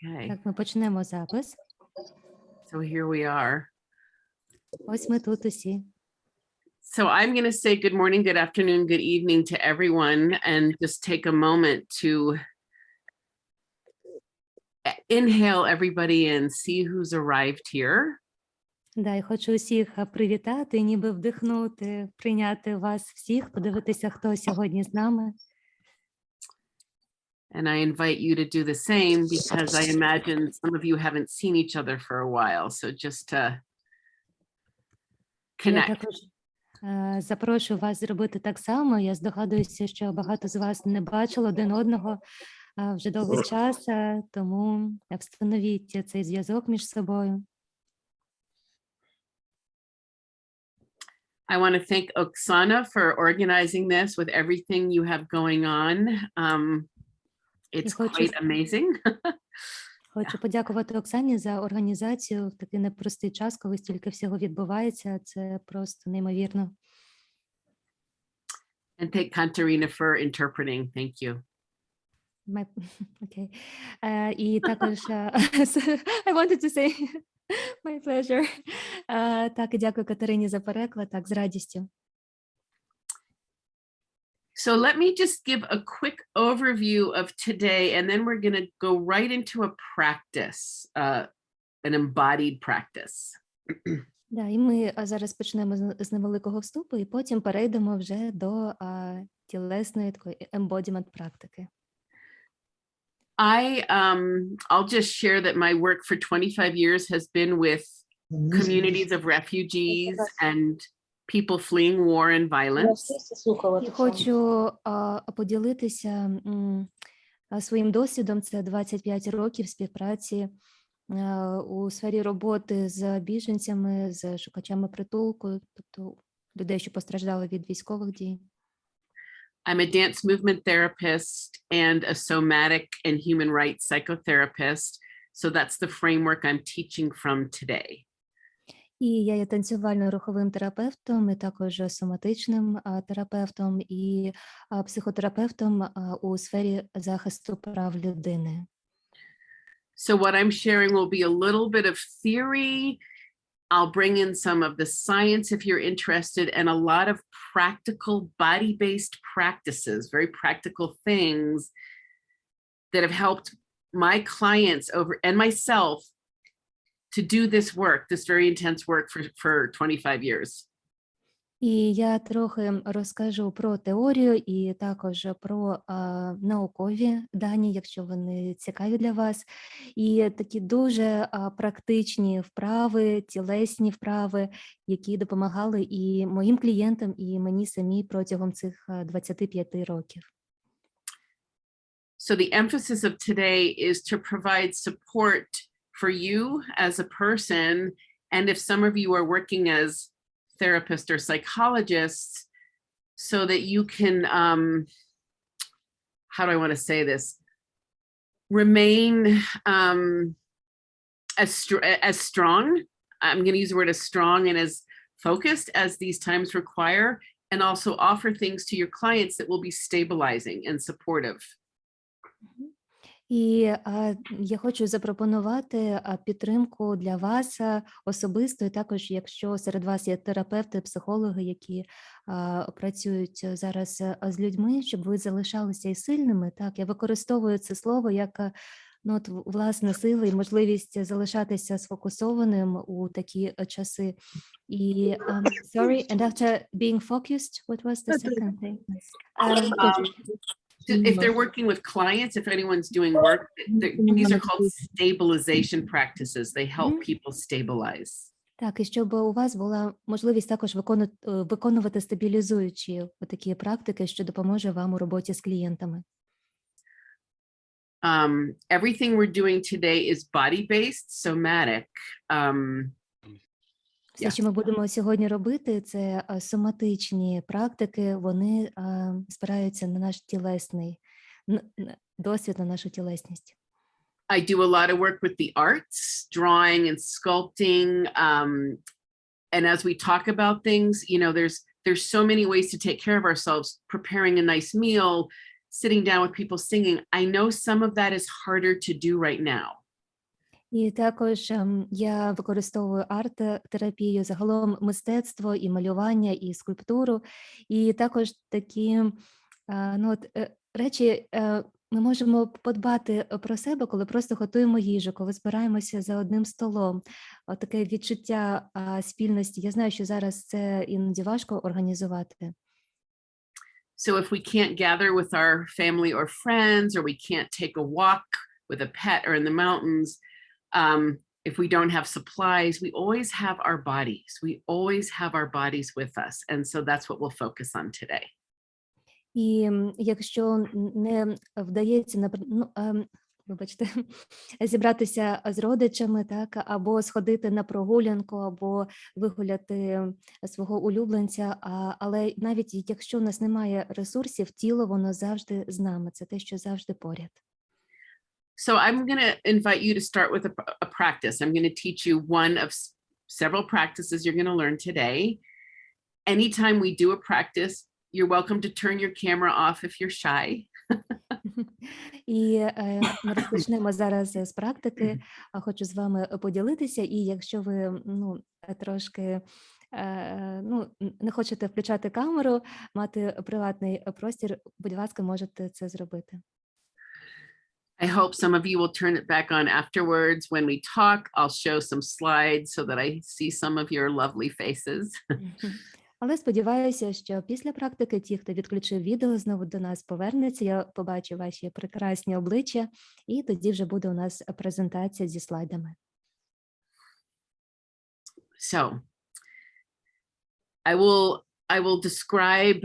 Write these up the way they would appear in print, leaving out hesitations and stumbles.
Okay, Так, ми почнемо запис. so here we are. Ось ми тут усі. So I'm going to say good morning, good afternoon, good evening to everyone, and just take a moment to inhale everybody and see who's arrived here. Да, я хочу усіх привітати, ніби вдихнути, прийняти вас всіх, подивитися, хто сьогодні з нами. And I invite you to do the same because I imagine some of you haven't seen each other for a while. So just to Я connect. також запрошую вас зробити так само. Я здогадуюся, що багато з вас не бачило один одного вже довгий час, тому встановіть цей зв'язок між собою. I want to thank Oksana for organizing this with everything you have going on. It's quite amazing. Хочу подякувати Оксані за організацію в такий непростий час, коли стільки всього відбувається. Це просто неймовірно. And thank Katarina for interpreting. Thank you. Окей. І також I wanted to say my pleasure. Так, і дякую Катерині за переклад, так, з радістю. So let me just give a quick overview of today, and then we're going to go right into a practice, an embodied practice. Да, і ми зараз почнемо з невеликого вступу, і потім перейдемо вже до тілесної такої embodiment практики. I'll just share that my work for 25 years has been with communities of refugees and people fleeing war and violence. Я хочу поділитися своїм досвідом. Це 25 років співпраці у сфері роботи з біженцями, з шукачами притулку, тобто людей, що постраждали від військових дій. I'm a dance movement therapist and a somatic and human rights psychotherapist. So that's the framework I'm teaching from today. І я є танцювально-руховим терапевтом, і також соматичним терапевтом і психотерапевтом у сфері захисту прав людини. So what I'm sharing will be a little bit of theory. I'll bring in some of the science if you're interested, and a lot of practical body-based practices, very practical things that have helped my clients and myself to do this work, this very intense work for 25 years. І я трохи розкажу про теорію і також про наукові дані, якщо вони цікаві для вас. І такі дуже практичні вправи, тілесні вправи, які допомагали і моїм клієнтам, і мені самій протягом цих 25 років. So the emphasis of today is to provide support for you as a person, and if some of you are working as therapists or psychologists, so that you can, how do I want to say this, remain as strong, I'm going to use the word as strong and as focused as these times require, and also offer things to your clients that will be stabilizing and supportive. І я хочу запропонувати підтримку для вас особисто, і також, якщо серед вас є терапевти, психологи, які працюють зараз з людьми, щоб ви залишалися і сильними. Так, я використовую це слово як власне сили і можливість залишатися сфокусованим у такі часи. І sorry, and after being focused, what was the second thing? If they're working with clients, if anyone's doing work, these are called stabilization practices. They help people stabilize. Так, і щоб у вас була можливість також виконувати стабілізуючі такі практики, що допоможе вам у роботі з клієнтами. Everything we're doing today is body-based, somatic. Все, що ми будемо сьогодні робити, це соматичні практики, вони спираються на наш тілесний досвід, на нашу тілесність. I do a lot of work with the arts, drawing and sculpting. And as we talk about things, you know, there's so many ways to take care of ourselves, preparing a nice meal, sitting down with people singing. I know some of that is harder to do right now. І також я використовую арт-терапію, загалом мистецтво, і малювання, і скульптуру. І також такі речі ми можемо подбати про себе, коли просто готуємо їжу, коли збираємося за одним столом. Таке відчуття спільності. Я знаю, що зараз це іноді важко організувати. So if we can't gather with our family or friends, or we can't take a walk with a pet or in the mountains, if we don't have supplies, we always have our bodies. We always have our bodies with us. And so that's what we'll focus on today. І якщо не вдається, вибачте, зібратися з родичами, так, або сходити на прогулянку, або вигуляти свого улюбленця, але навіть якщо у нас немає ресурсів, тіло, воно завжди з нами, це те, що завжди поряд. So I'm going to invite you to start with a practice. I'm going to teach you one of several practices you're going to learn today. Anytime we do a practice, you're welcome to turn your camera off if you're shy. І ми розпочнемо зараз з практики. Хочу з вами поділитися, і якщо ви трошки не хочете включати камеру, мати приватний простір, будь ласка, можете це зробити. I hope some of you will turn it back on afterwards. When we talk, I'll show some slides so that I see some of your lovely faces. Але сподіваюся, що після практики ті, хто відключив відео, знову до нас повернеться, я побачу ваші прекрасні обличчя, і тоді вже буде у нас презентація зі слайдами. So, I will describe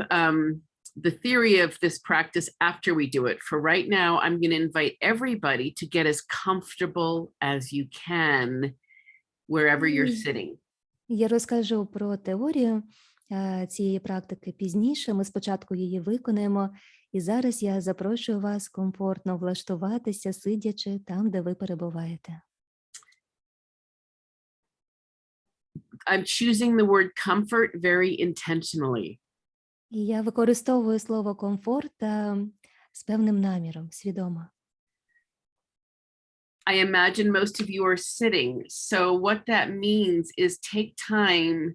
the theory of this practice after we do it. For right now, I'm going to invite everybody to get as comfortable as you can wherever you're sitting. Я розкажу про теорію цієї практики пізніше. Ми спочатку її виконаємо. І зараз я запрошую вас комфортно влаштуватися, сидячи там, де ви перебуваєте. I'm choosing the word comfort very intentionally. І я використовую слово комфорт з певним наміром, свідомо. I imagine most of you are sitting. So what that means is take time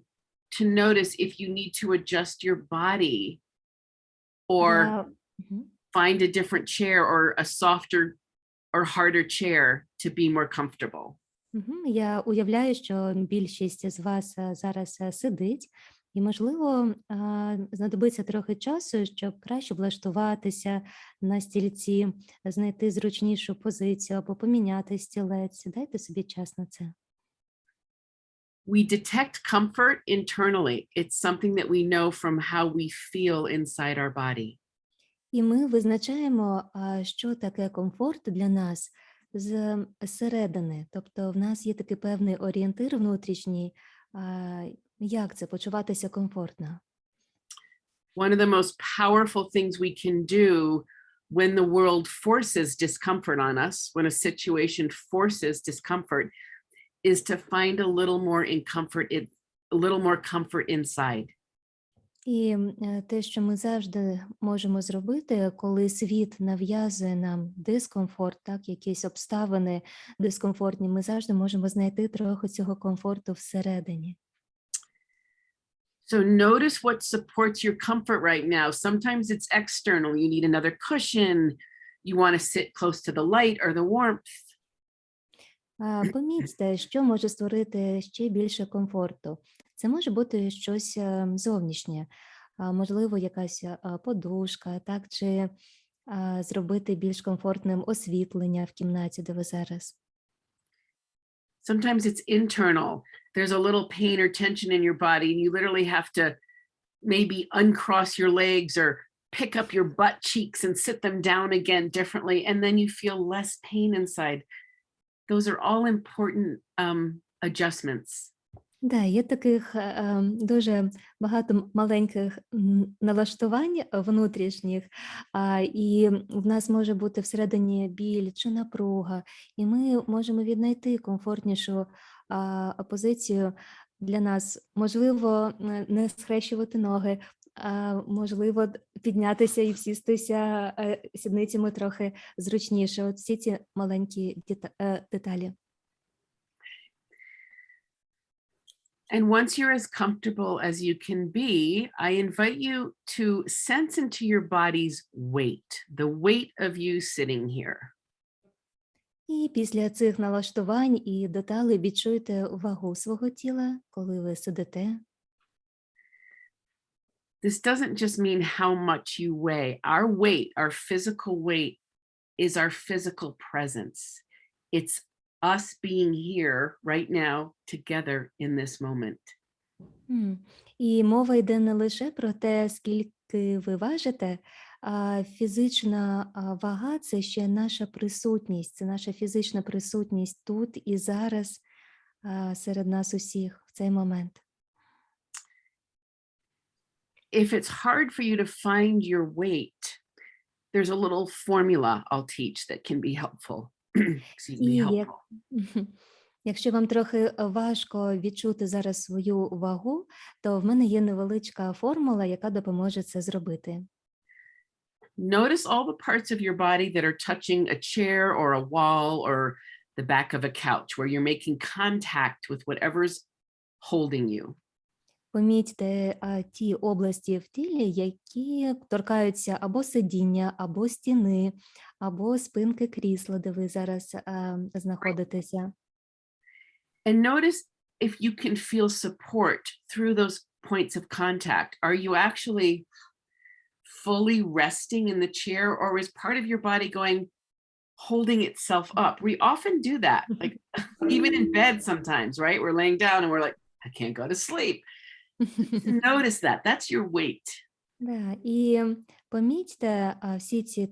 to notice if you need to adjust your body or find a different chair or a softer or harder chair to be more comfortable. Я уявляю, що більшість з вас зараз сидить, і, можливо, знадобиться трохи часу, щоб краще влаштуватися на стільці, знайти зручнішу позицію або поміняти стілець. Дайте собі час на це. We detect comfort internally. It's something that we know from how we feel inside our body. І ми визначаємо, що таке комфорт для нас зсередини. Тобто в нас є такий певний орієнтир внутрішній, як це почуватися комфортно. One of the most powerful things we can do when the world forces discomfort on us, when a situation forces discomfort, is to find a little more comfort inside. І те, що ми завжди можемо зробити, коли світ нав'язує нам дискомфорт, так, якісь обставини дискомфортні, ми завжди можемо знайти трохи цього комфорту всередині. So notice what supports your comfort right now. Sometimes it's external. You need another cushion. You want to sit close to the light or the warmth. Помітьте, що може створити ще більше комфорту. Це може бути щось зовнішнє, можливо, якась подушка, так, чи зробити більш комфортним освітлення в кімнаті, де ви зараз. Sometimes it's internal. There's a little pain or tension in your body, and you literally have to maybe uncross your legs or pick up your butt cheeks and sit them down again differently, and then you feel less pain inside. Those are all important adjustments. Да, є таких дуже багато маленьких налаштувань внутрішніх, і в нас може бути всередині біль чи напруга, і ми можемо віднайти комфортнішу позицію для нас. Можливо, не схрещувати ноги, можливо, піднятися і всістися сідницями трохи зручніше. От всі ці маленькі деталі. And once you're as comfortable as you can be, I invite you to sense into your body's weight, the weight of you sitting here. І після цих налаштувань і деталей відчуйте вагу свого тіла, коли ви сидите. This doesn't just mean how much you weigh. Our weight, our physical weight, is our physical presence. It's us being here right now together in this moment. І мова йде не лише про те, скільки ви важите, а фізична вага – це ще наша присутність, це наша фізична присутність тут і зараз серед нас усіх в цей момент. If it's hard for you to find your weight, there's a little formula I'll teach that can be helpful. Excuse me, helpful. Якщо вам трохи важко відчути зараз свою вагу, то в мене є невеличка формула, яка допоможе це зробити. Notice all the parts of your body that are touching a chair or a wall or the back of a couch, where you're making contact with whatever's holding you. Помітьте ті області в тілі, які торкаються або сидіння, або стіни, або спинки крісла, де ви зараз знаходитеся. And notice if you can feel support through those points of contact. Are you actually fully resting in the chair, or is part of your body holding itself up? We often do that, like even in bed sometimes, right? We're laying down and we're like, I can't go to sleep. Notice that. That's your weight. Да, і помітьте всі ці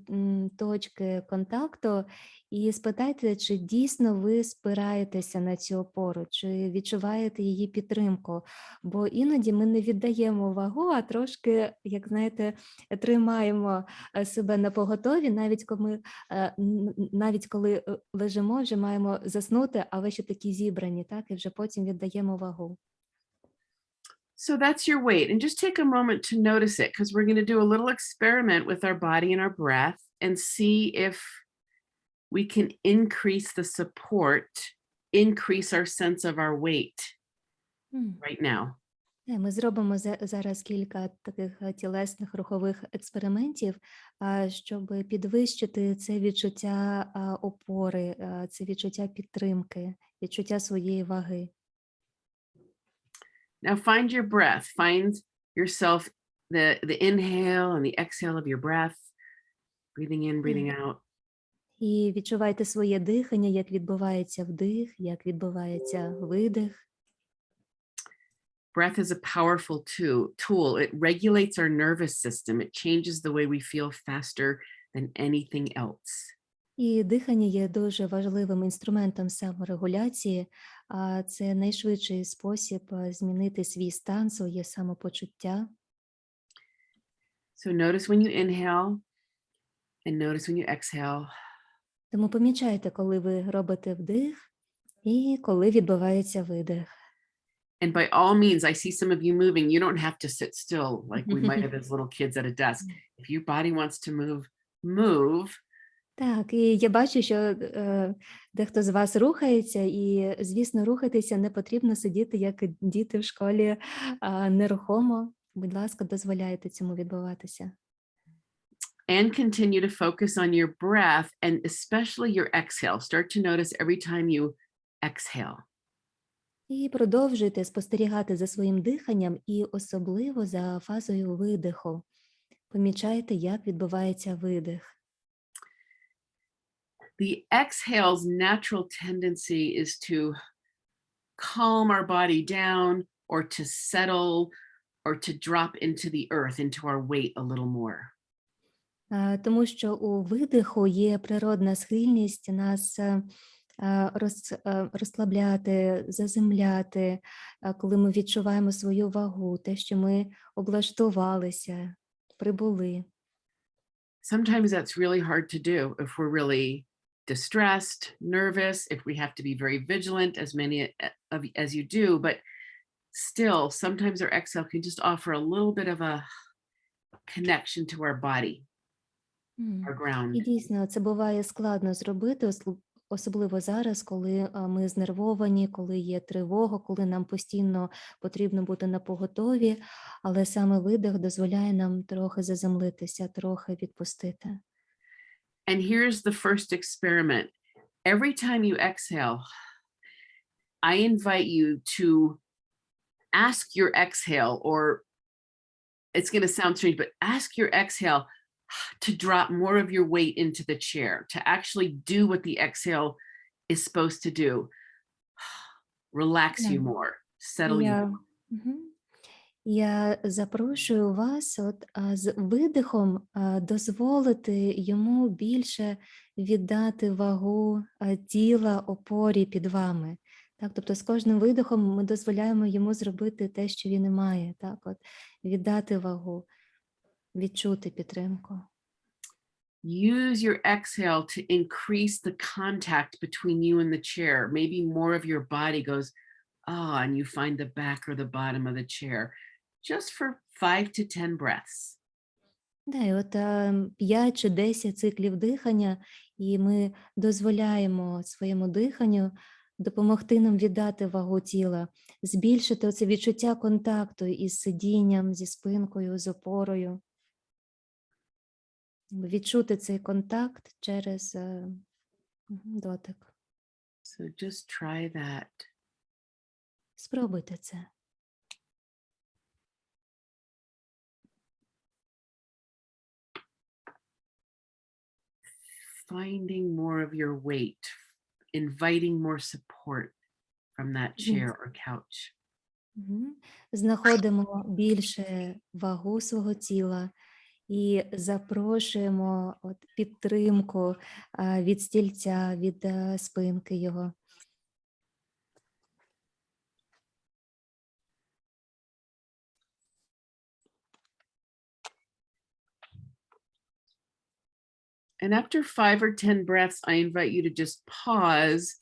точки контакту і спитайте, чи дійсно ви спираєтеся на цю опору, чи відчуваєте її підтримку. Бо іноді ми не віддаємо вагу, а трошки, як знаєте, тримаємо себе на поготові, навіть коли лежимо, вже маємо заснути, а ви ще такі зібрані, так, і вже потім віддаємо вагу. So that's your weight. And just take a moment to notice it, because we're going to do a little experiment with our body and our breath and see if we can increase the support, increase our sense of our weight right now. Ми зробимо зараз кілька таких тілесних рухових експериментів, щоб підвищити це відчуття опори, це відчуття підтримки, відчуття своєї ваги. Now find your breath. Find yourself, the inhale and the exhale of your breath. Breathing in, breathing out. І відчувайте своє дихання, як відбувається вдих, як відбувається видих. Breath is a powerful tool. It regulates our nervous system. It changes the way we feel faster than anything else. І дихання є дуже важливим інструментом саморегуляції, а це найшвидший спосіб змінити свій стан, своє самопочуття. So notice when you inhale and notice when you exhale. Тому помічайте, коли ви робите вдих і коли відбувається видих. And by all means, I see some of you moving. You don't have to sit still like we might have as little kids at a desk. If your body wants to move, move. Так, і я бачу, що дехто з вас рухається, і, звісно, рухатися не потрібно сидіти, як діти в школі, нерухомо. Будь ласка, дозволяйте цьому відбуватися. And continue to focus on your breath and especially your exhale. Start to notice every time you exhale. І продовжуйте спостерігати за своїм диханням і особливо за фазою видиху. Помічайте, як відбувається видих. The exhale's natural tendency is to calm our body down or to settle or to drop into the earth, into our weight a little more. Тому що у видиху є природна схильність нас розслабляти, заземляти, коли ми відчуваємо свою вагу, те, що ми облаштувалися, прибули. Sometimes that's really hard to do if we're really distressed, nervous, if we have to be very vigilant, as many as you do, but still, sometimes our exhale can just offer a little bit of a connection to our body, our ground. І дійсно, це буває складно зробити, особливо зараз, коли ми знервовані, коли є тривога, коли нам постійно потрібно бути напоготові, але саме видих дозволяє нам трохи заземлитися, трохи відпустити. And here's the first experiment. Every time you exhale, I invite you to ask your exhale, or it's going to sound strange, but ask your exhale to drop more of your weight into the chair, to actually do what the exhale is supposed to do. Relax you Yeah. more, settle you more. Мгм. Я запрошую вас з видихом дозволити йому більше віддати вагу тіла опорі під вами. Так, тобто з кожним видихом ми дозволяємо йому зробити те, що він і має. Так, віддати вагу, відчути підтримку. Use your exhale to increase the contact between you and the chair. Maybe more of your body goes, and you find the back or the bottom of the chair, just for 5 to 10 breaths. Да, і 5 чи 10 циклів дихання, і ми дозволяємо своєму диханню допомогти нам віддати вагу тіла, збільшити оце відчуття контакту із сидінням, зі спинкою, з опорою. Відчути цей контакт через дотик. So just try that. Спробуйте це. Finding more of your weight, inviting more support from that chair or couch. Знаходимо більше вагу свого тіла і запрошуємо підтримку від стільця, від спинки його. And after 5 or 10 breaths, I invite you to just pause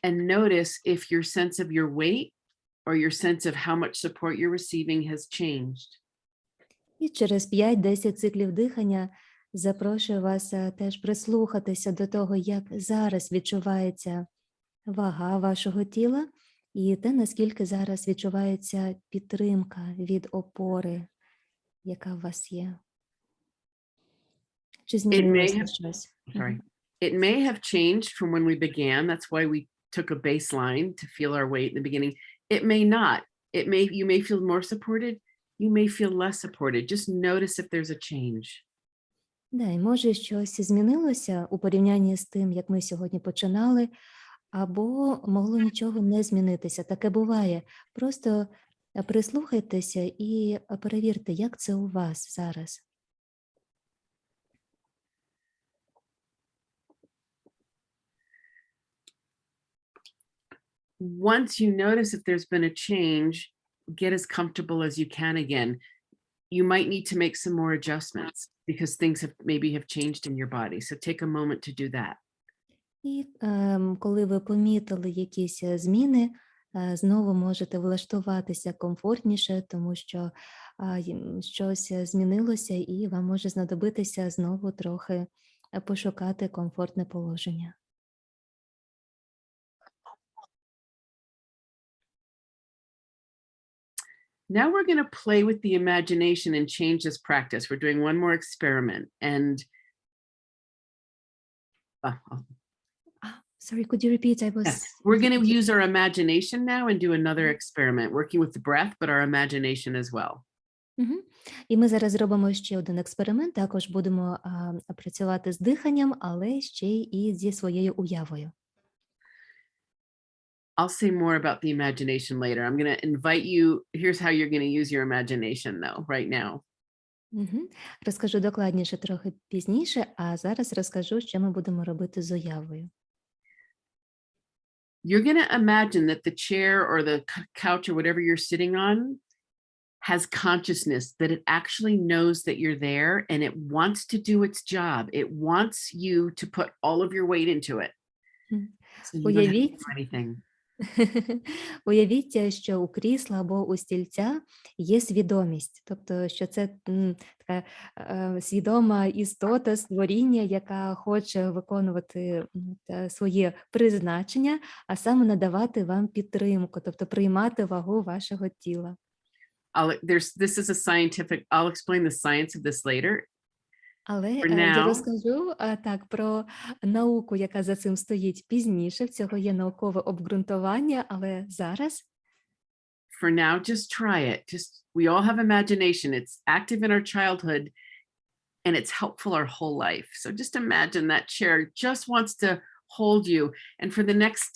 and notice if your sense of your weight or your sense of how much support you're receiving has changed. І через 5-10 циклів дихання запрошую вас теж прислухатися до того, як зараз відчувається вага вашого тіла і те, наскільки зараз відчувається підтримка від опори, яка у вас є. Чи змінилося щось? Sorry. It may have changed from when we began. That's why we took a baseline to feel our weight in the beginning. It may not. You may feel more supported. You may feel less supported. Just notice if there's a change. Да, і може щось змінилося у порівнянні з тим, як ми сьогодні починали, або могло нічого не змінитися. Таке буває. Просто прислухайтеся і перевірте, як це у вас зараз. Once you notice if there's been a change, get as comfortable as you can again. You might need to make some more adjustments because things have changed in your body. So take a moment to do that. І коли ви помітили якісь зміни, знову можете влаштуватися комфортніше, тому що щось змінилося і вам може знадобитися знову трохи пошукати комфортне положення. Now we're going to play with the imagination and change this practice. We're doing one more experiment. And Sorry, could you repeat? We're going to use our imagination now and do another experiment, working with the breath, but our imagination as well. І ми зараз зробимо ще один експеримент. Також будемо працювати з диханням, але ще і зі своєю уявою. I'll say more about the imagination later. I'm going to invite you. Here's how you're going to use your imagination, though, right now. Розкажу докладніше трохи пізніше, а зараз розкажу, що ми будемо робити з уявою. You're going to imagine that the chair or the couch or whatever you're sitting on has consciousness, that it actually knows that you're there and it wants to do its job. It wants you to put all of your weight into it. So you don't have to do anything. Уявіть, що у крісла або у стільця є свідомість, тобто, що це така свідома істота, створіння, яка хоче виконувати своє призначення, а саме надавати вам підтримку, тобто приймати вагу вашого тіла. This is a scientific, I'll explain the science of this later. Але For я now, розкажу так про науку, яка за цим стоїть пізніше. В цього є наукове обґрунтування, але зараз for now, just try it. We all have imagination. It's active in our childhood and it's helpful our whole life. So just imagine that chair just wants to hold you. And for the next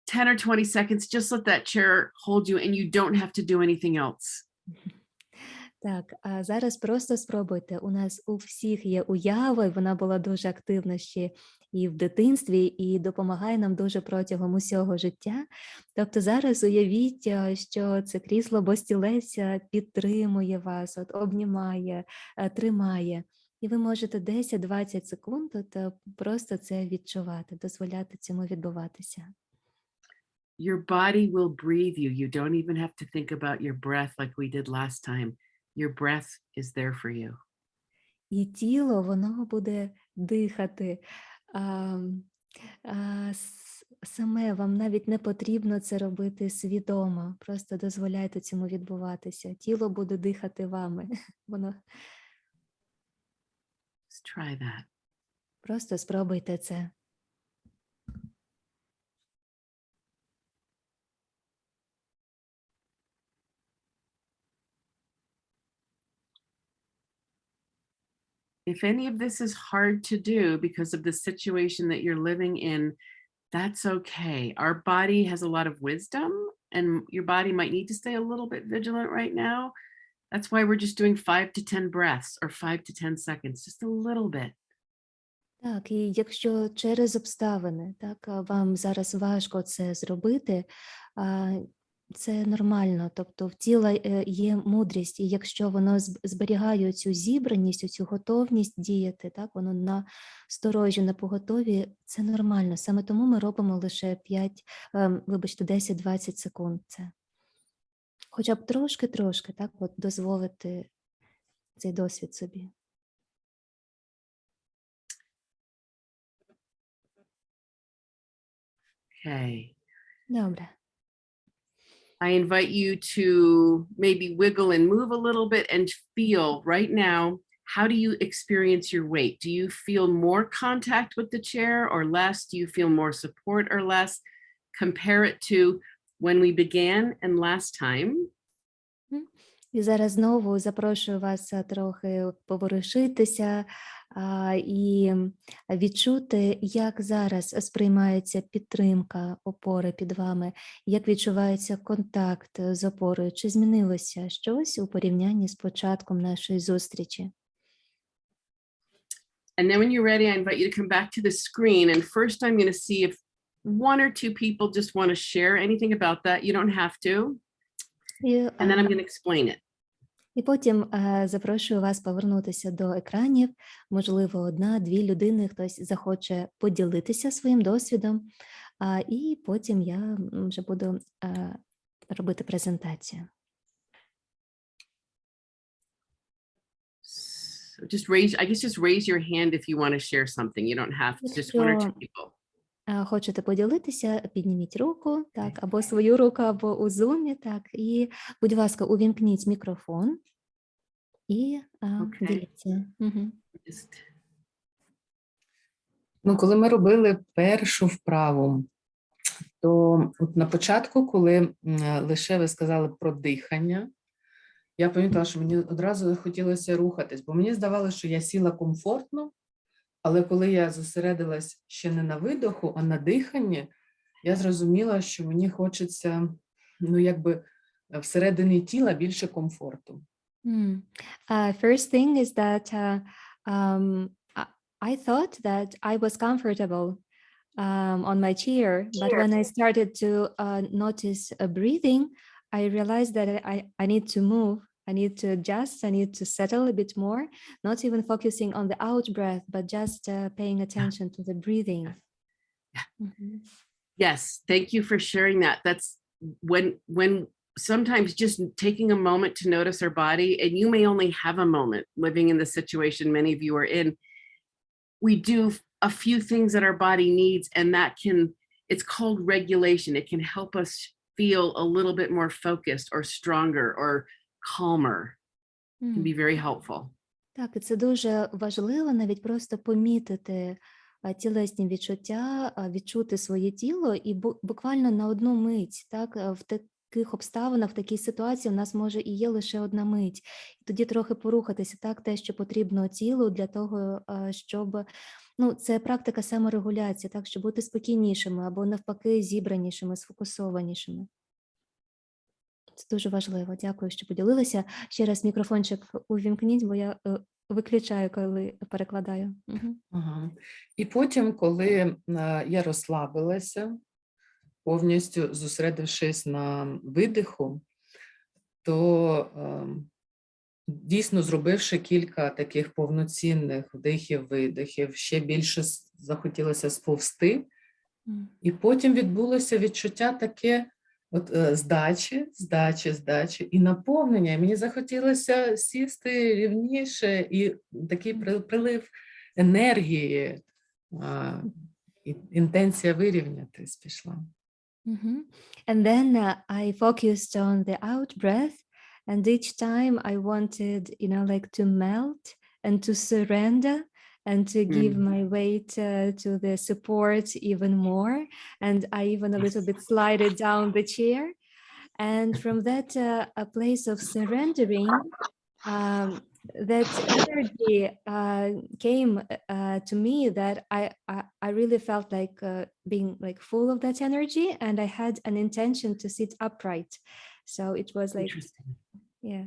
10 or 20 seconds, just let that chair hold you and you don't have to do anything else. Так, а зараз просто спробуйте. У нас у всіх є уява, і вона була дуже активна ще і в дитинстві, і допомагає нам дуже протягом усього життя. Тобто зараз уявіть, що це крісло або стілець підтримує вас, обнімає, тримає. І ви можете 10-20 секунд просто це відчувати, дозволяти цьому відбуватися. Your body will breathe you. You don't even have to think about your breath like we did last time. Your breath is there for you. І тіло, воно буде дихати. Саме вам навіть не потрібно це робити свідомо. Просто дозволяйте цьому відбуватися. Тіло буде дихати вами. Воно... Just try that. Просто спробуйте це. If any of this is hard to do because of the situation that you're living in, that's okay. Our body has a lot of wisdom and your body might need to stay a little bit vigilant right now. That's why we're just doing 5 to 10 breaths or 5 to 10 seconds, just a little bit. Так, і якщо через обставини, так, вам зараз важко це зробити, це нормально, тобто в тіла є мудрість, і якщо воно зберігає цю зібраність, цю готовність діяти, так, воно на сторожі, на поготові, це нормально. Саме тому ми робимо лише 10-20 секунд це. Хоча б трошки, так, от дозволити цей досвід собі. Okay. Добре. I invite you to maybe wiggle and move a little bit and feel right now, how do you experience your weight? Do you feel more contact with the chair or less? Do you feel more support or less? Compare it to when we began and last time. І зараз знову запрошую вас трохи поворушитися і відчути, як зараз сприймається підтримка опори під вами, як відчувається контакт з опорою, чи змінилося щось у порівнянні з початком нашої зустрічі. And then when you're ready, I invite you to come back to the screen. And first I'm going to see if 1 or 2 people just want to share anything about that. You don't have to. And then I'm going to explain it. І потім запрошую вас повернутися до екранів. Можливо, 1-2 людини, хтось захоче поділитися своїм досвідом, і потім я вже буду робити презентацію. So just raise your hand if you want to share something. You don't have to, just 1 or 2 people. Хочете поділитися, підніміть руку, так, або свою руку, або у Zoom, так, і, будь ласка, увімкніть мікрофон і діліться. Ну, коли ми робили першу вправу, то от на початку, коли лише ви сказали про дихання, я помітила, що мені одразу хотілося рухатись, бо мені здавалося, що я сіла комфортно, але коли я зосередилась ще не на видоху, а на диханні, я зрозуміла, що мені хочеться, ну, якби всередині тіла більше комфорту. First thing is that I thought that I was comfortable on my chair, but when I started to notice breathing, I realized that I need to move. I need to adjust, I need to settle a bit more, not even focusing on the out breath, but just paying attention to the breathing. Yeah. Yes, thank you for sharing that. That's when sometimes just taking a moment to notice our body, and you may only have a moment living in the situation many of you are in. We do a few things that our body needs, and that it's called regulation. It can help us feel a little bit more focused or stronger or calmer. It can be very helpful. Так, і це дуже важливо навіть просто помітити тілесні відчуття, відчути своє тіло і буквально на одну мить, так, в таких обставинах, в такій ситуації у нас може і є лише одна мить. І тоді трохи порухатися, так, те, що потрібно тілу для того, щоб, це практика саморегуляції, так, щоб бути спокійнішими або навпаки зібранішими, сфокусованішими. Це дуже важливо. Дякую, що поділилися. Ще раз мікрофончик увімкніть, бо я виключаю, коли перекладаю. Ага. І потім, коли я розслабилася, повністю зосередившись на видиху, то дійсно зробивши кілька таких повноцінних вдихів-видихів, ще більше захотілося сповзти, і потім відбулося відчуття таке, здачі і наповнення. І мені захотілося сісти рівніше, і такий прилив енергії, інтенція вирівнятись пішла. And then I focused on the out breath, and each time I wanted, like to melt and to surrender and to give my weight to the support even more. And I even a little bit slided down the chair. And from that a place of surrendering, that energy came to me that I really felt like being like full of that energy, and I had an intention to sit upright. So it was like, yeah.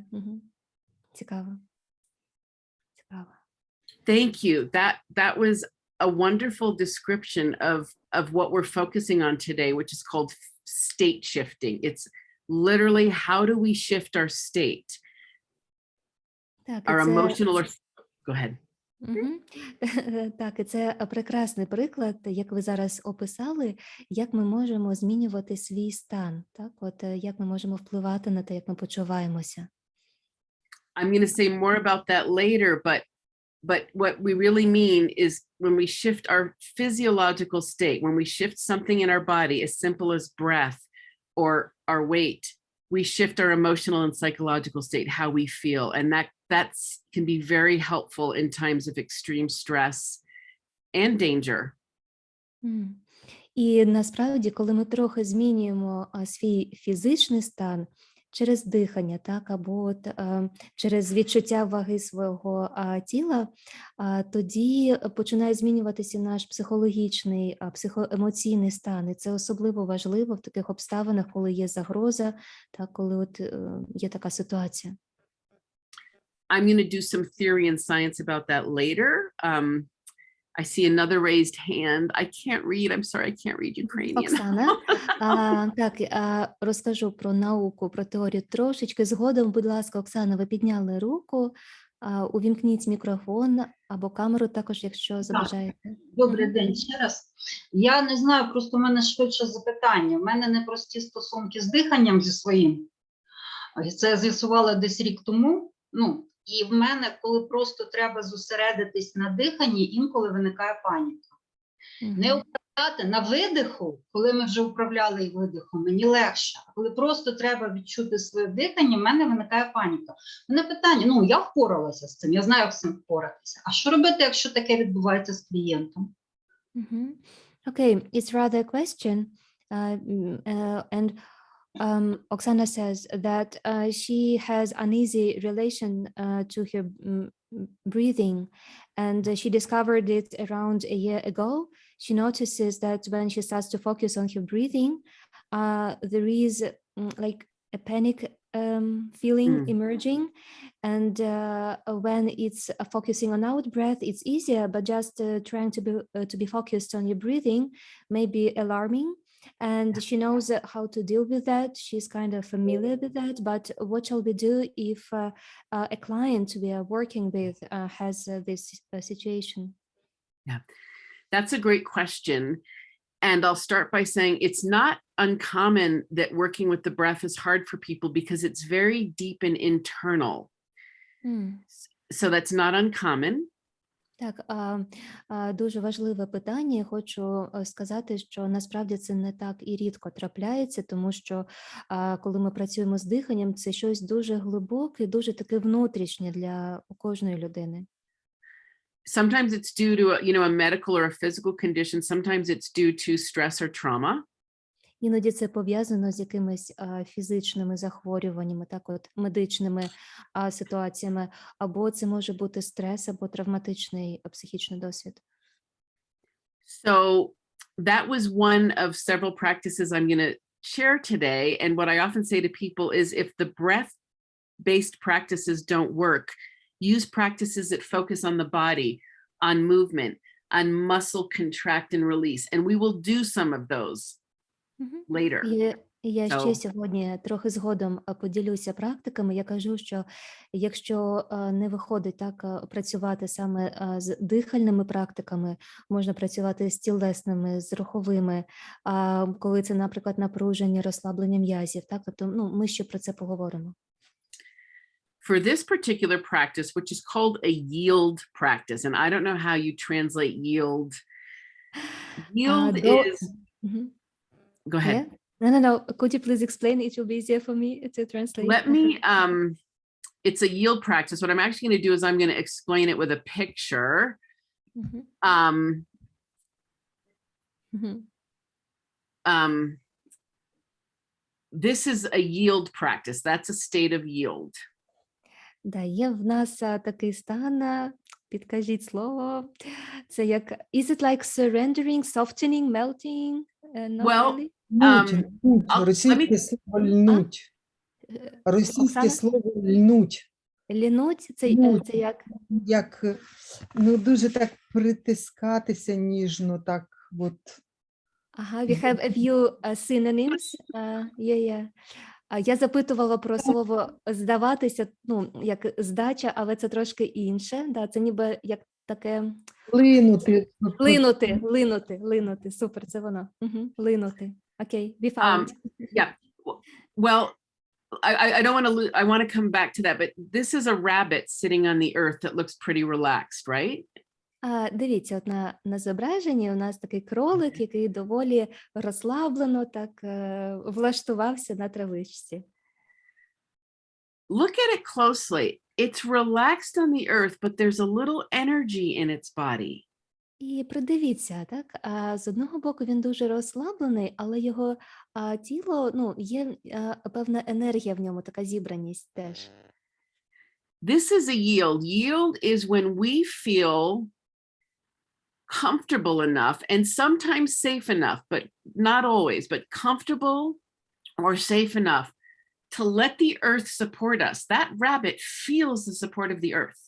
Цікаво. Thank you. That was a wonderful description of what we're focusing on today, which is called state shifting. It's literally, how do we shift our state? Our emotional or... Go ahead. Так, і це прекрасний приклад, як ви зараз описали, як ми можемо змінювати свій стан, так? Як ми можемо впливати на те, як ми почуваємося. I'm going to say more about that later, but what we really mean is when we shift our physiological state, when we shift something in our body as simple as breath or our weight, we shift our emotional and psychological state, how we feel. And that can be very helpful in times of extreme stress and danger. І насправді, коли ми трохи змінюємо свій фізичний стан через дихання, так, або через відчуття ваги свого тіла, тоді починає змінюватися наш психологічний, психоемоційний стан. І це особливо важливо в таких обставинах, коли є загроза, так, коли є така ситуація. I'm going to do some theory and science about that later. I see another raised hand. I can't read. I'm sorry, I can't read Ukrainian. Оксана, так, розкажу про науку, про теорію трошечки. Згодом, будь ласка, Оксана, ви підняли руку, увімкніть мікрофон або камеру також, якщо забажаєте. Добрий день ще раз. Я не знаю, просто в мене швидше запитання. В мене непрості стосунки з диханням зі своїм. Це я з'ясувала десь рік тому. І в мене, коли просто треба зосередитись на диханні, інколи виникає паніка. Не управляти на видиху, коли ми вже управляли і видихом, мені легше. А коли просто треба відчути своє дихання, в мене виникає паніка. У мене питання, я впоралася з цим, я знаю, як з цим впоратися. А що робити, якщо таке відбувається з клієнтом? Okay, it's rather a question. And Oksana says that she has uneasy relation to her breathing, and she discovered it around a year ago. She notices that when she starts to focus on her breathing, there is like a panic feeling emerging, and when it's focusing on out breath, it's easier, but just trying to be focused on your breathing may be alarming. And she knows how to deal with that. She's kind of familiar with that. But what shall we do if a client we are working with has this situation? Yeah, that's a great question. And I'll start by saying it's not uncommon that working with the breath is hard for people because it's very deep and internal. So that's not uncommon. Так, дуже важливе питання. Хочу сказати, що насправді це не так і рідко трапляється, тому що коли ми працюємо з диханням, це щось дуже глибоке, дуже таке внутрішнє для кожної людини. Sometimes it's due to a medical or a physical condition. Sometimes it's due to stress or trauma. Іноді це пов'язано з якимись фізичними захворюваннями, так от медичними ситуаціями, або це може бути стрес, або травматичний психічний досвід. So that was one of several practices I'm going to share today. And what I often say to people is if the breath-based practices don't work, use practices that focus on the body, on movement, on muscle contract and release. And we will do some of those later. Я ще сьогодні трохи згодом поділюся практиками. Я кажу, що якщо не виходить так працювати саме з дихальними практиками, можна працювати з тілесними, з руховими, коли це, наприклад, напруження, розслаблення м'язів. Так? Тобто, ми ще про це поговоримо. For this particular practice, which is called a yield practice, and I don't know how you translate yield. Yield is... Go ahead. Yeah? No. Could you please explain? It will be easier for me to translate. Let me, it's a yield practice. What I'm actually going to do is I'm going to explain it with a picture. This is a yield practice. That's a state of yield. Да, є в нас такий стан, підкажіть слово, це як, is it like surrendering, softening, melting? Well, російське слово льнуть. Російське слово льнуть. Лінуть, це як? Як, дуже так притискатися ніжно, так от. Ага, we have a few synonyms. Я запитувала про слово здаватися, як здача, але це трошки інше. Да, це ніби як таке... Линути. Линути. Супер, це воно. Линути. Окей, we found. Yeah. Well, I don't want to I want to come back to that, but this is a rabbit sitting on the earth that looks pretty relaxed, right? Дивіться, от на зображенні у нас такий кролик, який доволі розслаблено так влаштувався на травичці. Look at it closely. It's relaxed on the earth, but there's a little energy in its body. І придивіться, так? З одного боку він дуже розслаблений, але його тіло, є певна енергія в ньому, така зібраність теж. This is a yield. Yield is when we feel comfortable enough and sometimes safe enough, but not always, but comfortable or safe enough to let the earth support us. That rabbit feels the support of the earth.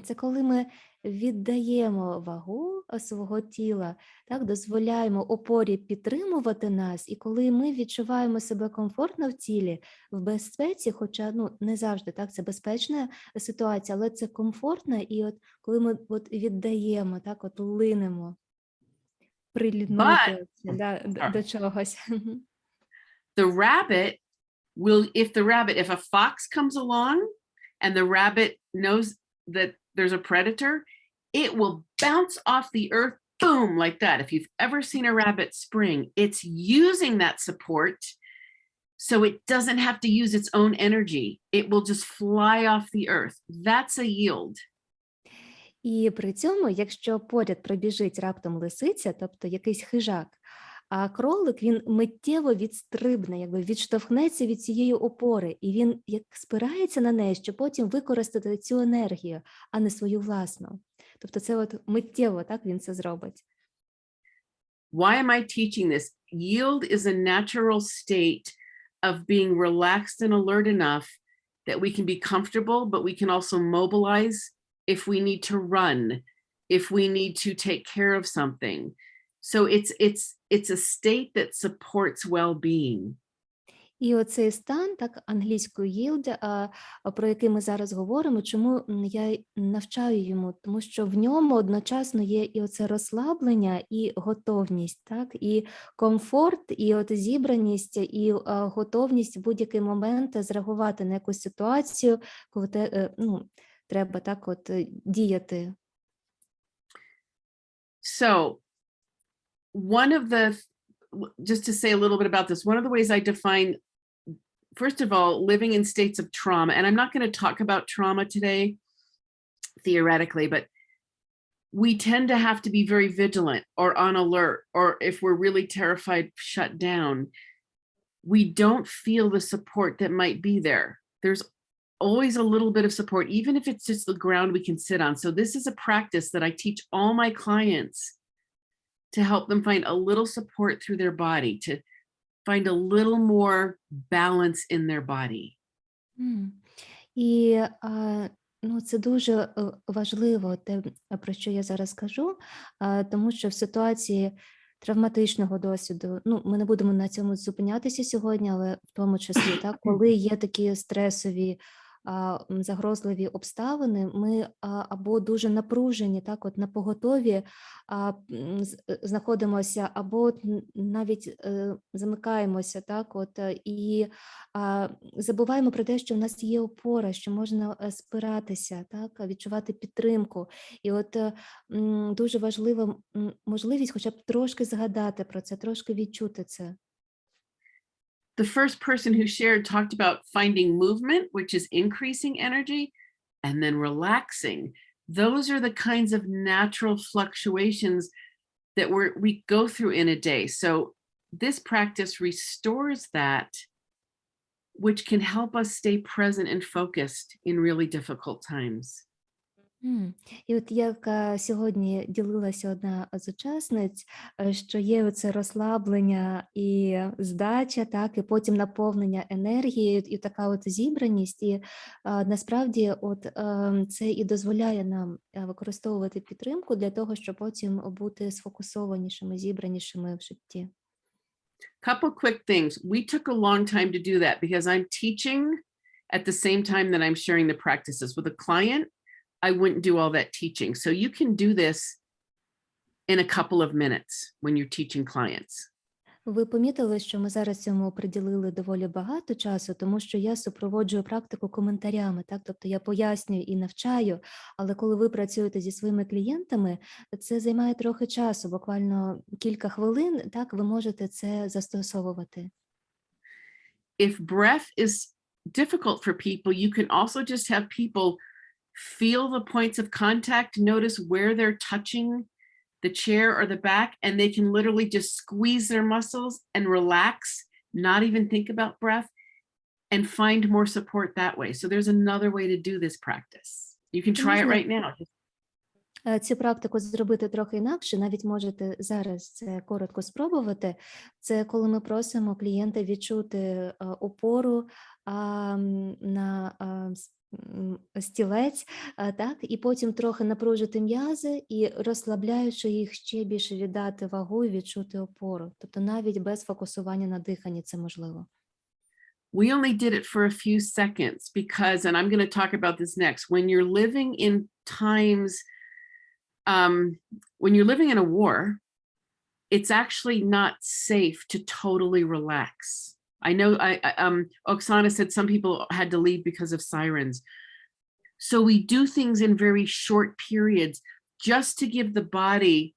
Це коли ми віддаємо вагу свого тіла, так, дозволяємо опорі підтримувати нас, і коли ми відчуваємо себе комфортно в тілі, в безпеці, хоча не завжди так, це безпечна ситуація, але це комфортно, і от коли ми віддаємо, так, от линемо, прилінути до чогось. The rabbit will, if a fox comes along and the rabbit knows that there's a predator, it will bounce off the earth, boom, like that. If you've ever seen a rabbit spring, it's using that support so it doesn't have to use its own energy. It will just fly off the earth. That's a yield. І при цьому, якщо поряд пробіжить раптом лисиця, тобто якийсь хижак, а кролик, він миттєво відстрибне, відштовхнеться від цієї опори, і він як спирається на неї, щоб потім використати цю енергію, а не свою власну. Тобто це от миттєво, так, він це зробить. Why am I teaching this? Yield is a natural state of being relaxed and alert enough that we can be comfortable, but we can also mobilize if we need to run, if we need to take care of something. So it's a state that supports well-being. І оцей стан, так, англійською yield, про який ми зараз говоримо, чому я й навчаю йому? Тому що в ньому одночасно є і оце розслаблення, і готовність, так, і комфорт, і от зібраність, і готовність в будь-який момент зреагувати на якусь ситуацію, коли треба так от діяти. So one of the, just to say a little bit about this, one of the ways I define, first of all, living in states of trauma, and I'm not going to talk about trauma today theoretically, but we tend to have to be very vigilant or on alert, or if we're really terrified, shut down. We don't feel the support that might be there. There's always a little bit of support, even if it's just the ground we can sit on. So this is a practice that I teach all my clients to help them find a little support through their body, to find a little more balance in their body. І це дуже важливо, те, про що я зараз кажу, тому що в ситуації травматичного досвіду, ми не будемо на цьому зупинятися сьогодні, але в тому числі, так, коли є такі стресові, загрозливі обставини, ми або дуже напружені, так, от напоготові знаходимося, або навіть замикаємося, так, от, і забуваємо про те, що в нас є опора, що можна спиратися, так, відчувати підтримку. І от дуже важлива можливість хоча б трошки згадати про це, трошки відчути це. The first person who shared talked about finding movement, which is increasing energy, and then relaxing. Those are the kinds of natural fluctuations that we go through in a day. So this practice restores that, which can help us stay present and focused in really difficult times. І от як сьогодні ділилася одна з учасниць, що є оце розслаблення і здача, так, і потім наповнення енергією, і така от зібраність, і насправді от це і дозволяє нам використовувати підтримку для того, щоб потім бути сфокусованішими, зібранішими в житті. Couple quick things. We took a long time to do that because I'm teaching at the same time that I'm sharing the practices with a client. I wouldn't do all that teaching. So you can do this in a couple of minutes when you're teaching clients. Ви помітили, що ми зараз цьому приділили доволі багато часу, тому що я супроводжую практику коментарями, так? Тобто я пояснюю і навчаю, але коли ви працюєте зі своїми клієнтами, це займає трохи часу, буквально кілька хвилин, так, ви можете це застосовувати. If breath is difficult for people, you can also just have people feel the points of contact, notice where they're touching the chair or the back, and they can literally just squeeze their muscles and relax, not even think about breath, and find more support that way. So there's another way to do this practice. You can try it right now. Цю практику зробити трохи інакше, навіть можете зараз це коротко спробувати. Це коли ми просимо клієнта відчути опору на стілець, так, і потім трохи напружити м'язи і, розслабляючи їх, ще більше віддати вагу і відчути опору. Тобто навіть без фокусування на диханні це можливо. We only did it for a few seconds because, and I'm going to talk about this next, when you're living in times, when you're living in a war, it's actually not safe to totally relax. I know Oksana said some people had to leave because of sirens. So we do things in very short periods just to give the body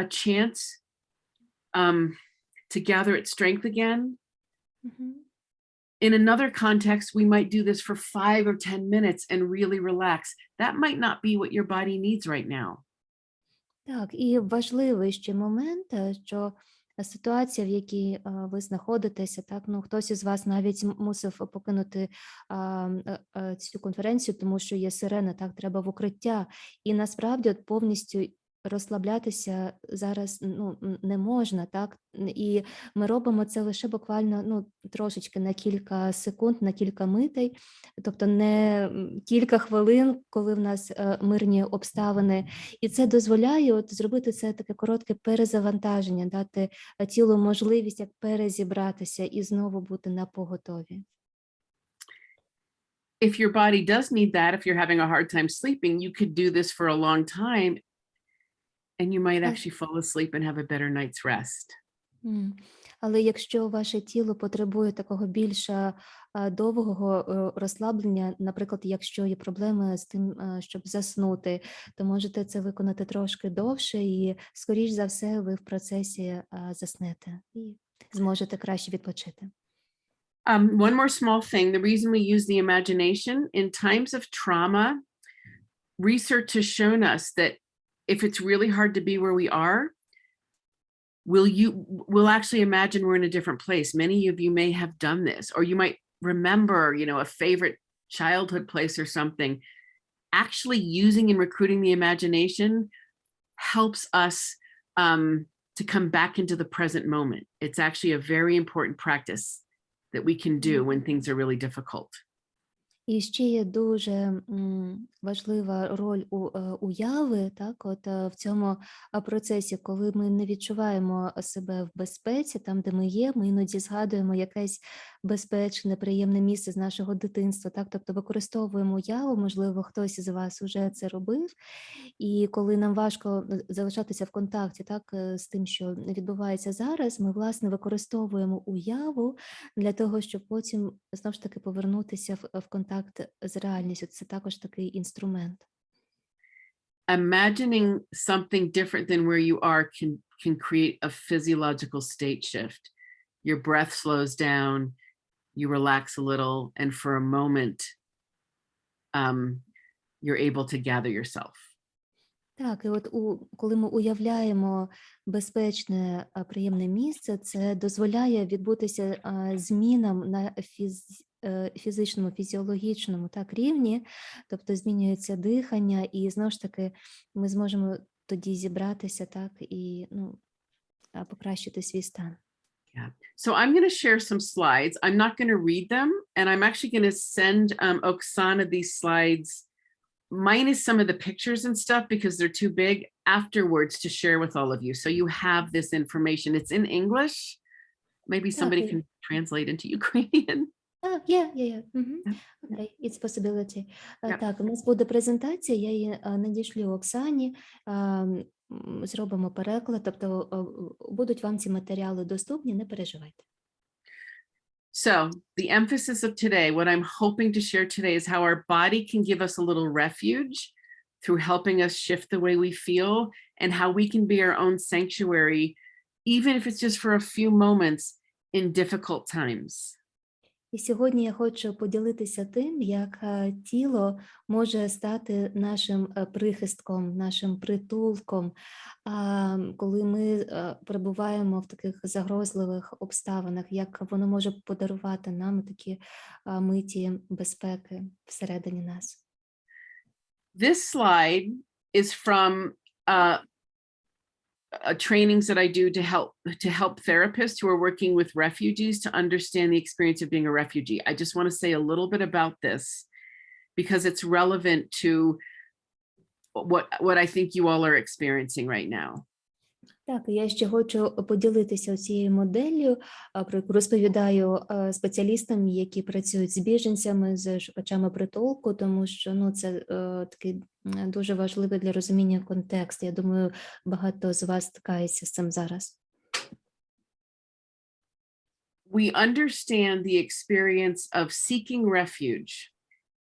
a chance to gather its strength again. Mm-hmm. In another context, we might do this for 5 or 10 minutes and really relax. That might not be what your body needs right now. Так, і важливий ще момент, що ситуація, в якій ви знаходитеся, так, хтось із вас навіть мусив покинути цю конференцію, тому що є сирена, так, треба в укриття. І насправді от повністю розслаблятися зараз не можна, так? І ми робимо це лише буквально трошечки на кілька секунд, на кілька митей, тобто не кілька хвилин, коли в нас мирні обставини. І це дозволяє зробити це таке коротке перезавантаження, дати тілу можливість як перезібратися і знову бути на поготові. If your body does need that, if you're having a hard time sleeping, you could do this for a long time and you might actually fall asleep and have a better night's rest. Але якщо ваше тіло потребує такого більш довгого розслаблення, наприклад, якщо є проблеми з тим, щоб заснути, то можете це виконати трошки довше і, скоріш за все, ви в процесі заснете і зможете краще відпочити. One more small thing, the reason we use the imagination in times of trauma, research has shown us that if it's really hard to be where we are, we'll actually imagine we're in a different place. Many of you may have done this, or you might remember, a favorite childhood place or something. Actually using and recruiting the imagination helps us to come back into the present moment. It's actually a very important practice that we can do when things are really difficult. І ще є дуже важлива роль уяви, так, в цьому процесі, коли ми не відчуваємо себе в безпеці, там, де ми є, ми іноді згадуємо якесь безпечне, приємне місце з нашого дитинства, так, тобто використовуємо уяву, можливо, хтось із вас вже це робив, і коли нам важко залишатися в контакті, так, з тим, що відбувається зараз, ми, власне, використовуємо уяву для того, щоб потім, знову ж таки, повернутися в контакт з реальністю. Це також такий інструмент. Imagining something different than where you are can create a physiological state shift. Your breath slows down, you relax a little, and for a moment, you're able to gather yourself. Так, і коли ми уявляємо безпечне, приємне місце, це дозволяє відбутися змінам на фізичному, фізіологічному рівні, тобто змінюється дихання, і знову ж таки ми зможемо тоді зібратися і покращити свій стан. Yeah. So I'm going to share some slides. I'm not going to read them, and I'm actually going to send Oksana these slides minus some of the pictures and stuff because they're too big afterwards to share with all of you. So you have this information. It's in English. Maybe somebody can translate into Ukrainian. Yeah. Okay, it's possibility. Так, у нас буде презентація, я її надішлю Оксані, зробимо переклад, тобто будуть вам ці матеріали доступні, не переживайте. So the emphasis of today, what I'm hoping to share today is how our body can give us a little refuge through helping us shift the way we feel and how we can be our own sanctuary, even if it's just for a few moments in difficult times. І сьогодні я хочу поділитися тим, як тіло може стати нашим прихистком, нашим притулком, коли ми перебуваємо в таких загрозливих обставинах, як воно може подарувати нам такі миті безпеки всередині нас. This slide is from trainings that I do to help therapists who are working with refugees to understand the experience of being a refugee. I just want to say a little bit about this because it's relevant to what I think you all are experiencing right now. Так, я ще хочу поділитися цією моделлю, про яку розповідаю спеціалістам, які працюють з біженцями, з шукачами притулку, тому що це такий дуже важливий для розуміння контекст. Я думаю, багато з вас стикається з цим зараз. We understand the experience of seeking refuge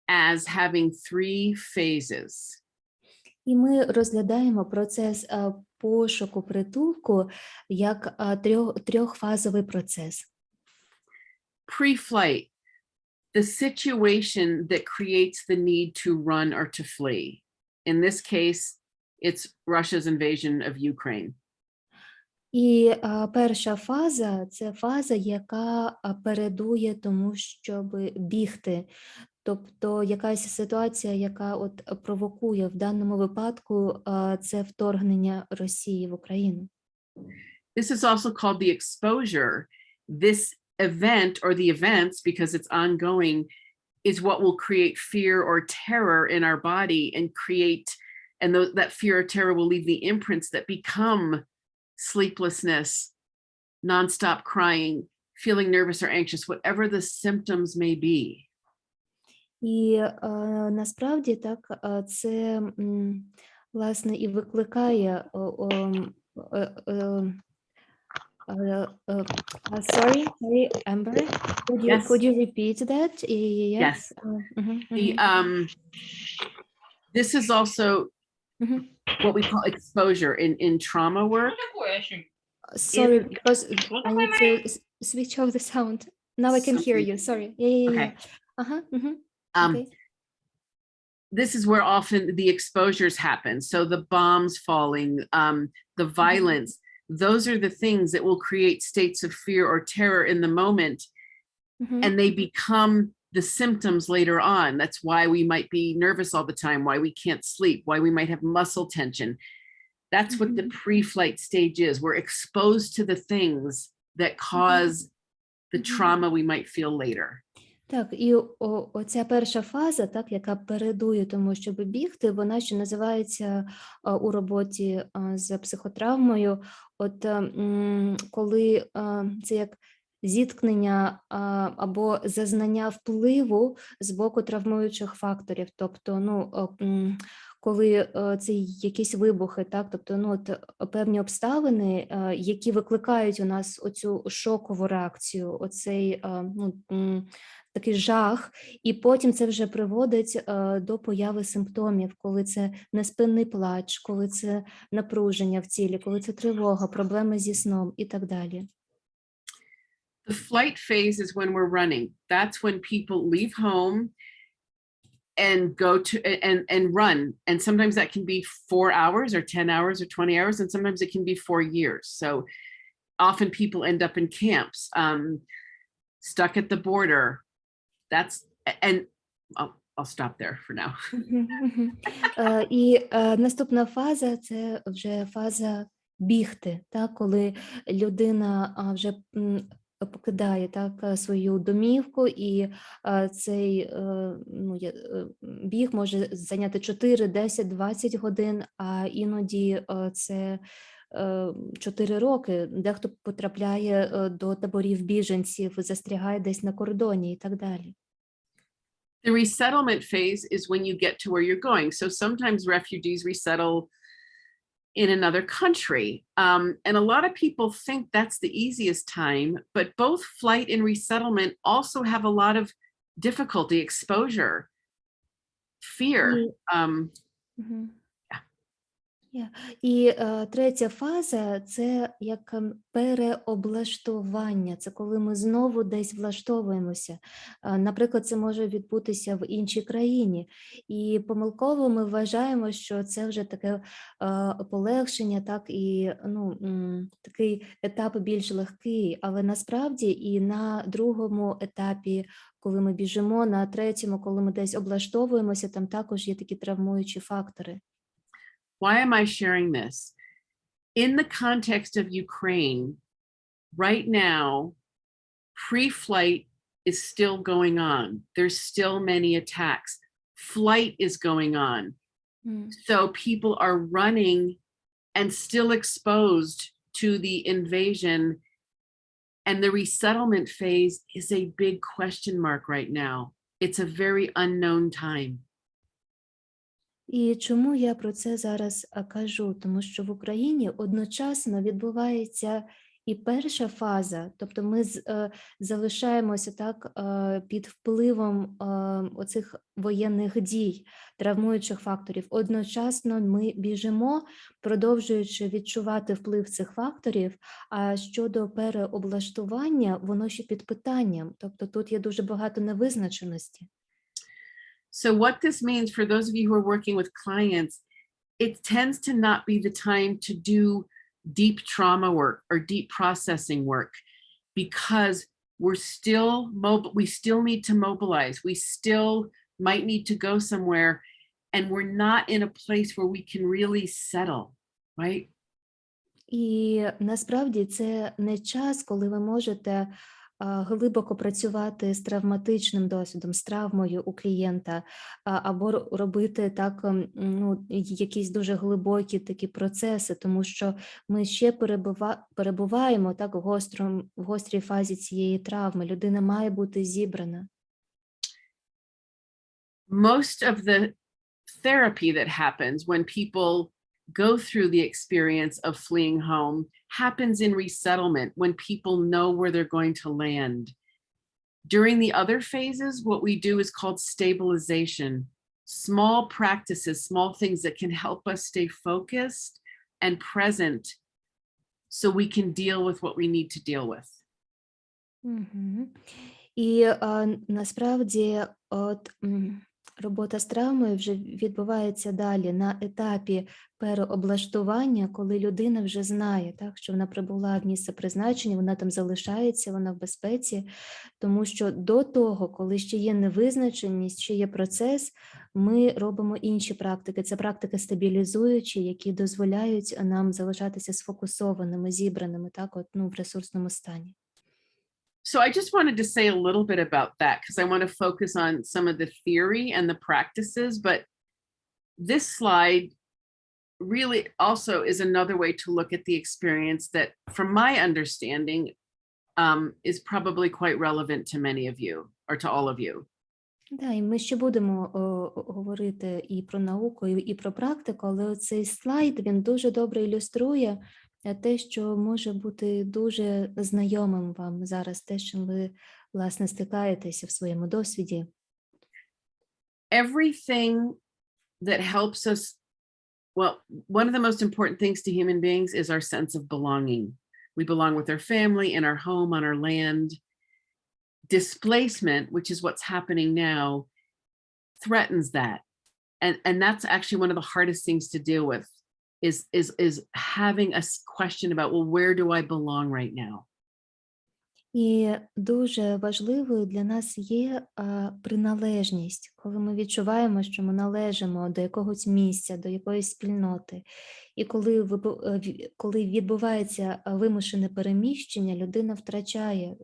as having 3 phases. І ми розглядаємо процес пошуку притулку як трьохфазовий процес. Pre-flight, the situation that creates the need to run or to flee. In this case, it's Russia's invasion of Ukraine. І перша фаза – це фаза, яка передує тому, щоб бігти. Тобто якась ситуація, яка от провокує в даному випадку це вторгнення Росії в Україну. This is also called the exposure. This event or the events, because it's ongoing, is what will create fear or terror in our body and create, and that fear or terror will leave the imprints that become sleeplessness, nonstop crying, feeling nervous or anxious, whatever the symptoms may be. І насправді так, це власне і викликає sorry, Amber, Yes. could you repeat that? Yes. This is also what we call exposure in trauma work. Sorry, because I need to switch off the sound. Now I can hear you. Sorry. Okay. Okay. This is where often the exposures happen. So the bombs falling, the violence, those are the things that will create states of fear or terror in the moment, and they become the symptoms later on. That's why we might be nervous all the time, why we can't sleep, why we might have muscle tension. That's what the pre-flight stage is. We're exposed to the things that cause the trauma we might feel later. Так, і оця перша фаза, так, яка передує тому, щоб бігти, вона ще називається у роботі з психотравмою, от коли це як зіткнення або зазнання впливу з боку травмуючих факторів, тобто, коли це якісь вибухи, так, тобто, от певні обставини, які викликають у нас оцю шокову реакцію, оцей, такий жах, і потім це вже приводить до появи симптомів, коли це неспинний плач, коли це напруження в тілі, коли це тривога, проблеми зі сном і так далі. The flight phase is when we're running. That's when people leave home and go to and run. And sometimes that can be 4 hours or 10 hours or 20 hours, and sometimes it can be 4 years. So often people end up in camps, stuck at the border. And I'll stop there for now. І наступна фаза – це вже фаза бігти, так, коли людина вже покидає так свою домівку, і цей біг може зайняти 4, 10, 20 годин, а іноді це 4 роки. Дехто потрапляє до таборів біженців, застрягає десь на кордоні і так далі. The resettlement phase is when you get to where you're going. So sometimes refugees resettle in another country. And a lot of people think that's the easiest time, but both flight and resettlement also have a lot of difficulty, exposure, fear. І третя фаза – це як переоблаштування, це коли ми знову десь влаштовуємося. Наприклад, це може відбутися в іншій країні. І помилково ми вважаємо, що це вже таке полегшення, так, і такий етап більш легкий. Але насправді і на другому етапі, коли ми біжимо, на третьому, коли ми десь облаштовуємося, там також є такі травмуючі фактори. Why am I sharing this? In the context of Ukraine, right now, pre-flight is still going on. There's still many attacks. Flight is going on. So people are running and still exposed to the invasion. And the resettlement phase is a big question mark right now. It's a very unknown time. І чому я про це зараз кажу? Тому що в Україні одночасно відбувається і перша фаза, тобто ми залишаємося так під впливом оцих воєнних дій, травмуючих факторів. Одночасно ми біжимо, продовжуючи відчувати вплив цих факторів, а щодо переоблаштування, воно ще під питанням, тобто тут є дуже багато невизначеності. So what this means for those of you who are working with clients, it tends to not be the time to do deep trauma work or deep processing work because we still need to mobilize. We still might need to go somewhere, and we're not in a place where we can really settle, right? І насправді це не час, коли ви можете глибоко працювати з травматичним досвідом, з травмою у клієнта, або робити так, якісь дуже глибокі такі процеси, тому що ми ще перебуваємо так в гострій фазі цієї травми. Людина має бути зібрана. Most of the therapy that happens when people go through the experience of fleeing home happens in resettlement, when people know where they're going to land. During the other phases, what we do is called stabilization. Small practices, small things that can help us stay focused and present so we can deal with what we need to deal with. Угу. І насправді робота з травмою вже відбувається далі на етапі переоблаштування, коли людина вже знає, так, що вона прибула в місце призначення, вона там залишається, вона в безпеці, тому що до того, коли ще є невизначеність, ще є процес, ми робимо інші практики. Це практики стабілізуючі, які дозволяють нам залишатися сфокусованими, зібраними, так, в ресурсному стані. So I just wanted to say a little bit about that because I want to focus on some of the theory and the practices, but this slide really also is another way to look at the experience that, from my understanding, is probably quite relevant to many of you or to all of you. Да, і ми ще будемо говорити і про науку, і про практику, але цей слайд, він дуже добре ілюструє те, що може бути дуже знайомим вам зараз, те, що ви, власне, стикаєтеся в своєму досвіді. Everything that helps us, well, one of the most important things to human beings is our sense of belonging. We belong with our family, in our home, on our land. Displacement, which is what's happening now, threatens that. And that's actually one of the hardest things to deal with, is having a question about, well, where do I belong right now? І дуже важливою для нас є приналежність, коли ми відчуваємо, що ми належимо до якогось місця, до якоїсь спільноти. І коли відбувається вимушене переміщення, людина втрачає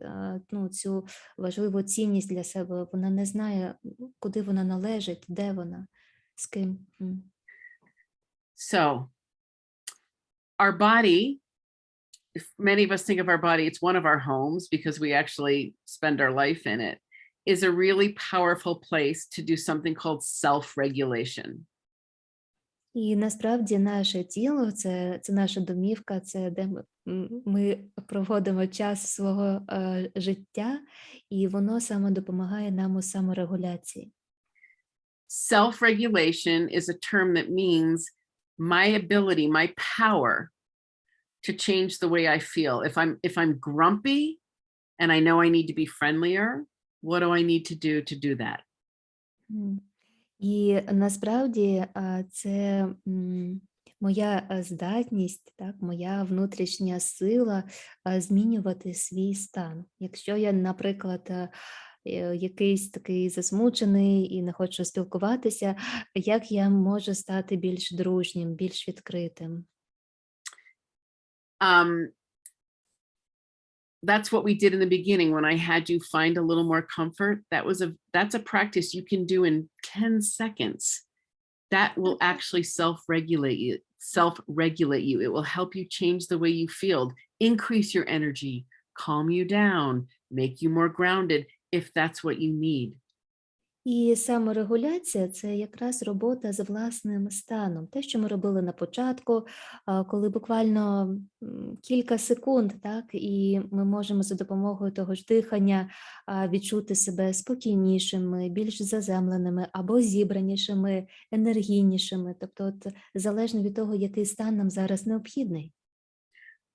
цю важливу цінність для себе. Вона не знає, куди вона належить, де вона, з ким. So, our body, if many of us think of our body, it's one of our homes because we actually spend our life in it, is a really powerful place to do something called self-regulation. І насправді наше тіло – це наша домівка, це де ми проводимо час свого життя, і воно саме допомагає нам у саморегуляції. Self-regulation is a term that means my ability, my power to change the way I feel. If I'm grumpy and I know I need to be friendlier, what do I need to do that? І насправді це моя здатність, так, моя внутрішня сила змінювати свій стан. Якщо я, наприклад, якийсь такий засмучений і не хочу спілкуватися, як я можу стати більш дружнім, більш відкритим? That's what we did in the beginning when I had you find a little more comfort. That's a practice you can do in 10 seconds. That will actually self-regulate you. It will help you change the way you feel, increase your energy, calm you down, make you more grounded if that's what you need. І саморегуляція – це якраз робота з власним станом. Те, що ми робили на початку, коли буквально кілька секунд, так, і ми можемо за допомогою того ж дихання відчути себе спокійнішими, більш заземленими або зібранішими, енергійнішими. Тобто, залежно від того, який стан нам зараз необхідний.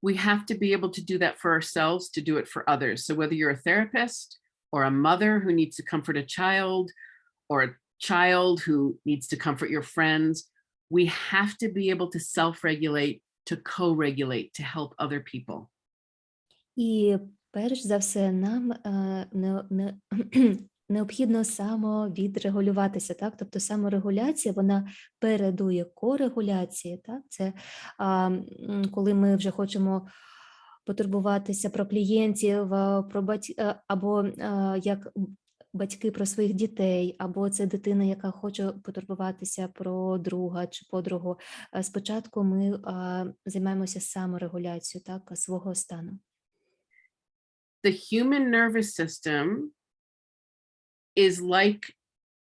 We have to be able to do that for ourselves, to do it for others. So whether you're a therapist, or a mother who needs to comfort a child, or a child who needs to comfort your friends, we have to be able to self-regulate, to co-regulate, to help other people. І Перш за все, нам необхідно самовідрегулюватися, так? Тобто саморегуляція, вона передує корегуляції, так? Це коли ми вже хочемо потурбуватися про клієнтів, або як батьки про своїх дітей, або це дитина, яка хоче потурбуватися про друга чи подругу. Спочатку ми займаємося саморегуляцією, так, свого стану. The human nervous system is like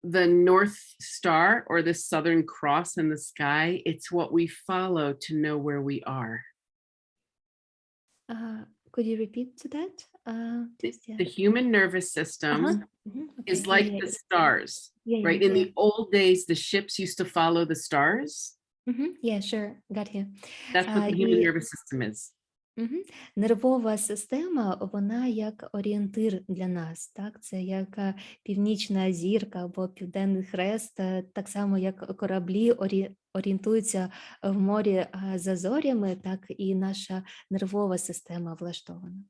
the North Star or the Southern Cross in the sky. It's what we follow to know where we are. Could you repeat to that? The human nervous system is Okay, like yeah, the stars, right? In the old days, the ships used to follow the stars. Yeah, sure, got you. That's what the human nervous system is. Нервова система, вона як орієнтир для нас, так? Це як північна зірка або південний хрест, так само як кораблі орієнтуються в морі за зорями, так і наша нервова система влаштована.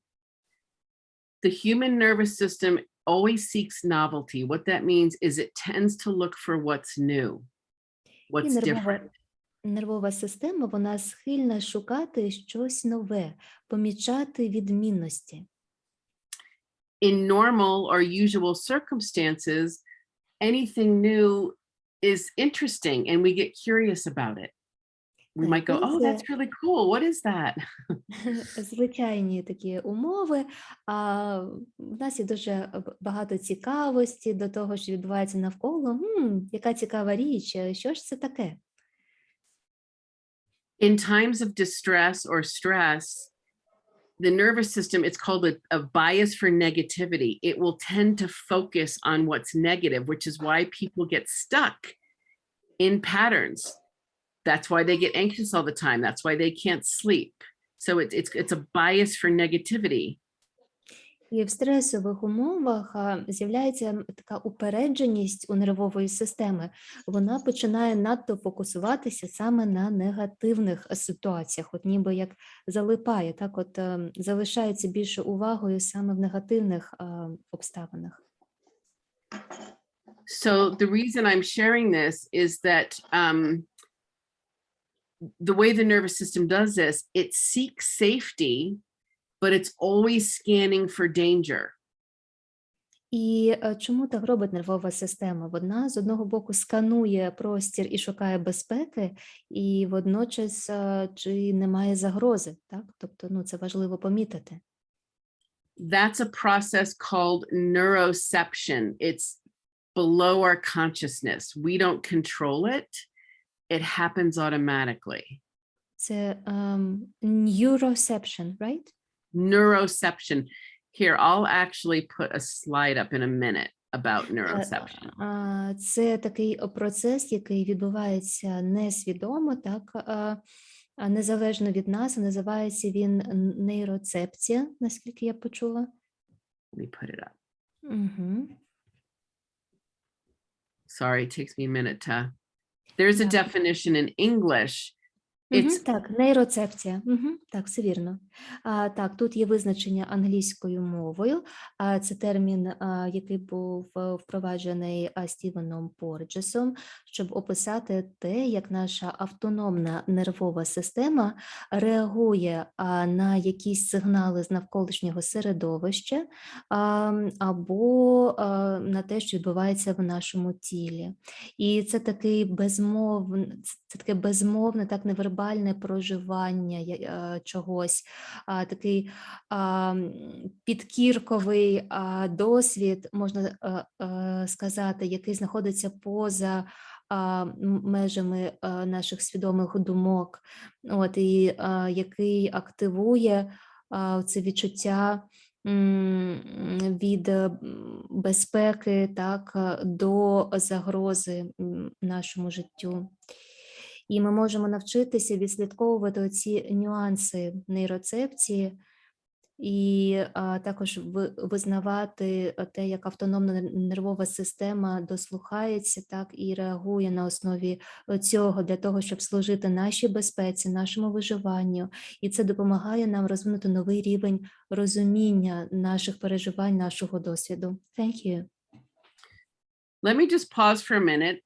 The human nervous system always seeks novelty. What that means is it tends to look for what's new, what's different. Нервова система, вона схильна шукати щось нове, помічати відмінності. In normal or usual circumstances, anything new is interesting and we get curious about it. We might go, oh, that's really cool. What is that? Звичайні такі умови, а в нас є дуже багато цікавості до того, що відбувається навколо. Яка цікава річ, що ж це таке? In times of distress or stress, the nervous system, it's called a bias for negativity. It will tend to focus on what's negative, which is why people get stuck in patterns. That's why they get anxious all the time. That's why they can't sleep. So it's a bias for negativity. І в стресових умовах з'являється така упередженість у нервової системи. Вона починає надто фокусуватися саме на негативних ситуаціях, от ніби як залипає, так от залишається більше увагою саме в негативних обставинах. So the reason I'm sharing this is that the way the nervous system does this, it seeks safety, but it's always scanning for danger. І чому так робить нервова система? Вона з одного боку сканує простір і шукає безпеки, і водночас чи немає загрози, так? Тобто, це важливо помітити. That's a process called neuroception. It's below our consciousness. We don't control it. It happens automatically. Це neuroception, right? Neuroception. Here, I'll actually put a slide up in a minute about neuroception. Це такий процес, який відбувається несвідомо, так, незалежно від нас. Називається він нейроцепція, наскільки я почула. Let me put it up. Sorry, it takes me a minute to... There's a definition in English. Так, нейроцепція. Так, все вірно. Так, тут є визначення англійською мовою. Це термін, який був впроваджений Стівеном Порджесом, щоб описати те, як наша автономна нервова система реагує на якісь сигнали з навколишнього середовища або на те, що відбувається в нашому тілі. І це таке безмовне, так невербальне проживання чогось, такий підкірковий досвід, можна сказати, який знаходиться поза межами наших свідомих думок, і який активує це відчуття від безпеки, так, до загрози нашому життю. І ми можемо навчитися відслідковувати ці нюанси нейроцепції І також визнавати те, як автономна нервова система дослухається, так, і реагує на основі цього для того, щоб служити нашій безпеці, нашому виживанню. І це допомагає нам розвинути новий рівень розуміння наших переживань, нашого досвіду. Thank you. Let me just pause for a minute.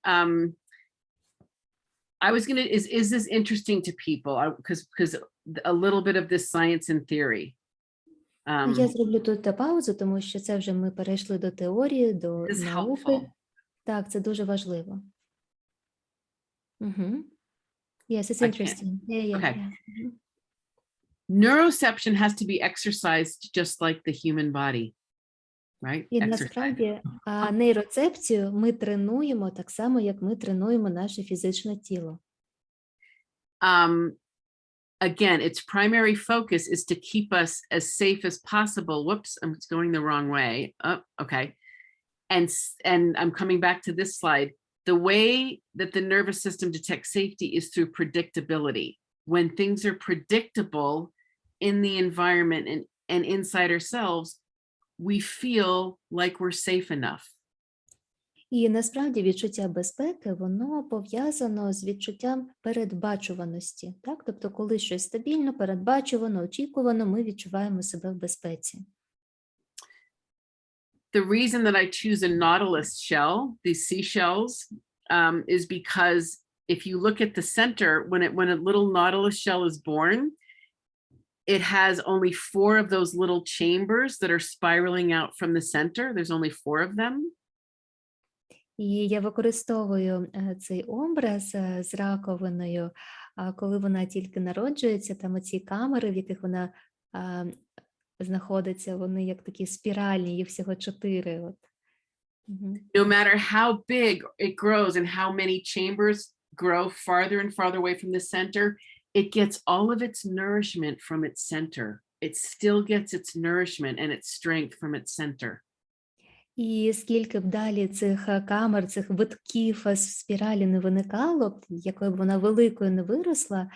I was gonna, is this interesting to people? Because a little bit of this science and theory. Я зроблю тут паузу, тому що це вже ми перейшли до теорії, до This is науки. helpful. Так, це дуже важливо. Yes, it's I can't- interesting. Yeah. Okay. Mhm. Neuroception has to be exercised just like the human body, right? І Exercise. насправді нейроцепцію ми тренуємо так само, як ми тренуємо наше фізичне тіло. Again, its primary focus is to keep us as safe as possible. Whoops, I'm going the wrong way. Oh, okay. And I'm coming back to this slide. The way that the nervous system detects safety is through predictability. When things are predictable in the environment and inside ourselves, we feel like we're safe enough. І насправді відчуття безпеки, воно пов'язано з відчуттям передбачуваності. Так? Тобто, коли щось стабільно, передбачувано, очікувано, ми відчуваємо себе в безпеці. The reason that I choose a nautilus shell, these seashells, is because if you look at the center, when a little nautilus shell is born, it has only 4 of those little chambers that are spiraling out from the center. There's only 4 of them. І я використовую цей образ з раковиною, коли вона тільки народжується, там оці камери, в яких вона знаходиться, вони як такі спіральні, їх всього 4. От. No matter how big it grows and how many chambers grow farther and farther away from the center, it gets all of its nourishment from its center. It still gets its nourishment and its strength from its center. І скільки б далі цих камер, цих витків в спіралі не виникало, якою б вона великою не виросла,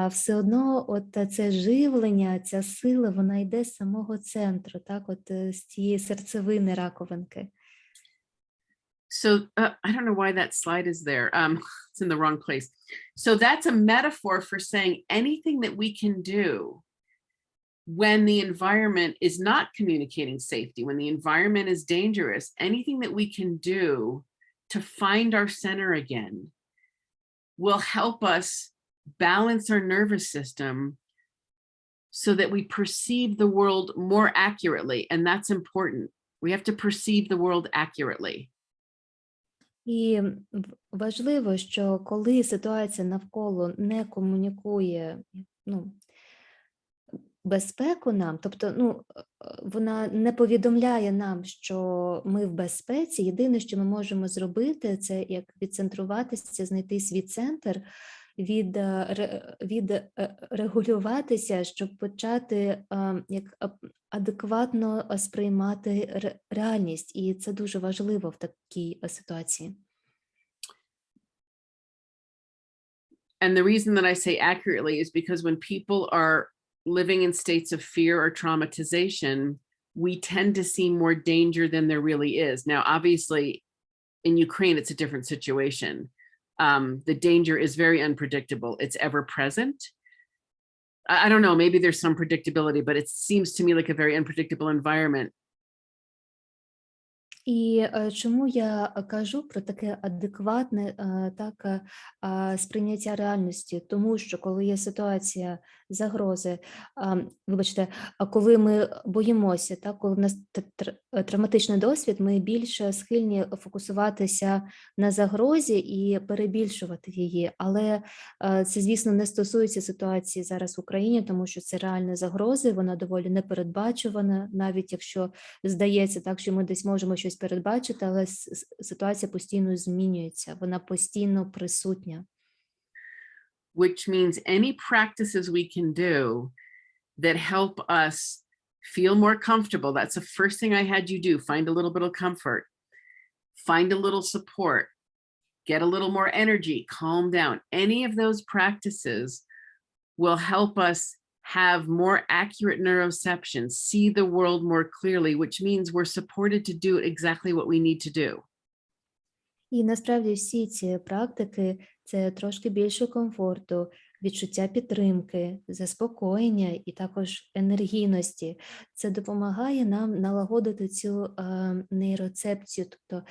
все одно от це живлення, ця сила, вона йде з самого центру, так, от з цієї серцевини раковинки. So I don't know why that slide is there. It's in the wrong place. So that's a metaphor for saying anything that we can do when the environment is not communicating safety, when the environment is dangerous, anything that we can do to find our center again will help us balance our nervous system so that we perceive the world more accurately. And that's important. We have to perceive the world accurately. І важливо, що коли ситуація навколо не комунікує, безпеку нам, тобто, вона не повідомляє нам, що ми в безпеці. Єдине, що ми можемо зробити, це як відцентруватися, знайти свій центр, відрегулюватися, щоб почати як адекватно сприймати реальність. І це дуже важливо в такій ситуації. And the reason that I say accurately is because when people are living in states of fear or traumatization, we tend to see more danger than there really is. Now, obviously, in Ukraine, it's a different situation. The danger is very unpredictable. It's ever present. I don't know, maybe there's some predictability, but it seems to me like a very unpredictable environment. І чому я кажу про таке адекватне сприйняття реальності? Тому що коли є ситуація загрози, коли ми боїмося, коли в нас травматичний досвід, ми більше схильні фокусуватися на загрозі і перебільшувати її. Але це, звісно, не стосується ситуації зараз в Україні, тому що це реальна загроза, вона доволі непередбачувана, навіть якщо здається так, що ми десь можемо щось передбачити, але ситуація постійно змінюється, вона постійно присутня. Which means any practices we can do that help us feel more comfortable. That's the first thing I had you do. Find a little bit of comfort, find a little support, get a little more energy, calm down. Any of those practices will help us have more accurate neuroception, see the world more clearly, which means we're supported to do exactly what we need to do. І насправді всі ці практики – це трошки більше комфорту, відчуття підтримки, заспокоєння і також енергійності. Це допомагає нам налагодити цю нейроцепцію, тобто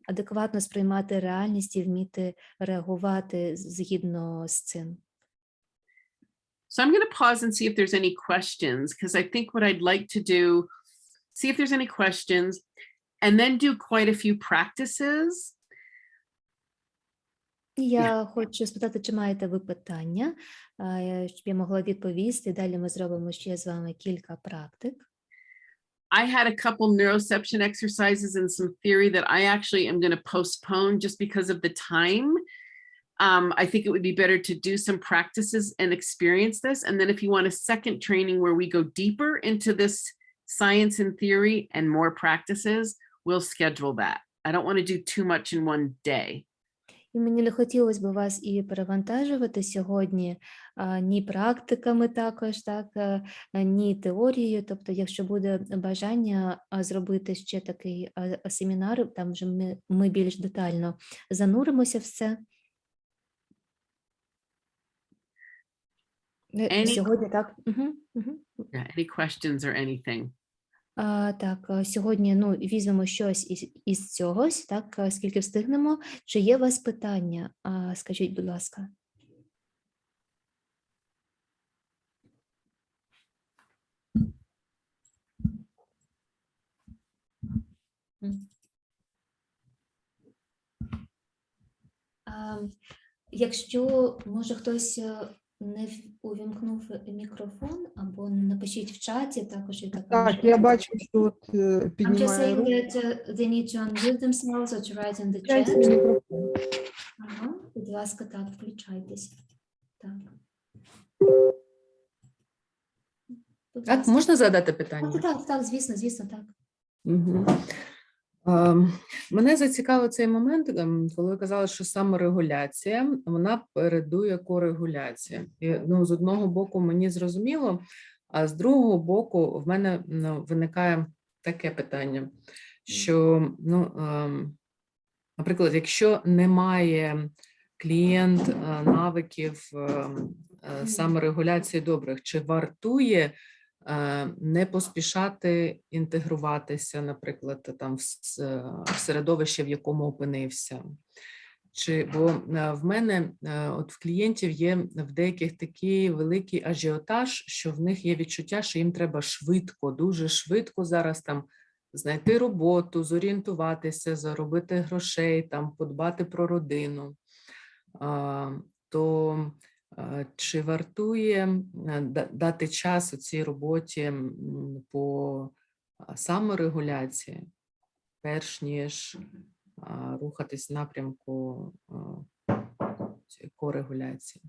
адекватно сприймати реальність і вміти реагувати згідно з цим. So I'm going to pause and see if there's any questions, because I think what I'd like to do, see if there's any questions, and then do quite a few practices. Я хочу спитати, чи маєте ви питання, щоб я могла відповісти. Далі ми зробимо ще з вами кілька практик. I had a couple neuroception exercises and some theory that I actually am going to postpone just because of the time. I think it would be better to do some practices and experience this. And then if you want a second training where we go deeper into this science and theory and more practices, we'll schedule that. I don't want to do too much in one day. І мені не хотілося б вас і перевантажувати сьогодні ні практиками також, так, ні теорією. Тобто, якщо буде бажання зробити ще такий семінар, там вже ми більш детально зануримося в це. Сьогодні так. Yeah, any questions or anything? Так, сьогодні візьмемо щось із цього, так, скільки встигнемо. Чи є у вас питання? Скажіть, будь ласка. Якщо, може, хтось не увімкнув мікрофон, або напишіть в чаті також. Так, я бачу, що от I'm just піднімає saying руку. that they need to unmute themselves or to write in the Включайте chat. мікрофон. Ага, будь ласка, так, включайтесь. Так. Будь Так, ласка. можна задати питання? Так, звісно, так. Угу. Мене зацікавив цей момент, коли ви казали, що саморегуляція, вона передує корегуляції. І, з одного боку мені зрозуміло, а з другого боку в мене виникає таке питання, що, наприклад, якщо немає клієнт навиків саморегуляції добрих, чи вартує не поспішати інтегруватися, наприклад, там в середовище, в якому опинився. Бо в мене, от в клієнтів є в деяких такий великий ажіотаж, що в них є відчуття, що їм треба швидко, дуже швидко зараз там знайти роботу, зорієнтуватися, заробити грошей, там подбати про родину. То чи вартує дати час у цій роботі по саморегуляції, перш ніж рухатись в напрямку корегуляції?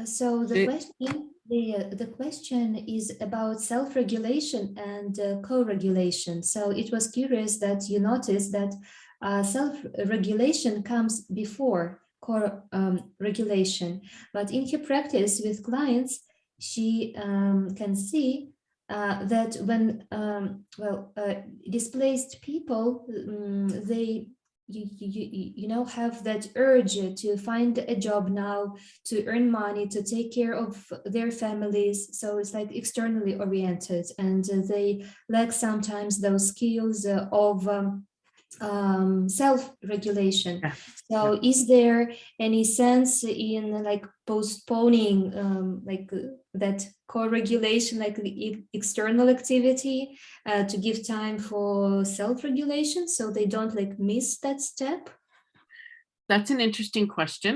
So the question is about self-regulation and co-regulation. So it was curious that you noticed that self-regulation comes before co-regulation, but in her practice with clients, she can see that when displaced people, they have that urge to find a job now, to earn money, to take care of their families. So it's like externally oriented, and they lack sometimes those skills of self-regulation. Yeah. So is there any sense in like postponing that co-regulation, like the external activity, to give time for self-regulation so they don't like miss that step? That's an interesting question.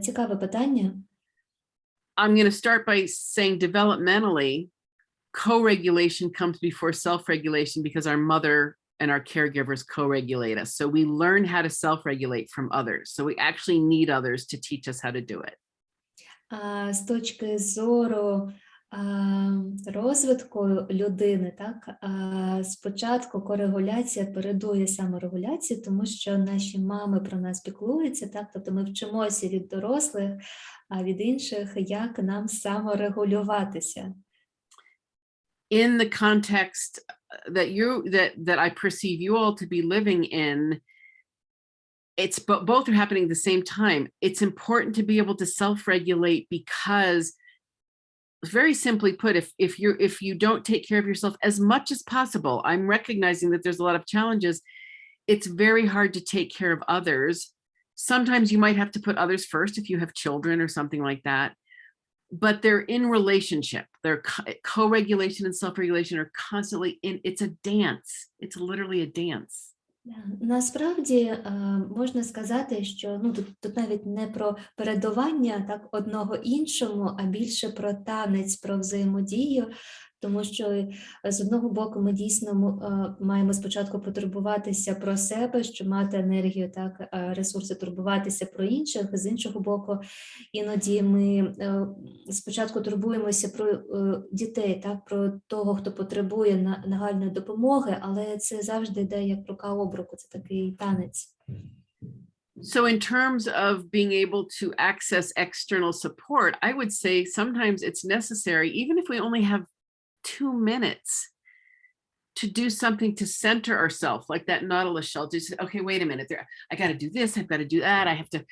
Цікаве питання. I'm going to start by saying developmentally, co-regulation comes before self-regulation because our mother and our caregivers co-regulate us. So we learn how to self-regulate from others. So we actually need others to teach us how to do it. З точки зору розвитку людини, так, спочатку корегуляція передує саморегуляції, тому що наші мами про нас піклуються, так, тобто ми вчимося від дорослих, а від інших, як нам саморегулюватися. In the context that I perceive you all to be living in, it's both are happening at the same time. It's important to be able to self-regulate because, very simply put, if you don't take care of yourself as much as possible, I'm recognizing that there's a lot of challenges. It's very hard to take care of others. Sometimes you might have to put others first if you have children or something like that. But they're in relationship. Their co-regulation and self-regulation are constantly in. It's a dance. It's literally a dance. Насправді можна сказати, що тут навіть не про передування так одного іншому, а більше про танець, про взаємодію, тому що з одного боку ми дійсно маємо спочатку потурбуватися про себе, щоб мати енергію, так, ресурси, турбуватися про інших, з іншого боку іноді ми спочатку турбуємося про дітей, так, про того, хто потребує нагальної допомоги, але це завжди йде як рука об руку, це такий танець. So in terms of being able to access external support, I would say sometimes it's necessary, even if we only have 2 minutes, to do something to center ourselves, like that nautilus shell. Just, okay, wait a minute, I got to do this, I've got to do that, I have to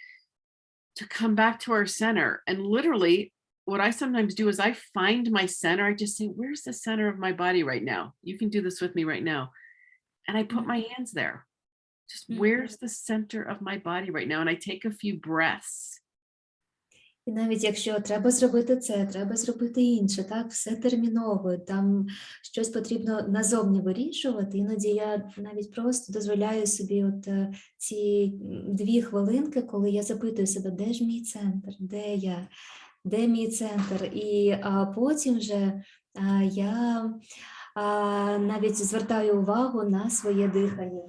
come back to our center. And literally, what I sometimes do is I find my center. I just say, where's the center of my body right now? You can do this with me right now. And I put my hands there. Just where's the center of my body right now? And I take a few breaths. І навіть якщо треба зробити це, треба зробити інше, так, все терміново, там щось потрібно назовні вирішувати, іноді я навіть просто дозволяю собі от ці 2 хвилинки, коли я запитую себе, де ж мій центр, де я, де мій центр, і потім вже я навіть звертаю увагу на своє дихання.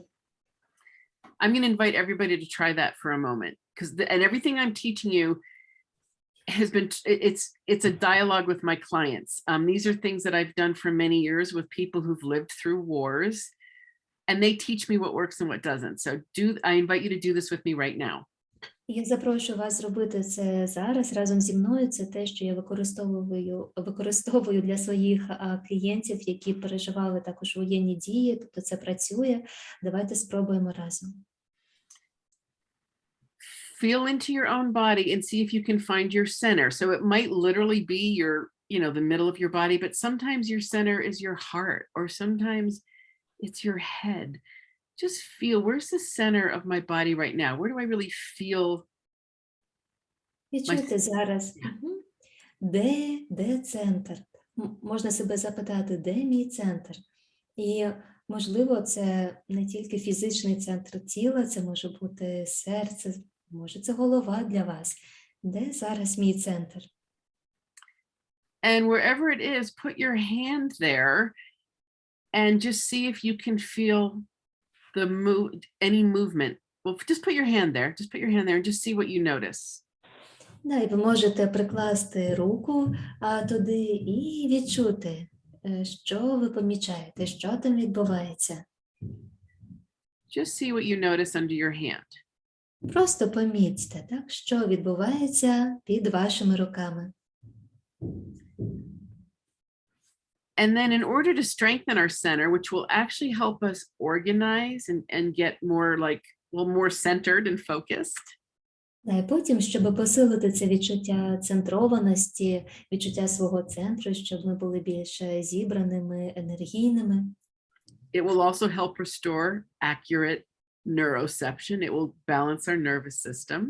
I'm going to invite everybody to try that for a moment, because and everything I'm teaching you has been, it's a dialogue with my clients. These are things that I've done for many years with people who've lived through wars, and they teach me what works and what doesn't. So I invite you to do this with me right now. Я запрошую вас зробити це зараз разом зі мною. Це те, що я використовую для своїх клієнтів, які переживали також воєнні дії, тобто це працює. Давайте спробуємо разом. Feel into your own body and see if you can find your center. So it might literally be your, the middle of your body, but sometimes your center is your heart, or sometimes it's your head. Just feel, where's the center of my body right now? Where do I really feel? Відчуйте зараз, де центр? Можна себе запитати, де мій центр? І, можливо, це не тільки фізичний центр тіла, це може бути серце, може це голова для вас. Де зараз мій центр? And wherever it is, put your hand there and just see if you can feel any movement. Well, just put your hand there. Just put your hand there and just see what you notice. Да, і ви можете прикласти руку туди і відчути, що ви помічаєте, що там відбувається. Just see what you notice under your hand. Просто помітьте, так, що відбувається під вашими руками. And then in order to strengthen our center, which will actually help us organize and get more more centered and focused. І потім, щоб посилити це відчуття центрованості, відчуття свого центру, щоб ми були більш зібраними, енергійними. It will also help restore accurate neuroception. It will balance our nervous system.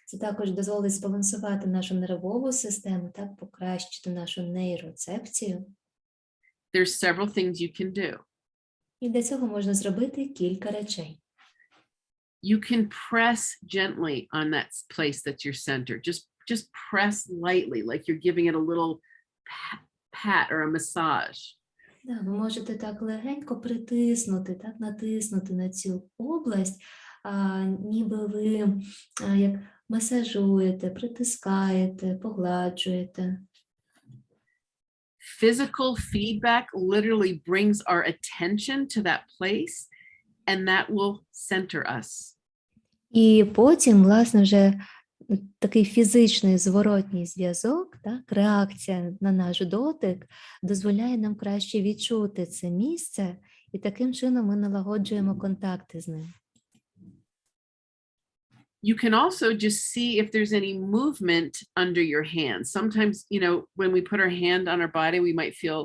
Це також дозволить збалансувати нашу нервову систему, так, покращити нашу нейроцепцію. There's several things you can do. І для цього можна зробити кілька речей. You can press gently on that place that's your center. Just press lightly, like you're giving it a little pat or a massage. Да, ви можете так легенько притиснути, так, натиснути на цю область, ніби ви як масажуєте, притискаєте, погладжуєте. physical feedback literally brings our attention to that place, and that will center us. І потім, власне, вже такий фізичний зворотній зв'язок, так, реакція на наш дотик дозволяє нам краще відчути це місце, і таким чином ми налагоджуємо контакти з ним. You can also just see if there's any movement under your hand. Sometimes, when we put our hand on our body, we might feel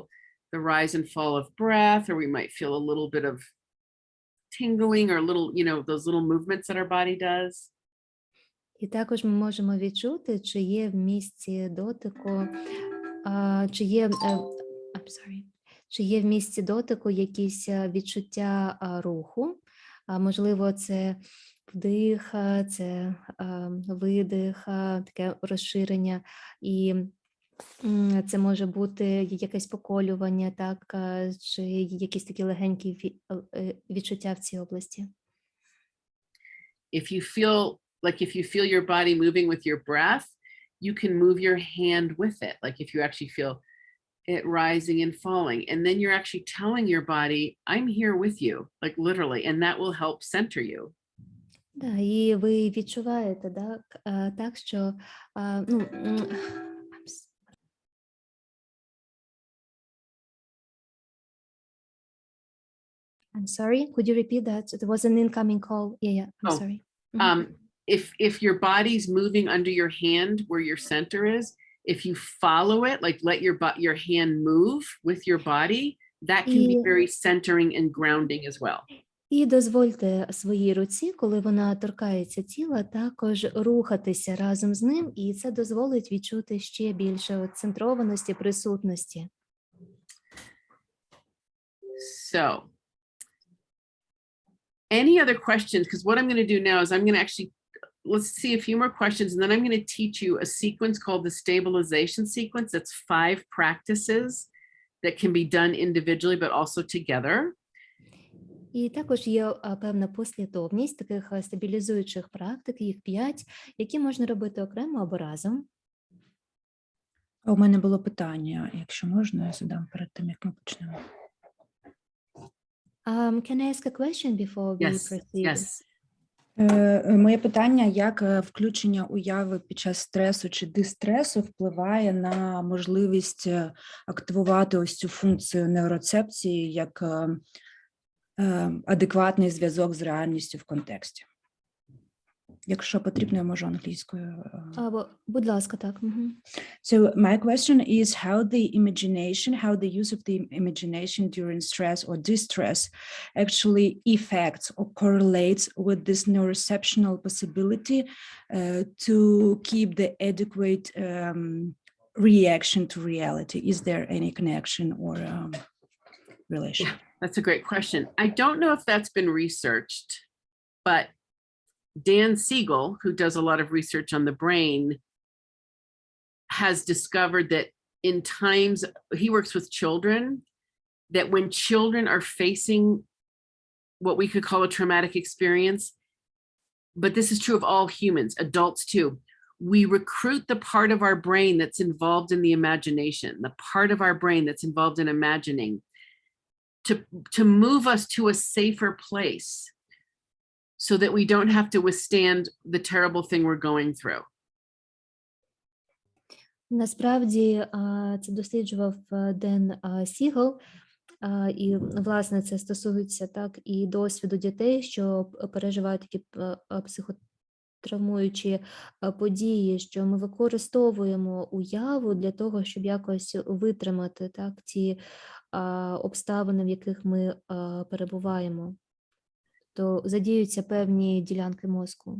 the rise and fall of breath, or we might feel a little bit of tingling or little, those little movements that our body does. І також ми можемо відчути, чи є в місці дотику, чи є в місці дотику якісь відчуття руху. Можливо, це вдих, це видих, таке розширення, і це може бути якесь поколювання, так, чи якісь такі легенькі відчуття в цій області. If you feel your body moving with your breath, you can move your hand with it. Like if you actually feel it rising and falling, and then you're actually telling your body, I'm here with you, like literally, and that will help center you. Да, і ви відчуваєте, так, що, I'm sorry, could you repeat that? There was an incoming call. Yeah, I'm sorry. If your body's moving under your hand where your center is, if you follow it, like let your hand move with your body, that can be very centering and grounding as well. І дозвольте своїй руці, коли вона торкається тіла, також рухатися разом з ним, і це дозволить відчути ще більше центрованості, присутності. So, any other questions? Because what I'm going to do now is I'm going to actually, let's see a few more questions, and then I'm going to teach you a sequence called the stabilization sequence. That's 5 practices that can be done individually, but also together. І також є певна послідовність таких стабілізуючих практик, їх 5, які можна робити окремо або разом. У мене було питання, якщо можна, я задам перед тим, як ми почнемо. Can I ask a question before we proceed? Yes. Моє питання, як включення уяви під час стресу чи дистресу впливає на можливість активувати ось цю функцію нейроцепції як адекватний зв'язок з реальністю в контексті. Якщо потрібно, я можу англійською. Будь ласка, так. So my question is how the use of the imagination during stress or distress actually affects or correlates with this neuroceptional possibility to keep the adequate reaction to reality. Is there any connection or relation? Yeah, that's a great question. I don't know if that's been researched, but Dan Siegel, who does a lot of research on the brain, has discovered that in times, he works with children, that when children are facing what we could call a traumatic experience, but this is true of all humans, adults too, we recruit the part of our brain that's involved in the imagination, the part of our brain that's involved in imagining, to move us to a safer place, so that we don't have to withstand the terrible thing we're going through. Насправді, це досліджував Ден Сігел, і, власне, це стосується так і досвіду дітей, що переживають такі психотравмуючі події, що ми використовуємо уяву для того, щоб якось витримати так ті обставини, в яких ми перебуваємо. То задіються певні ділянки мозку.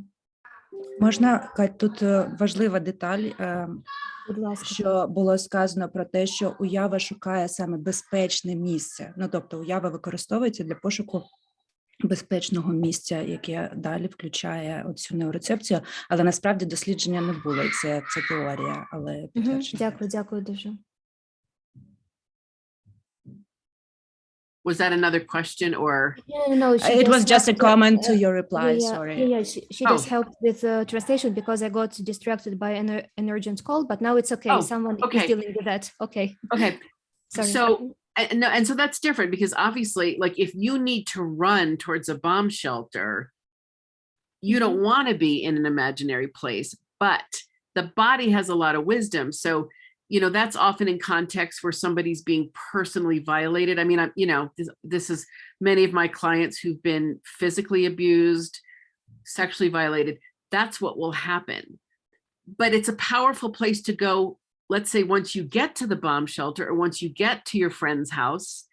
Можна, Кать, тут важлива деталь, Будь ласка. що було сказано про те, що уява шукає саме безпечне місце. Ну, тобто уява використовується для пошуку безпечного місця, яке далі включає оцю нейроцепцію, але насправді дослідження не було, і це теорія, але підтвердження. Дякую дуже. Was that another question or? No, It was just a comment to your reply, sorry. Yeah, she just helped with translation because I got distracted by an urgent call, but now it's okay. Someone is dealing with that. Okay. Okay. Sorry. And so that's different because obviously, like if you need to run towards a bomb shelter, you don't want to be in an imaginary place, but the body has a lot of wisdom. So, that's often in context where somebody's being personally violated. I mean, this is many of my clients who've been physically abused, sexually violated. That's what will happen. But it's a powerful place to go. Let's say once you get to the bomb shelter or once you get to your friend's house,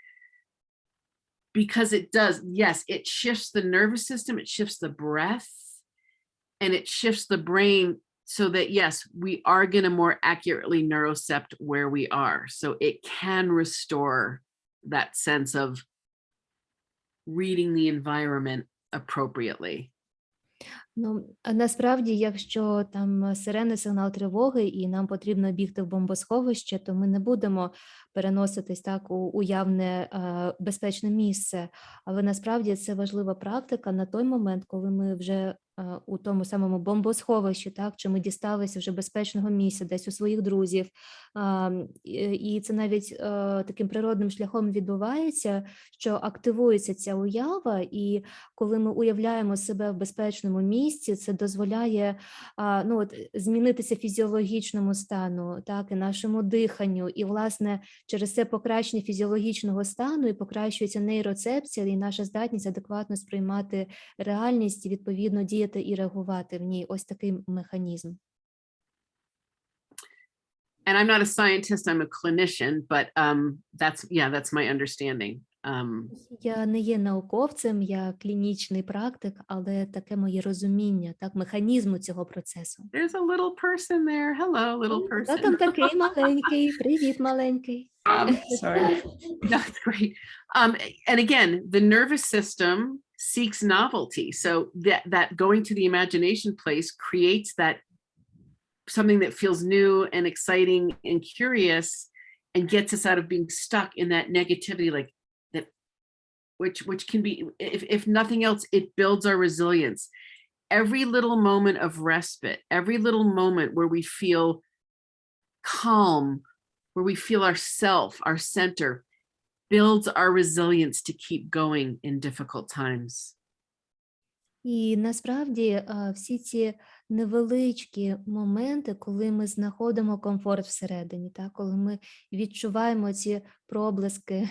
because it does, yes, it shifts the nervous system, it shifts the breath, and it shifts the brain so that, yes, we are going to more accurately neurocept where we are. So it can restore that sense of reading the environment appropriately. Ну, а насправді, якщо там сирени, сигнал тривоги, і нам потрібно бігти в бомбосховище, то ми не будемо переноситись так у уявне безпечне місце. Але насправді це важлива практика на той момент, коли ми вже у тому самому бомбосховищі, так, чи ми дісталися вже безпечного місця, десь у своїх друзів. І це навіть таким природним шляхом відбувається, що активується ця уява, і коли ми уявляємо себе в безпечному місці, це дозволяє змінитися фізіологічному стану, так, і нашому диханню. І, власне, через це покращення фізіологічного стану і покращується нейроцепція, і наша здатність адекватно сприймати реальність і, відповідно, діяти і реагувати в ній. Ось такий механізм. And I'm not a scientist, I'm a clinician, but that's my understanding. Я не є науковцем, я клінічний практик, але таке моє розуміння, так, механізму цього процесу. There's a little person there. Hello, little person. Та там такий маленький. Привіт, маленький. Sorry. That's great. And again, the nervous system seeks novelty. So that going to the imagination place creates that something that feels new and exciting and curious and gets us out of being stuck in that negativity, like that, which can be, if nothing else, it builds our resilience. Every little moment of respite, every little moment where we feel calm, where we feel ourself, our center, builds our resilience to keep going in difficult times. І насправді всі ці невеличкі моменти, коли ми знаходимо комфорт всередині, так, коли ми відчуваємо ці проблиски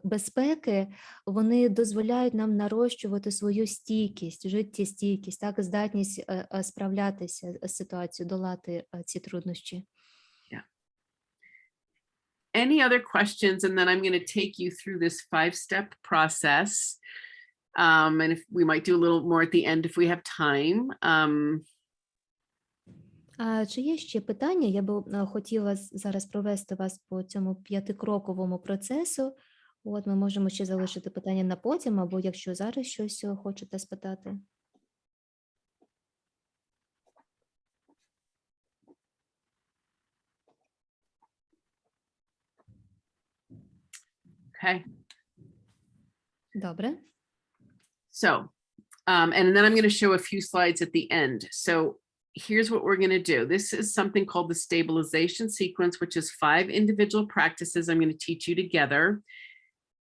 безпеки, вони дозволяють нам нарощувати свою стійкість, життєстійкість, так, здатність справлятися з ситуацією, долати ці труднощі. Any other questions? And then I'm going to take you through this 5-step process. And if we might do a little more at the end if we have time. Чи є ще питання? Я б хотіла зараз провести вас по цьому 5-кроковому процесу. От ми можемо ще залишити питання на потім, або якщо зараз щось хочете спитати. Okay. Добре. So, and then I'm going to show a few slides at the end. So here's what we're going to do. This is something called the stabilization sequence, which is 5 individual practices I'm going to teach you together.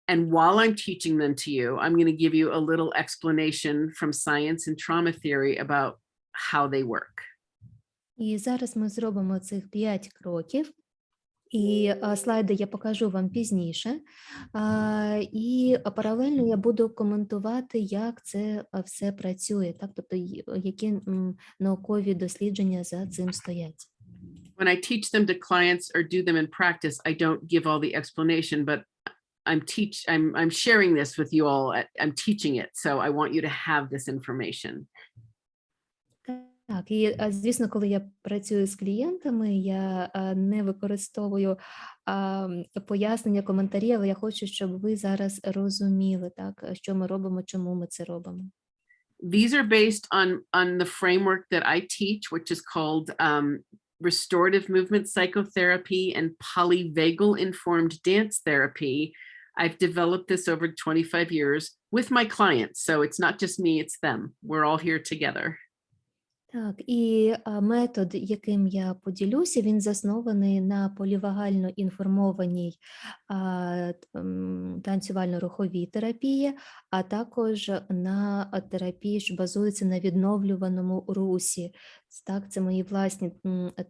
And while I'm teaching them to you, I'm going to give you a little explanation from science and trauma theory about how they work. І зараз ми зробимо цих 5 кроків. І слайди я покажу вам пізніше. І паралельно я буду коментувати, як це все працює, так? Тобто, які наукові дослідження за цим стоять. When I teach them to clients or do them in practice, I don't give all the explanation, but I'm sharing this with you all. I'm teaching it, so I want you to have this information. Так, і, звісно, коли я працюю з клієнтами, я не використовую пояснення, коментарі, але я хочу, щоб ви зараз розуміли, так, що ми робимо, чому ми це робимо. These are based on the framework that I teach, which is called restorative movement psychotherapy and polyvagal informed dance therapy. I've developed this over 25 years with my clients, so it's not just me, it's them. We're all here together. Так, і метод, яким я поділюся, він заснований на полівагально інформованій танцювально-руховій терапії, а також на терапії, що базується на відновлюваному русі. Так, це мої власні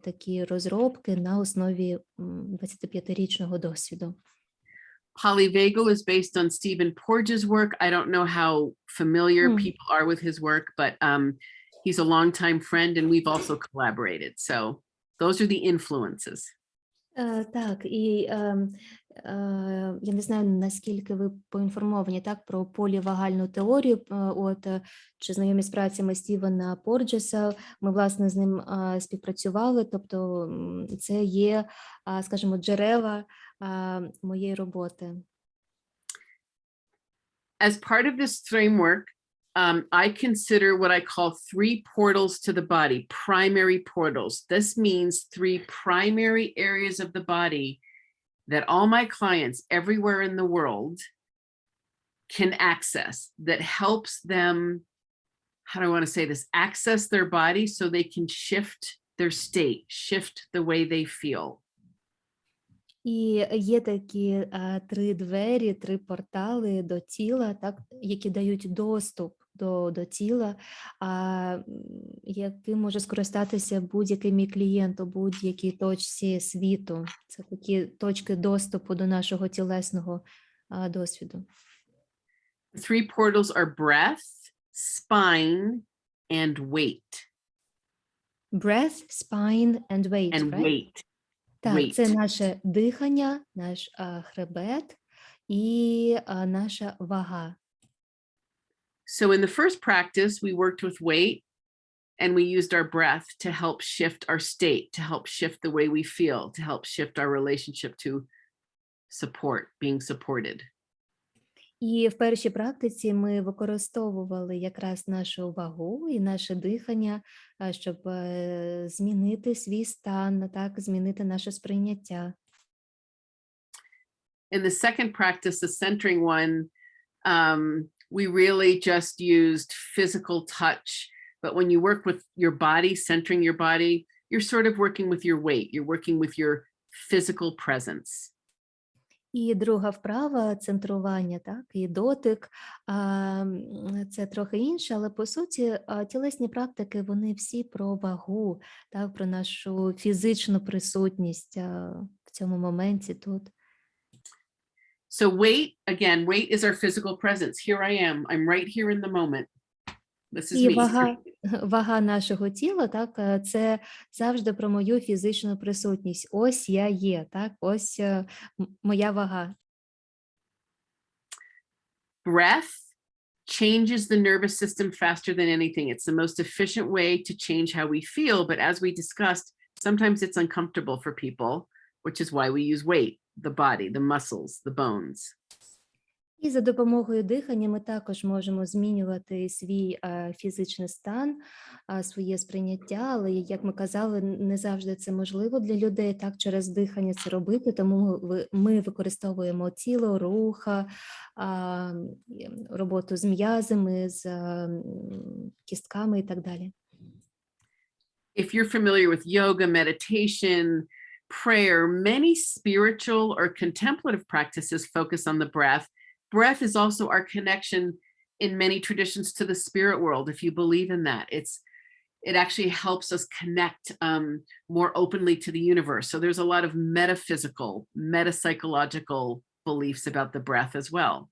такі розробки на основі 25-річного досвіду. Polyvagal is based on Stephen Porges' work. I don't know how familiar people are with his work, but he's a longtime friend and we've also collaborated. So those are the influences. Так, і я не знаю, наскільки ви поінформовані так, про полівагальну теорію, чи знайомі з працями Стівена Порджеса. Ми, власне, з ним співпрацювали, тобто це є, скажімо, джерела моєї роботи. As part of this framework, I consider what I call 3 portals to the body, primary portals. This means 3 primary areas of the body that all my clients everywhere in the world can access, that helps them, how do I want to say this, access their body so they can shift their state, shift the way they feel. І є такі 3 двері, 3 портали до тіла, так, які дають доступ до тіла, яким може скористатися будь-який мій клієнт у будь-якій точці світу. Це такі точки доступу до нашого тілесного досвіду. The 3 portals are breath, spine, and weight. Breath, spine and weight, And right? weight. Так, це weight. наше дихання, наш хребет і наша вага. So in the first practice, we worked with weight and we used our breath to help shift our state, to help shift the way we feel, to help shift our relationship to support, being supported. І в першій практиці ми використовували якраз нашу вагу і наше дихання, щоб змінити свій стан, так, змінити наше сприйняття. In the second practice, the centering one, we really just used physical touch. But when you work with your body, centering your body, you're sort of working with your weight. You're working with your physical presence. І друга вправа – центрування, так, і дотик. Це трохи інше, але по суті тілесні практики, вони всі про вагу, так, про нашу фізичну присутність в цьому моменті тут. So weight, again, weight is our physical presence. Here I am. I'm right here in the moment. This is І me. вага нашого тіла, так, це завжди про мою фізичну присутність. Ось я є, так, ось моя вага. Breath changes the nervous system faster than anything. It's the most efficient way to change how we feel. But as we discussed, sometimes it's uncomfortable for people, which is why we use weight, the body, the muscles, the bones. І за допомогою дихання ми також можемо змінювати свій фізичний стан, своє сприйняття, але, як ми казали, не завжди це можливо для людей так через дихання це робити, тому ми використовуємо тіло, рух, роботу з м'язами, з кістками і так далі. If you're familiar with yoga, meditation, prayer, many spiritual or contemplative practices focus on the breath. Breath is also our connection in many traditions to the spirit world. If you believe in that, it actually helps us connect more openly to the universe. So there's a lot of metaphysical, metapsychological beliefs about the breath as well.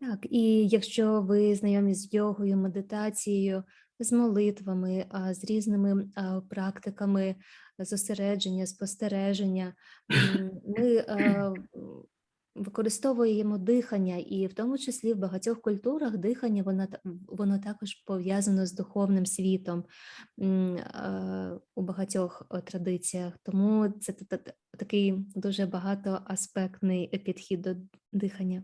Так, і якщо ви знайомі з йогою, медитацією, з молитвами, з різними практиками зосередження, спостереження, ми використовуємо дихання, і в тому числі в багатьох культурах дихання, воно також пов'язано з духовним світом у багатьох традиціях. Тому це такий дуже багатоаспектний підхід до дихання.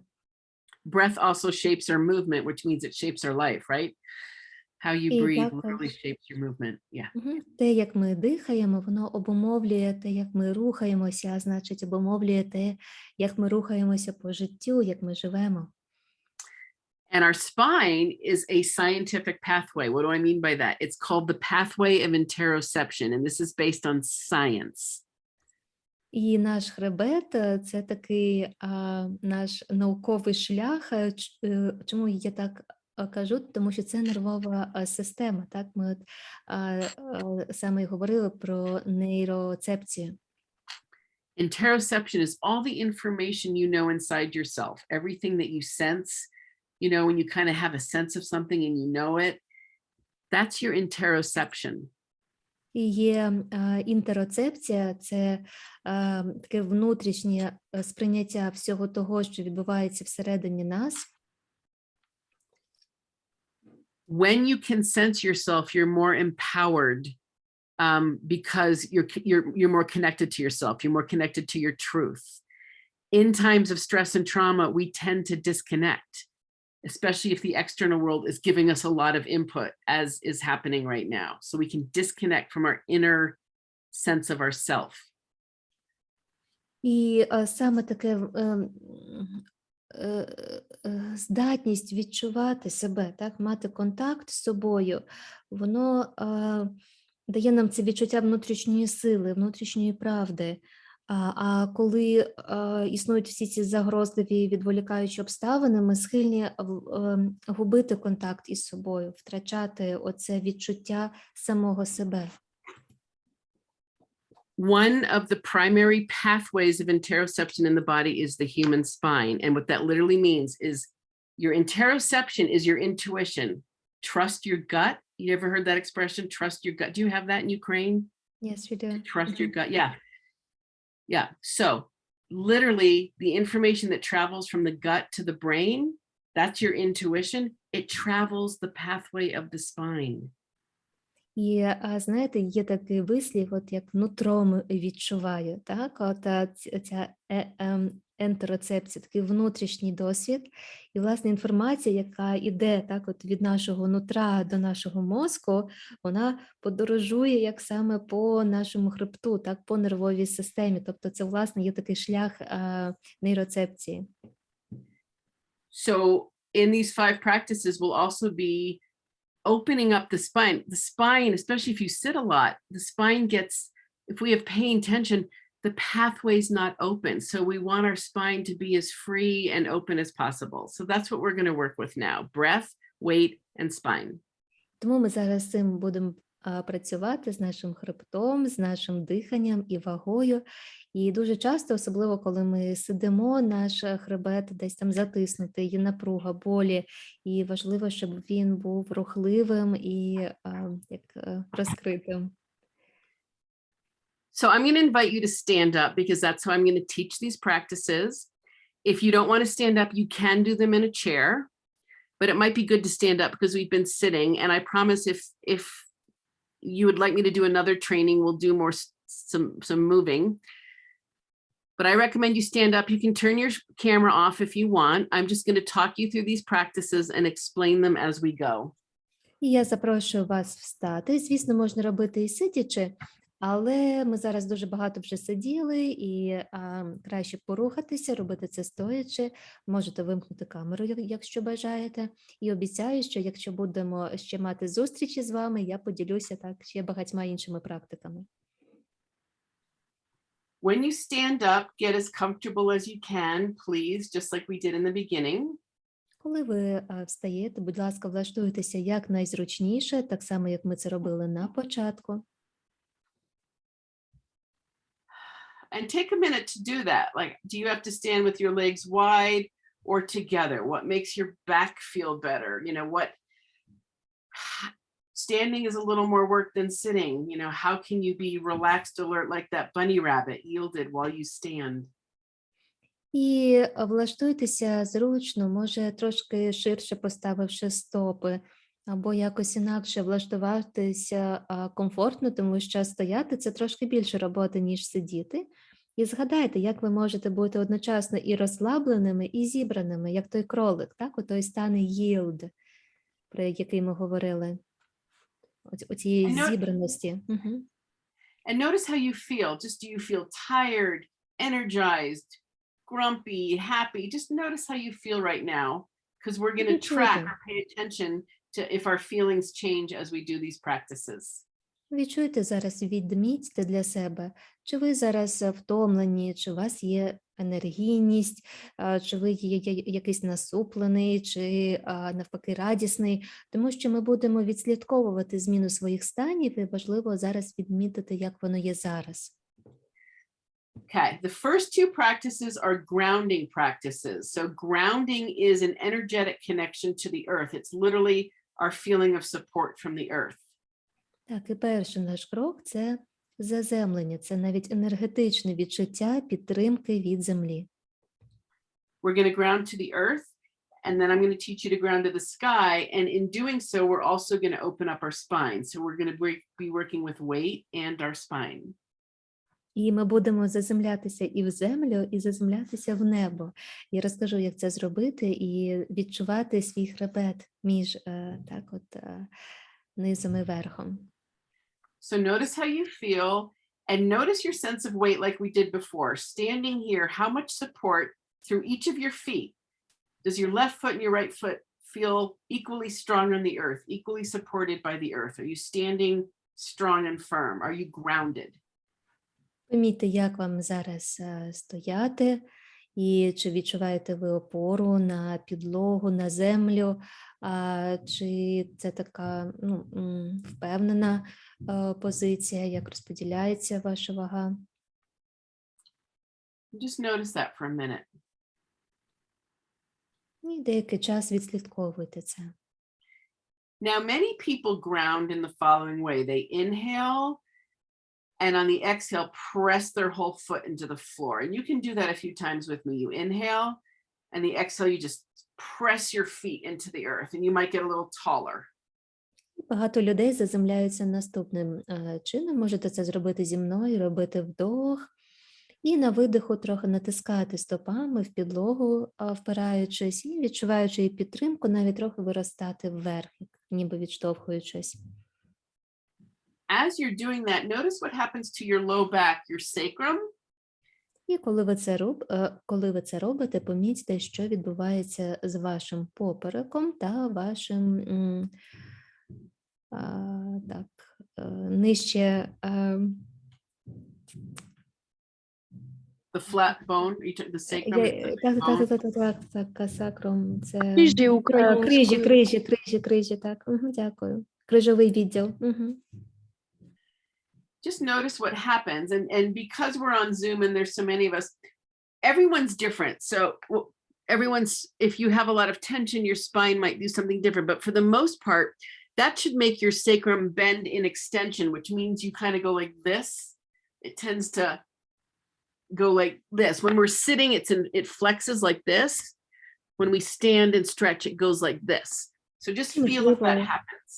Breath also shapes our movement, which means it shapes our life, right? How you breathe literally shapes your movement. Yeah. Те, як ми дихаємо, воно обумовлює те, як ми рухаємося, а значить обумовлює те, як ми рухаємося по життю, як ми живемо. And our spine is a scientific pathway. What do I mean by that? It's called the pathway of interoception, and this is based on science. І наш хребет це такий наш науковий шлях. Чому я так кажу? Тому що це нервова система. Так, ми саме й говорили про нейроцепцію. Interoception is all the information you know inside yourself, everything that you sense, you know, when you kind of have a sense of something and you know it, that's your interoception. І є інтероцепція, це таке внутрішнє сприйняття всього того, що відбувається всередині нас. When you can sense yourself, you're more empowered because you're more connected to yourself. You're more connected to your truth. In times of stress and trauma, we tend to disconnect, especially if the external world is giving us a lot of input, as is happening right now. So we can disconnect from our inner sense of ourself. І саме таке здатність відчувати себе, так, мати контакт з собою, воно дає нам це відчуття внутрішньої сили, внутрішньої правди. А коли існують всі ці загрозливі відволікаючі обставини, ми схильні губити контакт із собою, втрачати оце відчуття самого себе. One of the primary pathways of interoception in the body is the human spine. And what that literally means is your interoception is your intuition. Trust your gut. You ever heard that expression? Trust your gut. Do you have that in Ukraine? Yes, we do. Trust your gut. Yeah. Yeah. So literally the information that travels from the gut to the brain, that's your intuition. It travels the pathway of the spine. І, знаєте, є такий вислів, от як нутром відчуваю, так, от ця ентероцепція, такий внутрішній досвід, і, власне, інформація, яка йде, так, от від нашого нутра до нашого мозку, вона подорожує як саме по нашому хребту, так, по нервовій системі, тобто це, власне, є такий шлях нейроцепції. So in these 5 practices will also be opening up the spine. The spine, especially if you sit a lot, the spine gets, if we have pain, tension, the pathway's not open. So we want our spine to be as free and open as possible. So that's what we're going to work with now: breath, weight, and spine. Тому ми зараз з цим будемо працювати з нашим хребтом, з нашим диханням і вагою. І дуже часто, особливо коли ми сидимо, наш хребет десь там затиснутий, є напруга, болі. І важливо, щоб він був рухливим і як розкритим. So I'm going to invite you to stand up because that's how I'm going to teach these practices. If you don't want to stand up, you can do them in a chair, but it might be good to stand up because we've been sitting. And I promise if you would like me to do another training, we'll do more some moving. But I recommend you stand up. You can turn your camera off if you want. I'm just going to talk you through these practices and explain them as we go. І я запрошую вас встати. Звісно, можна робити і сидячи, але ми зараз дуже багато вже сиділи, і краще порухатися, робити це стоячи. Можете вимкнути камеру, якщо бажаєте. І обіцяю, що якщо будемо ще мати зустрічі з вами, я поділюся так ще багатьма іншими практиками. When you stand up, get as comfortable as you can, please, just like we did in the beginning. Коли ви встаєте, будь ласка, влаштуйтеся як найзручніше, так само, як ми це робили на початку. And take a minute to do that. Like, do you have to stand with your legs wide or together? What makes your back feel better? You know, standing is a little more work than sitting. You know, how can you be relaxed, alert, like that bunny rabbit yielded while you stand? І влаштуйтеся зручно, може трошки ширше поставивши стопи, або якось інакше влаштуватися комфортно, тому що стояти – це трошки більше роботи, ніж сидіти. І згадайте, як ви можете бути одночасно і розслабленими, і зібраними, як той кролик, так? Отой стан yield, про який ми говорили, оцієї зібраності. And notice how you feel. Just do you feel tired, energized, grumpy, happy? Just notice how you feel right now. because we're going to Відчуйте. track or pay attention to if our feelings change as we do these practices. Відчуйте зараз, відмітьте для себе, чи ви зараз втомлені, чи у вас є енергійність, чи ви є якийсь насуплений, чи навпаки радісний, тому що ми будемо відслідковувати зміну своїх станів, і важливо зараз відмітити, як воно є зараз. Okay, the first two practices are grounding practices. So grounding is an energetic connection to the earth. It's literally our feeling of support from the earth. Так, і перший наш крок – це заземлення, це навіть енергетичне відчуття підтримки від землі. We're going to ground to the earth, and then I'm going to teach you to ground to the sky. And in doing so, we're also going to open up our spine. So we're going to be working with weight and our spine. І ми будемо заземлятися і в землю, і заземлятися в небо. Я розкажу, як це зробити, і відчувати свій хребет між низом і верхом. So notice how you feel, and notice your sense of weight like we did before. Standing here, how much support through each of your feet? Does your left foot and your right foot feel equally strong on the earth, equally supported by the earth? Are you standing strong and firm? Are you grounded? Помітьте, як вам зараз стояти, і чи відчуваєте ви опору на підлогу, на землю, чи це така впевнена позиція, як розподіляється ваша вага? Just notice that for a minute. І деякий час відслідковуйте це. Now, many people ground in the following way. They inhale, and on the exhale, press their whole foot into the floor. And you can do that a few times with me. You inhale, and the exhale, you just press your feet into the earth, and you might get a little taller. Багато людей заземляються наступним чином. Можете це зробити зі мною, робити вдох. І на видиху трохи натискати стопами в підлогу, впираючись, і відчуваючи її підтримку, навіть трохи виростати вверх, ніби відштовхуючись. As you're doing that, notice what happens to your low back, your sacrum. І коли ви це робите, помітьте, що відбувається з вашим попереком та вашим нижче. The flat bone, the sacrum. Так, сакрум, це Крижі українською. крижі, так, дякую. Крижовий відділ. Just notice what happens. And because we're on Zoom and there's so many of us, everyone's different. So if you have a lot of tension, your spine might do something different. But for the most part, that should make your sacrum bend in extension, which means you kind of go like this. It tends to go like this. When we're sitting, it flexes like this. When we stand and stretch, it goes like this. So just feel if that happens.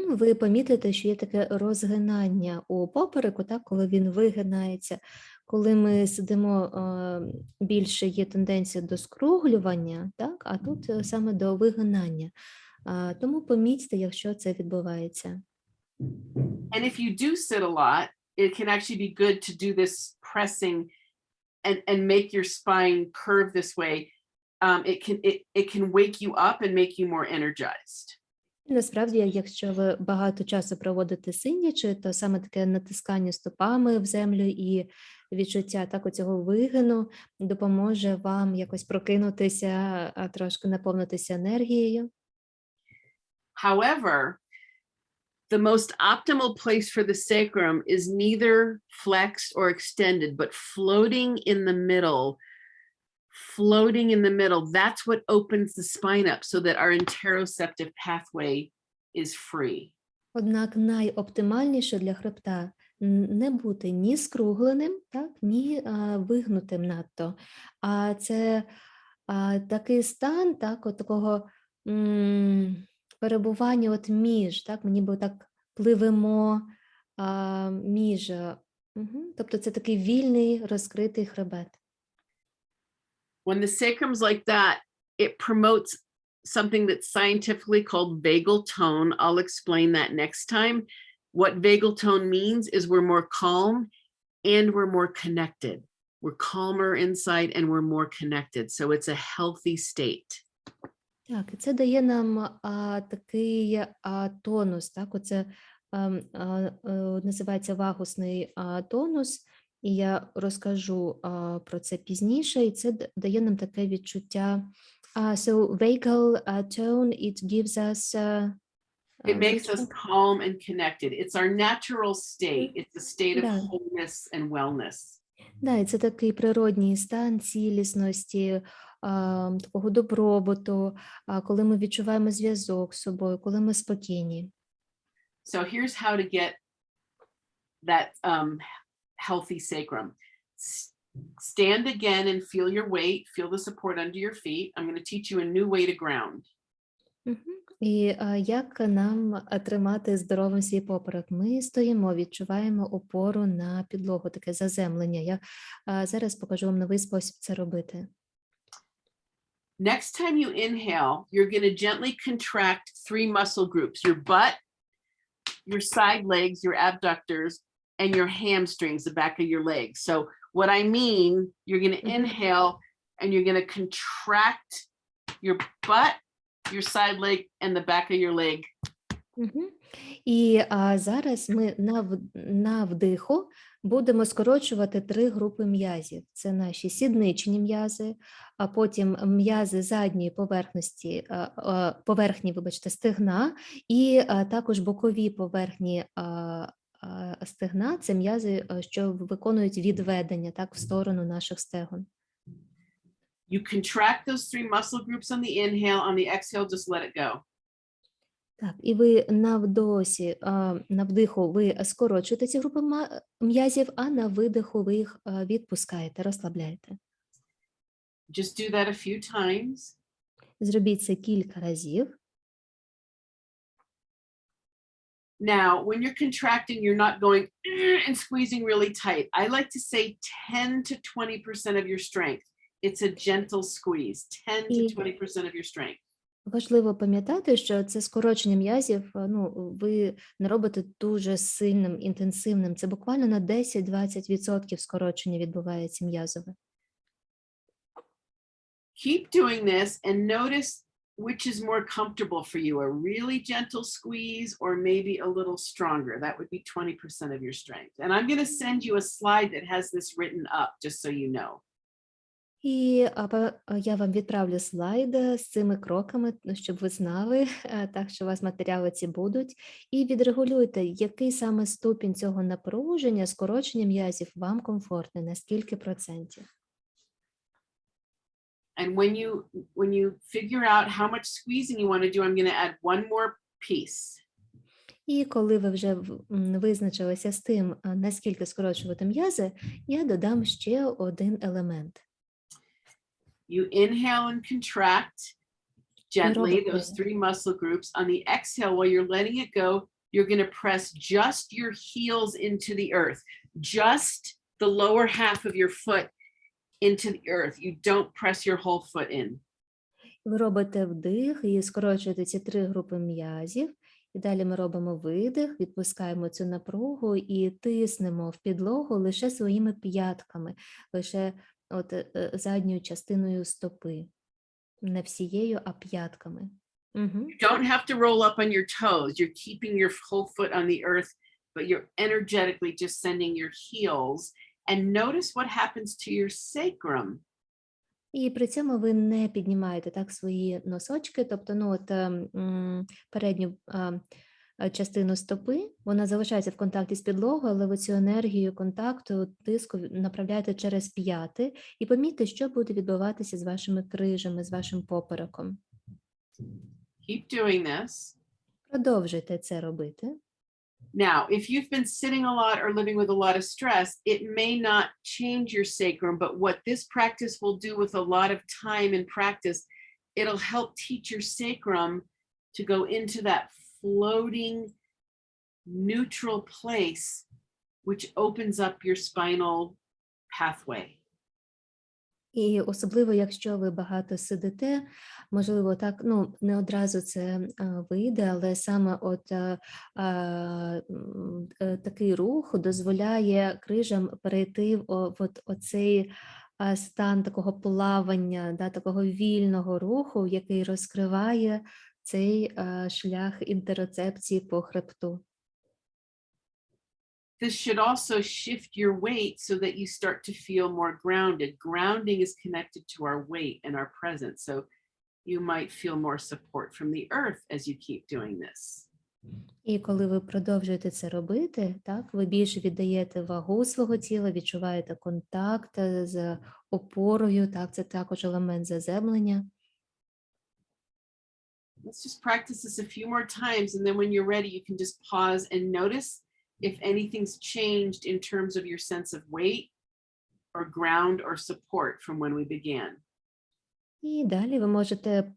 Ви помітите, що є таке розгинання у попереку, так, коли він вигинається. Коли ми сидимо, більше є тенденція до скруглювання, так, а тут саме до вигинання. Тому помітьте, якщо це відбувається. And if you do sit a lot, it can actually be good to do this pressing and make your spine curve this way. It can wake you up and make you more energized. Насправді, якщо ви багато часу проводите сидячи, то саме таке натискання стопами в землю і відчуття так оцього вигину допоможе вам якось прокинутися, трошки наповнитися енергією. However, the most optimal place for the sacrum is neither flexed or extended, but floating in the middle. Floating in the middle, that's what opens the spine up so that our interoceptive pathway is free. Однак найоптимальніше для хребта не бути ні скругленим, так, ні вигнутим надто. А це такий стан, так, от такого перебування от між, так, ми ніби так пливемо між. Тобто це такий вільний, розкритий хребет. When the sacrum's like that, it promotes something that's scientifically called vagal tone. I'll explain that next time. What vagal tone means is we're more calm and we're more connected. We're calmer inside and we're more connected. So it's a healthy state. Так, і це дає нам такий тонус, так, оце називається вагусний тонус, і я розкажу про це пізніше, і це дає нам таке відчуття. So vagal tone, it gives us It makes us calm and connected. It's our natural state. It's a state of Да. wholeness and wellness. Да, і це такий природній стан цілісності, такого добробуту, коли ми відчуваємо зв'язок з собою, коли ми спокійні. So here's how to get that healthy sacrum. Stand again and feel your weight. Feel the support under your feet. I'm going to teach you a new way to ground. І як нам тримати здоровим свій поперек? Ми стоїмо, відчуваємо опору на підлогу, таке заземлення. Я зараз покажу вам новий спосіб це робити. Next time you inhale, you're going to gently contract 3 muscle groups: your butt, your side legs, your abductors, and your hamstrings, the back of your legs. So what I mean, you're going to inhale and you're going to contract your butt, your side leg, and the back of your leg. І зараз ми на вдиху будемо скорочувати 3 групи м'язів. Це наші сідничні м'язи, а потім м'язи задньої поверхні, стегна, і також бокові поверхні стегна – це м'язи, що виконують відведення так, в сторону наших стегон. You contract those 3 muscle groups on the inhale. On the exhale, just let it go. Так, і ви на вдиху ви скорочуєте ці групи м'язів, а на видиху ви їх відпускаєте, розслабляєте. Just do that a few times. Зробіть це кілька разів. Now, when you're contracting, you're not going and squeezing really tight. I like to say 10 to 20% of your strength. It's a gentle squeeze, 10 to 20% of your strength. Важливо пам'ятати, що це скорочення м'язів, ви не робите дуже сильним, інтенсивним. Це буквально на 10-20% скорочення відбувається м'язове. Keep doing this and notice which is more comfortable for you, a really gentle squeeze or maybe a little stronger. That would be 20% of your strength. And I'm going to send you a slide that has this written up, just so you know. І я вам відправлю слайд з цими кроками, щоб ви знали, так що у вас матеріали ці будуть. І відрегулюйте, який саме ступінь цього напруження, скорочення м'язів вам комфортний, на скільки процентів. And when you figure out how much squeezing you want to do, I'm going to add one more piece. І коли ви вже визначилися з тим, наскільки скорочувати м'язи, я додам ще один елемент. You inhale and contract gently those 3 muscle groups. On the exhale, while you're letting it go, you're going to press just your heels into the earth, just the lower half of your foot into the earth. You don't press your whole foot in. Ви робите вдих і скорочуєте ці 3 групи м'язів. І далі ми робимо видих, відпускаємо цю напругу і тиснемо в підлогу лише своїми п'ятками, лише задньою частиною стопи. Не всією, а п'ятками. You don't have to roll up on your toes. You're keeping your whole foot on the earth, but you're energetically just sending your heels. And notice what happens to your sacrum. І при цьому ви не піднімаєте так свої носочки, тобто передню частину стопи, вона залишається в контакті з підлогою, але ви цю енергію контакту, тиску направляєте через п'яти і помітьте, що буде відбуватися з вашими крижами, з вашим попереком. Keep doing this. Продовжуйте це робити. Now, if you've been sitting a lot or living with a lot of stress, it may not change your sacrum, but what this practice will do with a lot of time and practice, it'll help teach your sacrum to go into that floating neutral place, which opens up your spinal pathway. І особливо, якщо ви багато сидите, можливо, так, не одразу це вийде, але саме такий рух дозволяє крижам перейти в оцей стан такого плавання, да, такого вільного руху, який розкриває цей шлях інтероцепції по хребту. This should also shift your weight so that you start to feel more grounded. Grounding is connected to our weight and our presence. So you might feel more support from the earth as you keep doing this. І коли ви продовжуєте це робити, так, ви більше віддаєте вагу свого тіла, відчуваєте контакт з опорою, так, це також елемент заземлення. Let's just practice this a few more times, and then when you're ready, you can just pause and notice if anything's changed in terms of your sense of weight or ground or support from when we began. І далі ви можете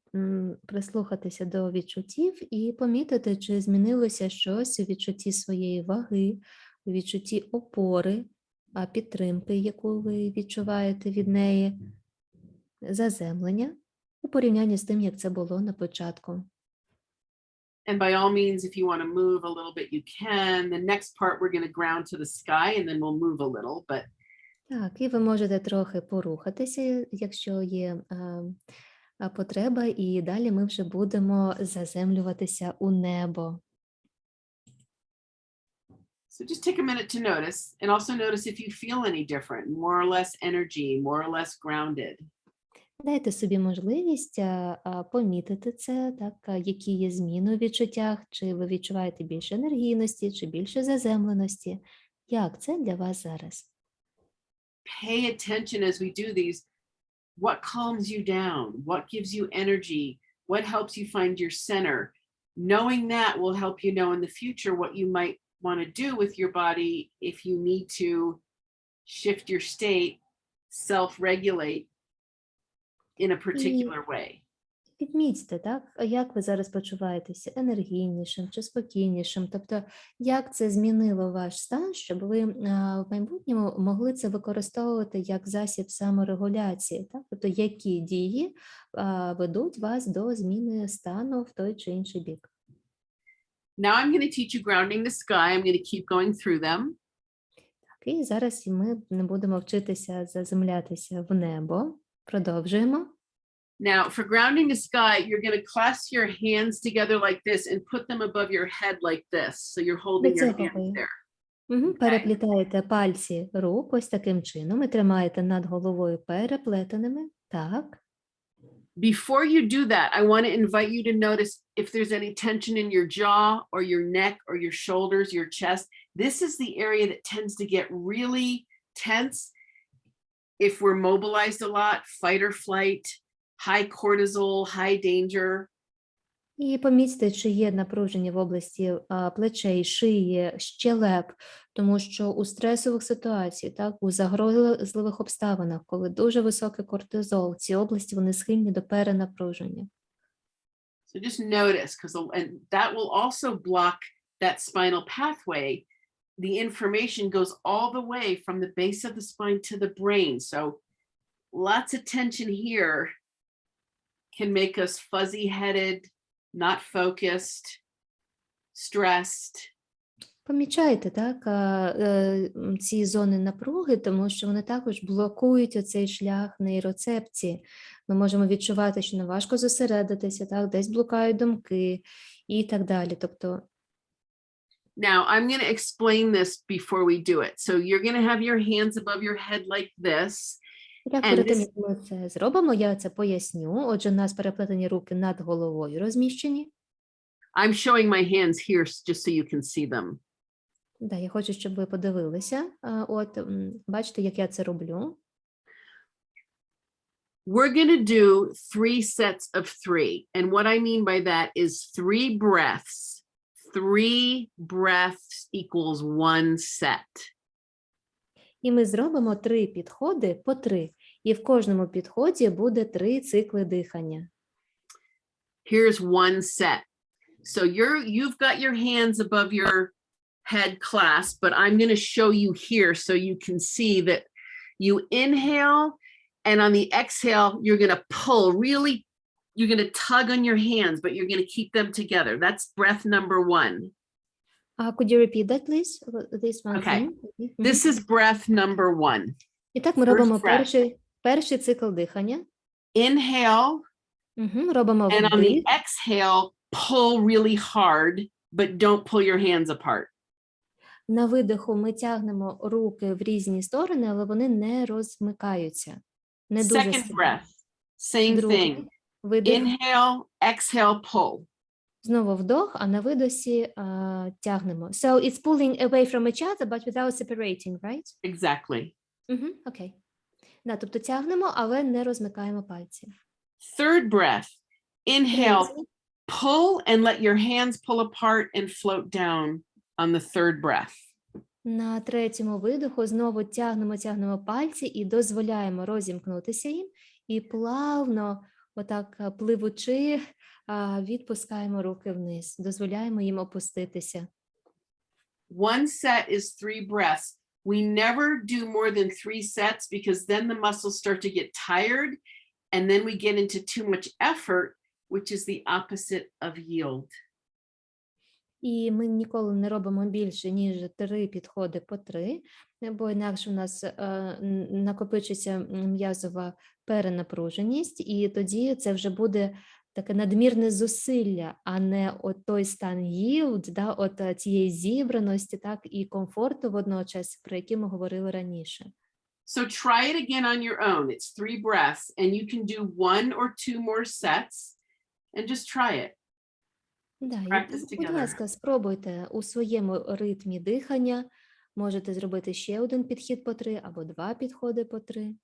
прислухатися до відчуттів і помітити, чи змінилося щось у відчутті своєї ваги, у відчутті опори, підтримки, яку ви відчуваєте від неї, заземлення, у порівнянні з тим, як це було на початку. And by all means, if you want to move a little bit, you can. The next part, we're going to ground to the sky, and then we'll move a little. But Так, і ви можете трохи порухатися, якщо є потреба, і далі ми вже будемо заземлюватися у небо. so just take a minute to notice, and also notice if you feel any different, more or less energy, more or less grounded. Дайте собі можливість помітити це, так, які є зміни у відчуттях, чи ви відчуваєте більше енергійності, чи більше заземленості. Як це для вас зараз? Pay attention as we do these. What calms you down? What gives you energy? What helps you find your center? Knowing that will help you know in the future what you might want to do with your body if you need to shift your state, self-regulate in a particular way. Відмітьте, так, як ви зараз почуваєтеся, енергійнішим чи спокійнішим, тобто як це змінило ваш стан, щоб ви в майбутньому могли це використовувати як засіб саморегуляції, так, тобто які дії ведуть вас до зміни стану в той чи інший бік. Now I'm going to teach you grounding the sky. I'm going to keep going through them. Так, і зараз ми не будемо вчитися заземлятися в небо. Продовжуємо. Now, for grounding the sky, you're going to clasp your hands together like this and put them above your head like this. So you're holding your hands there. Переплітаєте пальці рук ось таким чином і тримаєте над головою переплетеними. Так. Before you do that, I want to invite you to notice if there's any tension in your jaw or your neck or your shoulders, your chest. This is the area that tends to get really tense if we're mobilized a lot, fight or flight, high cortisol, high danger. І помітьте, чи є напруження в області плечей, шиї, щелеп, тому що у стресових ситуаціях, так, у загрозливих обставинах, коли дуже високий кортизол, ці області вони схильні до перенапруження. So just notice, and that will also block that spinal pathway. The information goes all the way from the base of the spine to the brain. So lots of tension here can make us fuzzy-headed, not focused, stressed. Помічайте, так, ці зони напруги, тому що вони також блокують оцей шлях нейроцепції. Ми можемо відчувати, що нам важко зосередитися, так, десь блукають думки і так далі. Тобто Now, I'm going to explain this before we do it. So you're going to have your hands above your head like this. як перед тим, як ми це зробимо, я це поясню. Отже, у нас переплетені руки над головою розміщені. I'm showing my hands here just so you can see them. Да, я хочу, щоб ви подивилися. От, бачите, як я це роблю. We're going to do 3 sets of 3. And what I mean by that is 3 breaths. 3 breaths equals 1 set. І ми зробимо 3 підходи по 3. І в кожному підході буде 3 цикли дихання. Here's 1 set. So you've got your hands above your head clasped, but I'm going to show you here so you can see that you inhale, and on the exhale, you're going to pull really, you're going to tug on your hands, but you're going to keep them together. That's breath number 1. Could you repeat that, please? This one. Okay. This is breath number 1. І так ми робимо перший Перший цикл дихання. Inhale, Робимо and on the вдих. exhale, pull really hard, but don't pull your hands apart. На видиху ми тягнемо руки в різні сторони, але вони не розмикаються. Не дуже Second сильно. breath, same thing. Другий видих. Inhale, exhale, pull. Знову вдох, а на видосі тягнемо. So it's pulling away from each other, but without separating, right? Exactly. Окей. Да, тобто тягнемо, але не розмикаємо пальці. Third breath, inhale, Третій. pull and let your hands pull apart and float down on the third breath. На третьому видиху знову тягнемо пальці і дозволяємо розімкнутися їм. І плавно, отак пливучи, відпускаємо руки вниз. Дозволяємо їм опуститися. One set is 3 breaths. We never do more than 3 sets because then the muscles start to get tired and then we get into too much effort, which is the opposite of yield. І ми ніколи не робимо більше, ніж 3 підходи по 3, бо інакше у нас накопичиться м'язова перенапруженість, і тоді це вже буде таке надмірне зусилля, а не от той стан yield, да, от цієї зібраності, так, і комфорту водночас, про який ми говорили раніше. So try it again on your own. It's 3 breaths and you can do 1 or 2 more sets and just try it. Да, Practice і, будь together. ласка, спробуйте у своєму ритмі дихання. Можете зробити ще один підхід по 3 або 2 підходи по 3.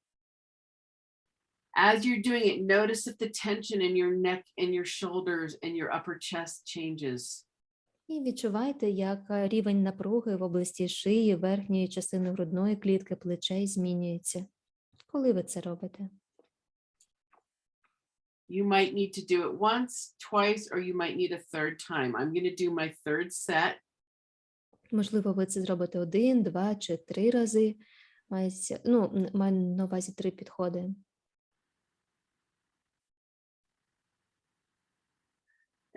As you're doing it, notice if the tension in your neck and your shoulders and your upper chest changes. І відчувайте, як рівень напруги в області шиї, верхньої частини грудної клітки, плечей змінюється. Коли ви це робите? You might need to do it once, twice, or you might need a third time. I'm going to do my third set. Можливо, ви це зробите 1, 2 чи 3 рази. Маю на увазі 3 підходи.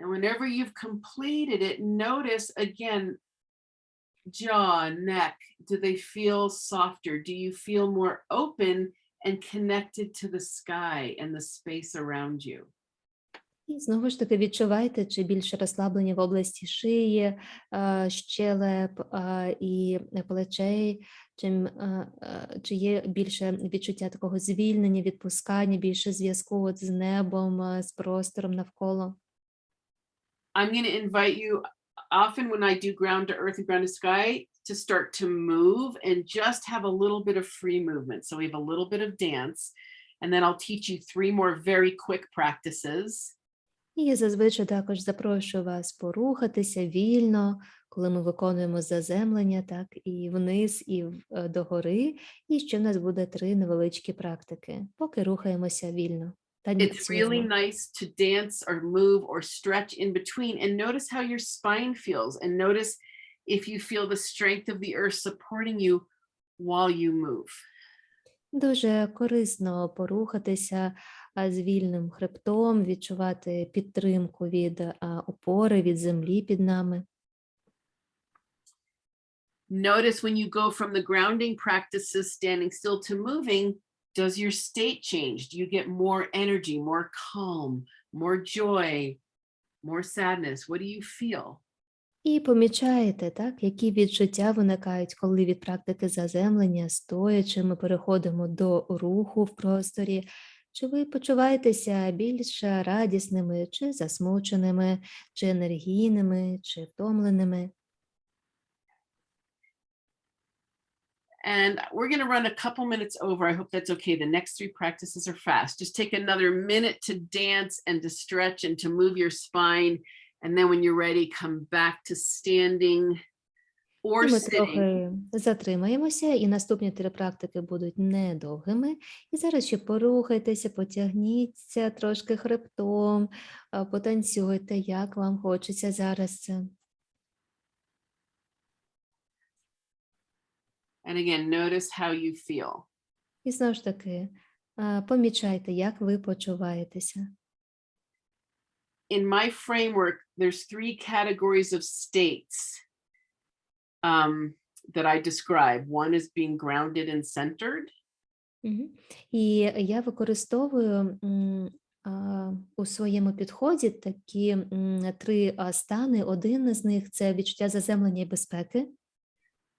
And whenever you've completed it, notice again, jaw, neck, do they feel softer? Do you feel more open and connected to the sky and the space around you? І знову ж таки відчувайте, чи більше розслаблення в області шиї, щелеп і плечей, чи є більше відчуття такого звільнення, відпускання, більше зв'язку з небом, з простором навколо. I'm going to invite you often when I do ground to earth and ground to sky to start to move and just have a little bit of free movement. So we have a little bit of dance and then I'll teach you 3 more very quick practices. І я зазвичай також запрошую вас порухатися вільно, коли ми виконуємо заземлення, так, і вниз, і догори. І ще в нас буде 3 невеличкі практики, поки рухаємося вільно. It's really nice to dance or move or stretch in between and notice how your spine feels and notice if you feel the strength of the earth supporting you while you move. Дуже корисно порухатися з вільним хребтом, відчувати підтримку від опори, від землі під нами. Notice when you go from the grounding practices, standing still, to moving, does your state change? Do you get more energy, more calm, more joy, more sadness? What do you feel? І помічаєте, так, які відчуття виникають, коли від практики заземлення, стоячи, ми переходимо до руху в просторі. Чи ви почуваєтеся більш радісними, чи засмученими, чи енергійними, чи втомленими? And we're going to run a couple minutes over. I hope that's okay. The next 3 practices are fast. Just take another minute to dance and to stretch and to move your spine. And then when you're ready, come back to standing or Ми sitting. трохи затримаємося, і наступні 3 практики будуть недовгими. І зараз ще порухайтеся, потягніться трошки хребтом, потанцюйте, як вам хочеться зараз це. And again, notice how you feel. І знову ж таки, помічайте, як ви почуваєтеся. In my framework, there's 3 categories of states that I describe. One is being grounded and centered. Мгм. І я використовую у своєму підході такі 3 стани. Один з них це відчуття заземлення і безпеки.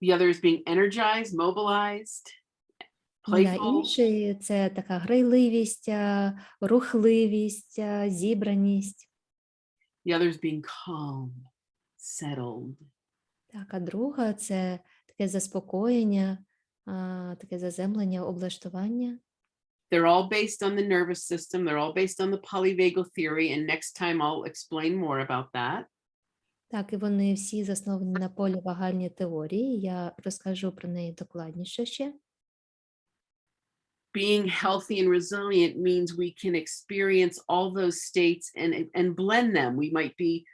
The other is being energized, mobilized, Да, playful. інший це така грайливість, рухливість, зібраність. The other is being calm, settled. Так, а друга це таке заспокоєння, таке заземлення, облаштування. They're all based on the nervous system. They're all based on the polyvagal theory. And next time I'll explain more about that. Так, і вони всі засновані на полівагальній теорії. Я розкажу про неї докладніше ще. Being healthy and resilient means we can experience all those states and blend them. We might be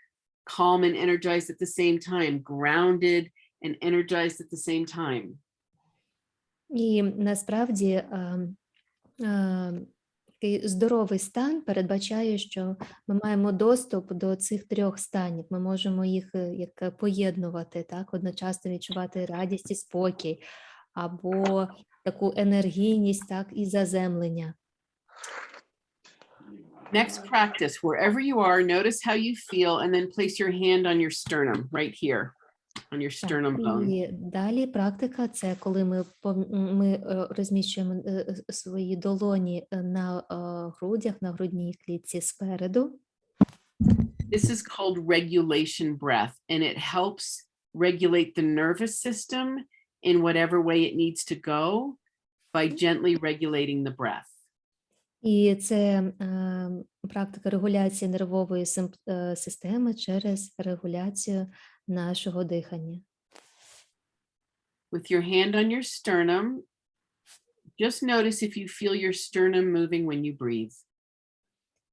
calm and energized at the same time, grounded and energized at the same time. І насправді такий здоровий стан передбачає, що ми маємо доступ до цих 3 станів. Ми можемо їх як поєднувати, так, одночасно відчувати радість і спокій, або таку енергійність, так, і заземлення. Next practice, wherever you are, notice how you feel and then place your hand on your sternum right here, on your sternum bone. І далі практика – це коли ми розміщуємо свої долоні на грудях, на грудній клітці спереду. This is called regulation breath, and it helps regulate the nervous system in whatever way it needs to go by gently regulating the breath. І це практика регуляції нервової системи через регуляцію нашого дихання. With your hand on your sternum, just notice if you feel your sternum moving when you breathe.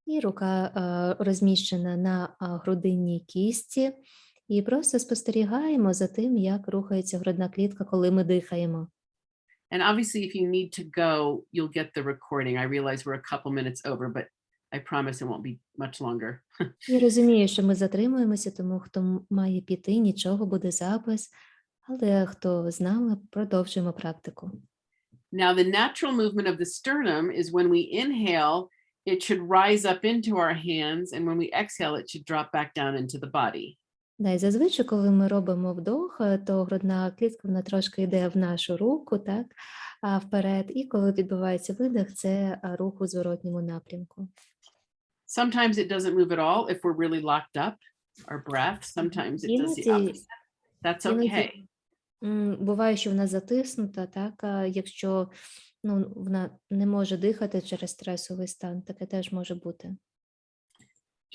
І рука розміщена на грудинній кістці. І просто спостерігаємо за тим, як рухається грудна клітка, коли ми дихаємо. And obviously, if you need to go, you'll get the recording. I realize we're a couple minutes over, but I promise it won't be much longer. Я розумію, що ми затримуємося, тому хто має піти, нічого, буде запис. Але хто з нами, продовжуємо практику. Now, the natural movement of the sternum is when we inhale, it should rise up into our hands, and when we exhale, it should drop back down into the body. Да, і зазвичай, коли ми робимо вдох, то грудна клітка вона трошки йде в нашу руку, так, вперед. І коли відбувається видих, це рух у зворотньому напрямку. Sometimes it doesn't move at all if we're really locked up, our breath. Sometimes it does the opposite. That's okay. Буває, що вона затиснута, так, якщо вона не може дихати через стресовий стан, таке теж може бути.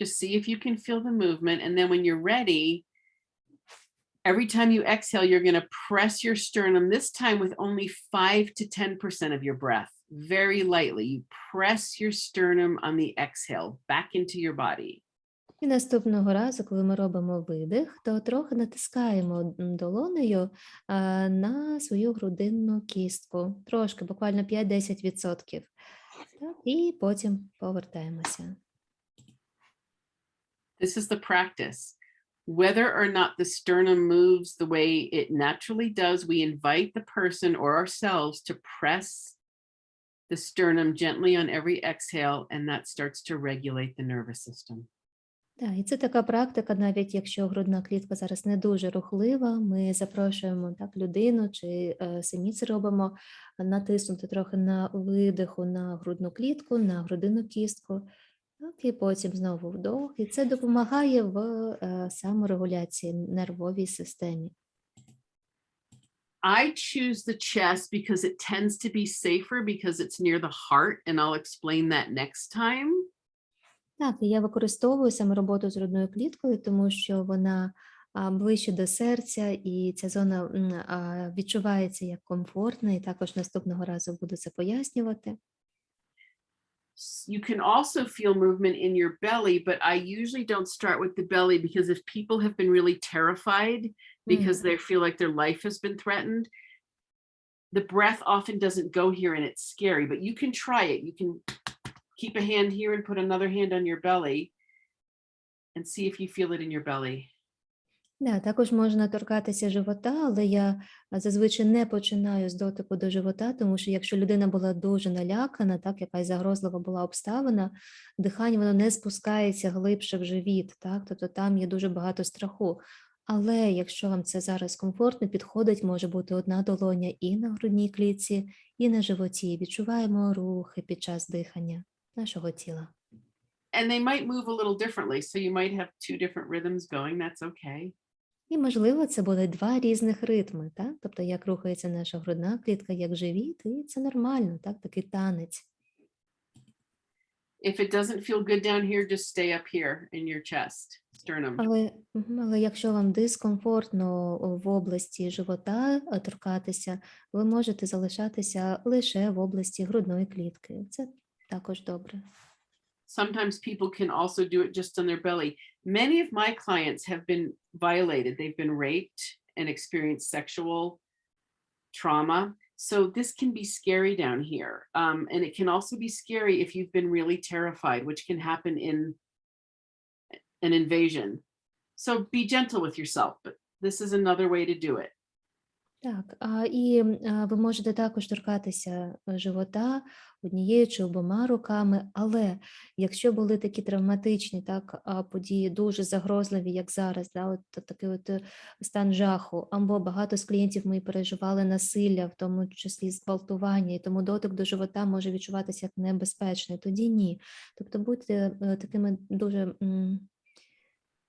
Just see if you can feel the movement. And then when you're ready, every time you exhale, you're going to press your sternum, this time with only 5 to 10% of your breath, very lightly. You press your sternum on the exhale back into your body. І наступного разу, коли ми робимо видих, то трохи натискаємо долонею на свою грудинну кістку. Трошки, буквально 5-10%. Так, і потім повертаємося. This is the practice. Whether or not the sternum moves the way it naturally does, we invite the person or ourselves to press the sternum gently on every exhale, and that starts to regulate the nervous system. Так, і це така практика, навіть якщо грудна клітка зараз не дуже рухлива, ми запрошуємо так людину, чи самі це робимо, натиснути трохи на видиху на грудну клітку, на грудинну кістку, так, і потім знову вдох. І це допомагає в саморегуляції нервовій системі. I choose the chest because it tends to be safer because it's near the heart, and I'll explain that next time. Так, і я використовую саме роботу з грудною кліткою, тому що вона ближче до серця, і ця зона відчувається як комфортна, і також наступного разу буду це пояснювати. You can also feel movement in your belly, but I usually don't start with the belly because if people have been really terrified because they feel like their life has been threatened, the breath often doesn't go here and it's scary, but you can try it. You can keep a hand here and put another hand on your belly and see if you feel it in your belly. Да, також можна торкатися живота, але я зазвичай не починаю з дотику до живота, тому що якщо людина була дуже налякана, так, якась загрозлива була обставина, дихання воно не спускається глибше в живіт, так, тобто там є дуже багато страху. Але якщо вам це зараз комфортно, підходить, може бути одна долоня і на грудній клітці, і на животі. Відчуваємо рухи під час дихання нашого тіла. And they might move a little differently. So you might have two different rhythms going. That's okay. І, можливо, це будуть два різних ритми, так? Тобто, як рухається наша грудна клітка, як живіт, і це нормально, так? Такий танець. If it doesn't feel good down here, just stay up here in your chest, sternum. Але якщо вам дискомфортно в області живота торкатися, ви можете залишатися лише в області грудної клітки. Це також добре. Sometimes people can also do it just on their belly. Many of my clients have been violated. They've been raped and experienced sexual trauma. So this can be scary down here. And it can also be scary if you've been really terrified, which can happen in an invasion. So be gentle with yourself, but this is another way to do it. Так, і ви можете також торкатися живота однією чи обома руками, але якщо були такі травматичні події, дуже загрозливі, як зараз, такий стан жаху, або багато з клієнтів ми переживали насилля, в тому числі зґвалтування, і тому дотик до живота може відчуватися як небезпечний, тоді ні. Тобто будьте такими дуже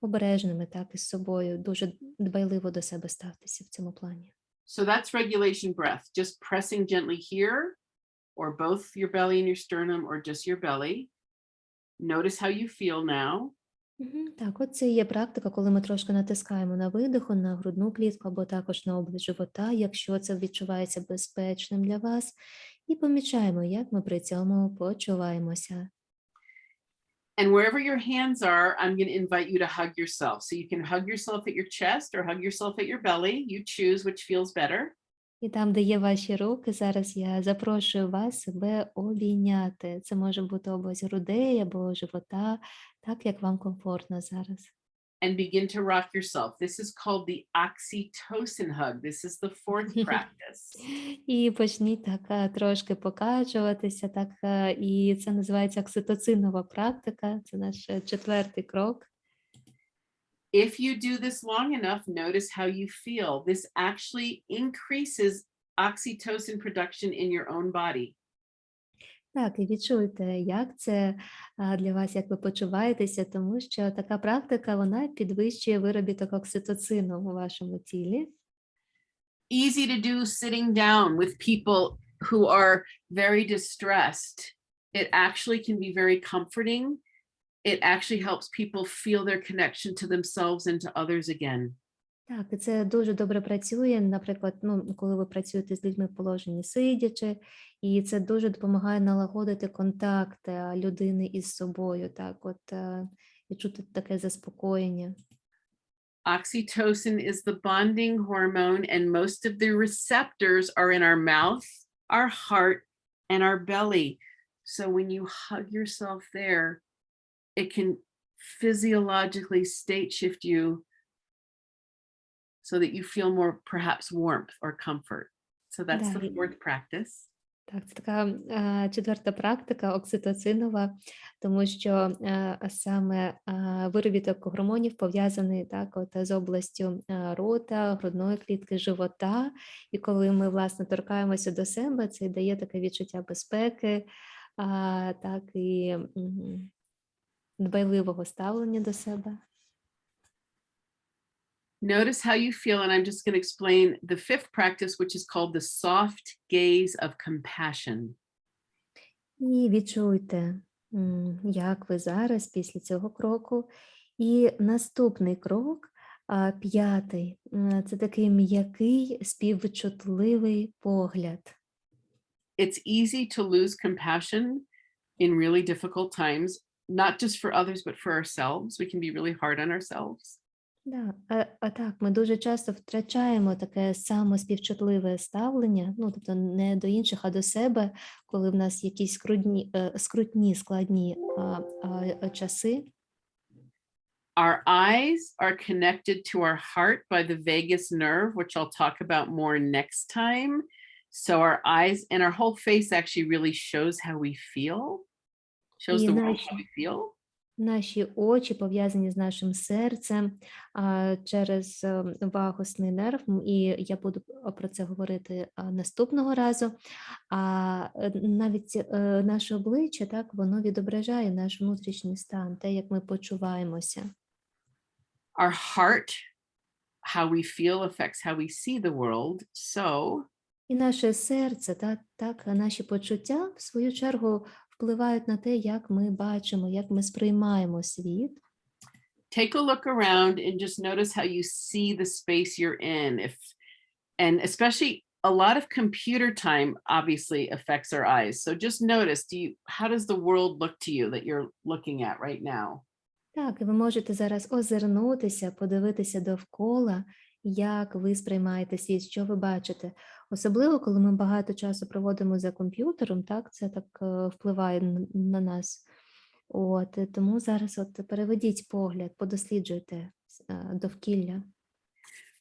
обережними із собою, дуже дбайливо до себе ставтеся в цьому плані. So that's regulation breath, just pressing gently here, or both your belly and your sternum, or just your belly. Notice how you feel now. Так, от це є практика, коли ми трошки натискаємо на видиху, на грудну клітку, або також на область живота, якщо це відчувається безпечним для вас, і помічаємо, як ми при цьому почуваємося. And wherever your hands are, I'm going to invite you to hug yourself. So you can hug yourself at your chest or hug yourself at your belly. You choose which feels better. І там, де є ваші руки, зараз я запрошую вас себе обійняти. Це може бути область грудей або живота, так як вам комфортно зараз. And begin to rock yourself. This is called the oxytocin hug. This is the fourth practice. І почніть трошки покачуватися, і це називається окситоцинова практика. Це наш четвертий крок. If you do this long enough, notice how you feel. This actually increases oxytocin production in your own body. Так, і відчуйте, як це для вас, як ви почуваєтеся, тому що така практика, вона підвищує виробіток окситоцину у вашому тілі. Easy to do sitting down with people who are very distressed. It actually can be very comforting. It actually helps people feel their connection to themselves and to others again. Так, і це дуже добре працює, наприклад, коли ви працюєте з людьми в положенні сидячи, і це дуже допомагає налагодити контакт людини із собою, відчути таке заспокоєння. Oxytocin is the bonding hormone, and most of the receptors are in our mouth, our heart, and our belly. So when you hug yourself there, it can physiologically state shift you so that you feel more perhaps warmth or comfort. So that's the fourth practice. Так, це така четверта практика окситоцинова, тому що саме виробіток гормонів пов'язаний з областю рота, грудної клітки, живота. І коли ми, власне, торкаємося до себе, це дає таке відчуття безпеки, і дбайливого ставлення до себе. Notice how you feel, and I'm just going to explain the fifth practice, which is called the soft gaze of compassion. І відчуйте, як ви зараз після цього кроку. І наступний крок, п'ятий, це такий м'який, співчутливий погляд. It's easy to lose compassion in really difficult times, not just for others, but for ourselves. We can be really hard on ourselves. Так, ми дуже часто втрачаємо таке самоспівчутливе ставлення, тобто не до інших, а до себе, коли в нас якісь скрутні, складні часи. Our eyes are connected to our heart by the vagus nerve, which I'll talk about more next time. So our eyes and our whole face actually really shows how we feel, shows І the world how we feel. Наші очі пов'язані з нашим серцем через вагусний нерв, і я буду про це говорити наступного разу. А навіть наше обличчя, так, воно відображає наш внутрішній стан, те, як ми почуваємося. Our heart, how we feel affects how we see the world. So І наше серце, так, наші почуття, в свою чергу, впливають на те, як ми бачимо, як ми сприймаємо світ. take a look around and just notice how you see the space you're in. And especially a lot of computer time obviously affects our eyes. So just notice, how does the world look to you that you're looking at right now? Так, і ви можете зараз озирнутися, подивитися довкола, як ви сприймаєте світ, що ви бачите. Особливо, коли ми багато часу проводимо за комп'ютером, так, це так впливає на нас. Тому зараз переведіть погляд, подосліджуйте довкілля.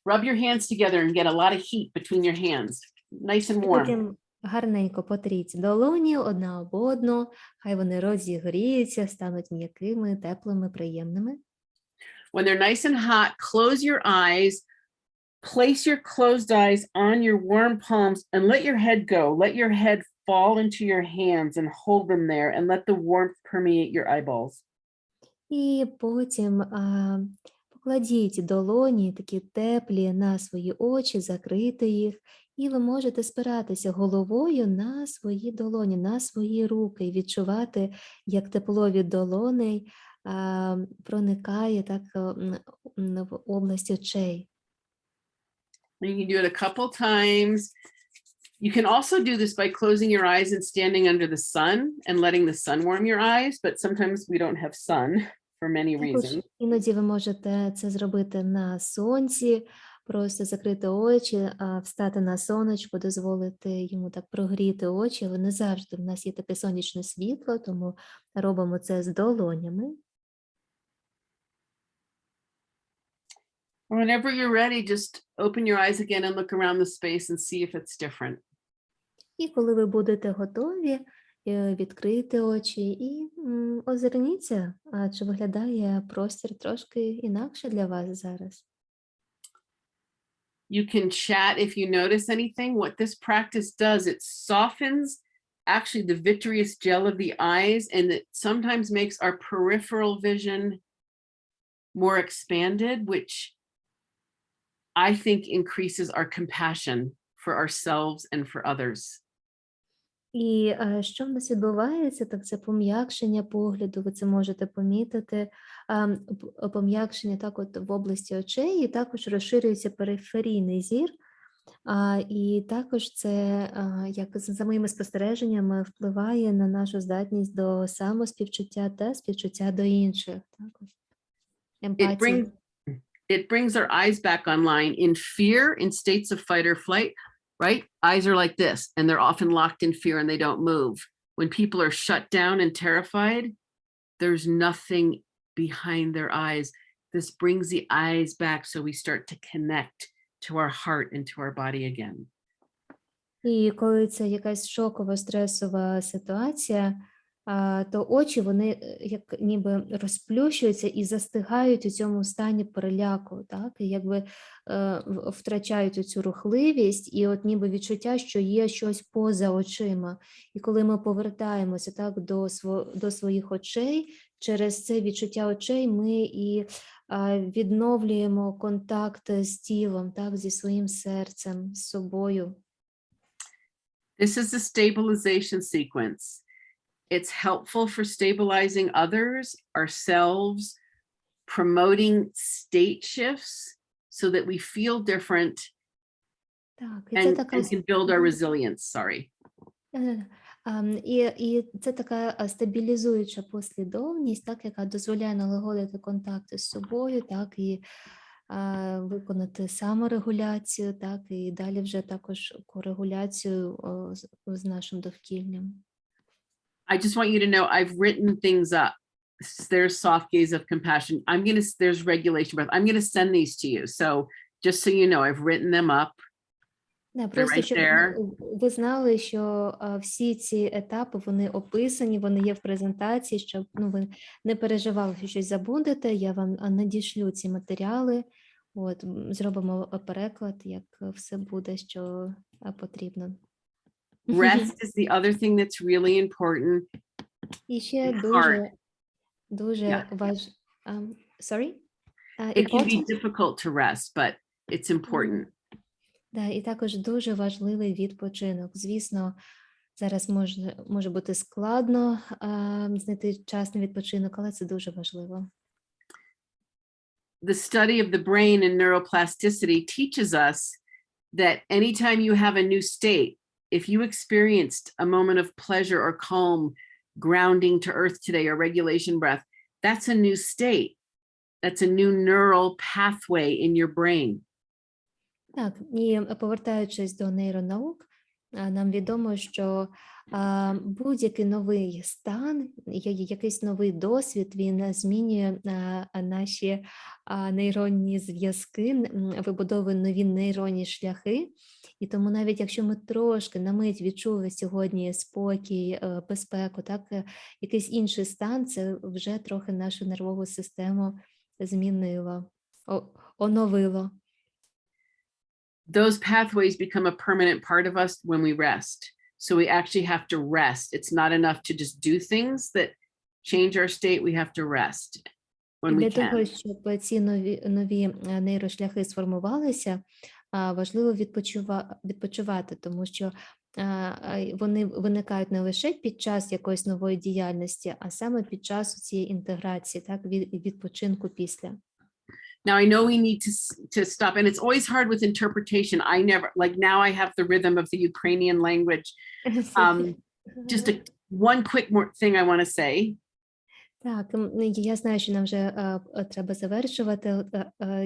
Rub your hands together and get a lot of heat between your hands. Nice and warm. Потім гарненько потріть долоні одна об одну, хай вони розігріються, стануть м'якими, теплими, приємними. When they're nice and hot, close your eyes, place your closed eyes on your warm palms and let your head go. Let your head fall into your hands and hold them there and let the warmth permeate your eyeballs. І потім покладіть долоні такі теплі на свої очі, закрити їх, і ви можете спиратися головою на свої долоні, на свої руки, і відчувати, як тепло від долоней проникає так в область очей. You can do it a couple times. You can also do this by closing your eyes and standing under the sun and letting the sun warm your eyes, but sometimes we don't have sun for many reasons. Іноді ви можете це зробити на сонці, просто закрити очі, встати на сонечко, дозволити йому так прогріти очі, але не завжди в нас є таке сонячне світло, тому робимо це з долонями. Whenever you're ready, just open your eyes again and look around the space and see if it's different. І коли ви будете готові, відкрийте очі і озирніться, чи виглядає простір трошки інакше для вас зараз. You can chat if you notice anything. What this practice does, it softens actually the vitreous gel of the eyes, and it sometimes makes our peripheral vision more expanded, which I think increases our compassion for ourselves and for others. І що в нас відбувається, так це пом'якшення погляду, ви це можете помітити, пом'якшення так от в області очей, і також розширюється периферійний зір, і також це, як за моїми спостереженнями, впливає на нашу здатність до самоспівчуття та співчуття до інших. Також. Емпатії. It brings our eyes back online. In fear, in states of fight or flight, right? Eyes are like this, and they're often locked in fear and they don't move. When people are shut down and terrified, there's nothing behind their eyes. This brings the eyes back so we start to connect to our heart and to our body again. І коли це якась шокова, стресова ситуація, то очі, вони як ніби розплющуються і застигають у цьому стані переляку, так? І якби втрачають цю рухливість, і от ніби відчуття, що є щось поза очима. І коли ми повертаємося так до своїх очей, через це відчуття очей ми і відновлюємо контакт з тілом, так? Зі своїм серцем, з собою. This is the stabilization sequence. It's helpful for stabilizing others, ourselves, promoting state shifts so that we feel different and can build our resilience. Sorry. І це така стабілізуюча послідовність, так, яка дозволяє налагодити контакти з собою, так, і виконати саморегуляцію, так, і далі вже також корегуляцію з нашим довкіллям. I just want you to know I've written things up there's soft gaze of compassion. There's regulation breath. I'm going to send these to you. So just so you know, I've written them up. Да, просто right щоб there. ви знали, що всі ці етапи, вони описані, вони є в презентації, щоб ви не переживали, що щось забудете, я вам надішлю ці матеріали, зробимо переклад, як все буде, що потрібно. Rest is the other thing that's really important. І ще Heart. дуже Yeah. Sorry? It can be Important? difficult to rest, but it's important. Да, і також дуже важливий відпочинок. Звісно, зараз може бути складно знайти час на відпочинок, але це дуже важливо. The study of the brain and neuroplasticity teaches us that anytime you have a new state, if you experienced a moment of pleasure or calm, grounding to earth today, or regulation breath, that's a new state. That's a new neural pathway in your brain. Так, і повертаючись до нейронаук, нам відомо, що будь-який новий стан, якийсь новий досвід, він змінює наші нейронні зв'язки, вибудовує нові нейронні шляхи. І тому навіть якщо ми трошки на мить відчули сьогодні спокій, безпеку, так, якийсь інший стан, це вже трохи нашу нервову систему змінило, оновило. Those pathways become a permanent part of us when we rest. So we actually have to rest. It's not enough to just do things that change our state. We have to rest when we Для того, can. щоб ці нові нейрошляхи сформувалися, важливо відпочивати, тому що вони виникають не лише під час якоїсь нової діяльності, а саме під час цієї інтеграції, так, відпочинку після. Now I know we need to stop, and it's always hard with interpretation. I never, like now I have the rhythm of the Ukrainian language. Just one quick more thing I want to say. Так, я знаю, що нам вже треба завершувати.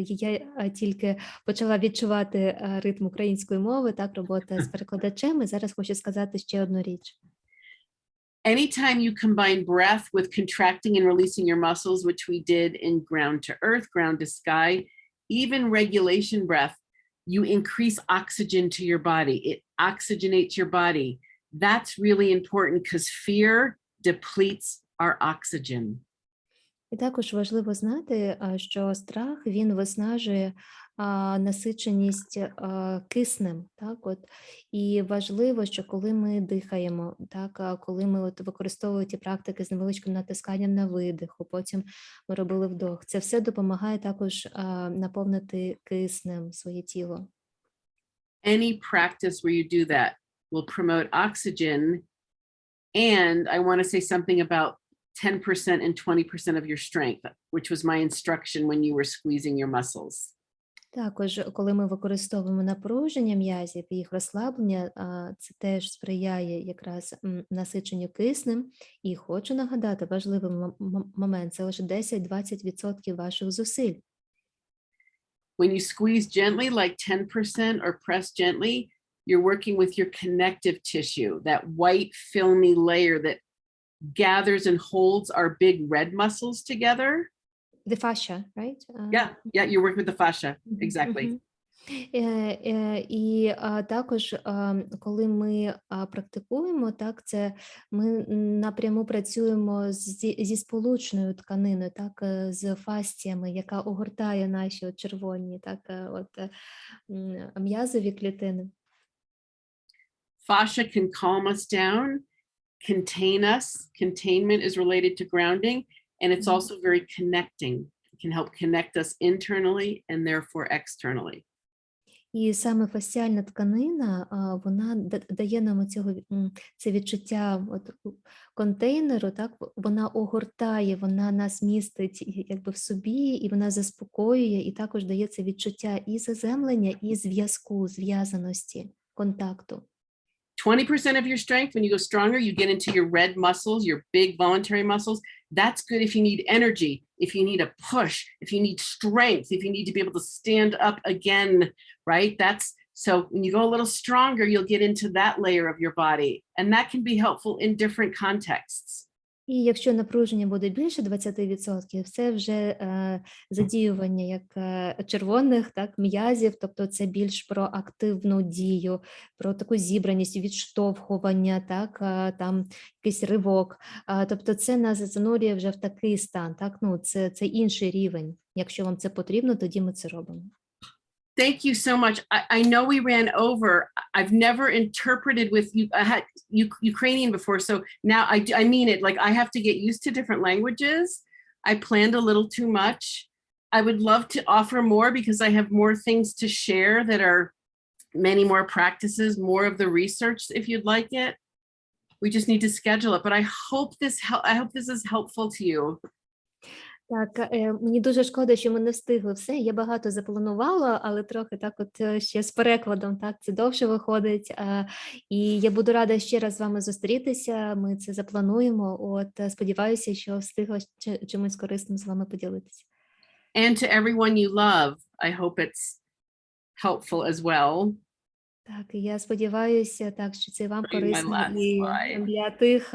Я тільки почала відчувати ритм української мови, так, робота з перекладачем, і зараз хочу сказати ще одну річ. Anytime you combine breath with contracting and releasing your muscles, which we did in ground to earth, ground to sky, even regulation breath, you increase oxygen to your body. It oxygenates your body. That's really important because fear depletes our oxygen. І також важливо знати, що страх, він виснажує насиченість киснем, так, і важливо, що коли ми дихаємо, так, коли ми використовуємо ті практики з невеличким натисканням на видиху, потім ми робили вдох, це все допомагає також наповнити киснем своє тіло. Any practice where you do that will promote oxygen, and I want to say something about 10% and 20% of your strength, which was my instruction when you were squeezing your muscles. Також, коли ми використовуємо напруження м'язів і їх розслаблення, це теж сприяє якраз насиченню киснем. І хочу нагадати, важливий момент, це лише 10-20% ваших зусиль. When you squeeze gently, like 10% or press gently, you're working with your connective tissue, that white filmy layer that gathers and holds our big red muscles together. The fascia, right? Yeah, you're working with the fascia, exactly. І також, коли ми практикуємо, так, це ми напряму працюємо зі сполучною тканиною, так, з фасціями, яка огортає наші червоні, так, м'язові клітини. Fascia can calm us down, contain us. Containment is related to grounding, and it's also very connecting. It can help connect us internally and therefore externally. І саме фасціальна тканина, вона дає нам це відчуття контейнеру, так, вона огортає, вона нас містить якби в собі, і вона заспокоює, і також дає це відчуття і заземлення, і зв'язку, зв'язаності, контакту. 20% of your strength, when you go stronger, you get into your red muscles, your big voluntary muscles. That's good if you need energy, if you need a push, if you need strength, if you need to be able to stand up again, right? So when you go a little stronger, you'll get into that layer of your body. And that can be helpful in different contexts. І якщо напруження буде більше 20%, це вже задіювання як червоних, так, м'язів, тобто це більш про активну дію, про таку зібраність, відштовхування, так, там якийсь ривок. Тобто це нас занурює вже в такий стан, так, ну, це інший рівень. Якщо вам це потрібно, тоді ми це робимо. Thank you so much. I know we ran over. I've never interpreted with you. I had Ukrainian before, so now I mean it. Like I have to get used to different languages. I planned a little too much. I would love to offer more because I have more things to share that are many more practices, more of the research if you'd like it. We just need to schedule it. But I hope this is helpful to you. Так, мені дуже шкода, що ми не встигли все. Я багато запланувала, але трохи так от ще з перекладом, так, це довше виходить. І я буду рада ще раз з вами зустрітися, ми це заплануємо. От, сподіваюся, що встигла чимось корисним з вами поділитися. And to everyone you love, I hope it's helpful as well. Так, і я сподіваюся, так, що це вам Bring my корисно last і slide. для тих,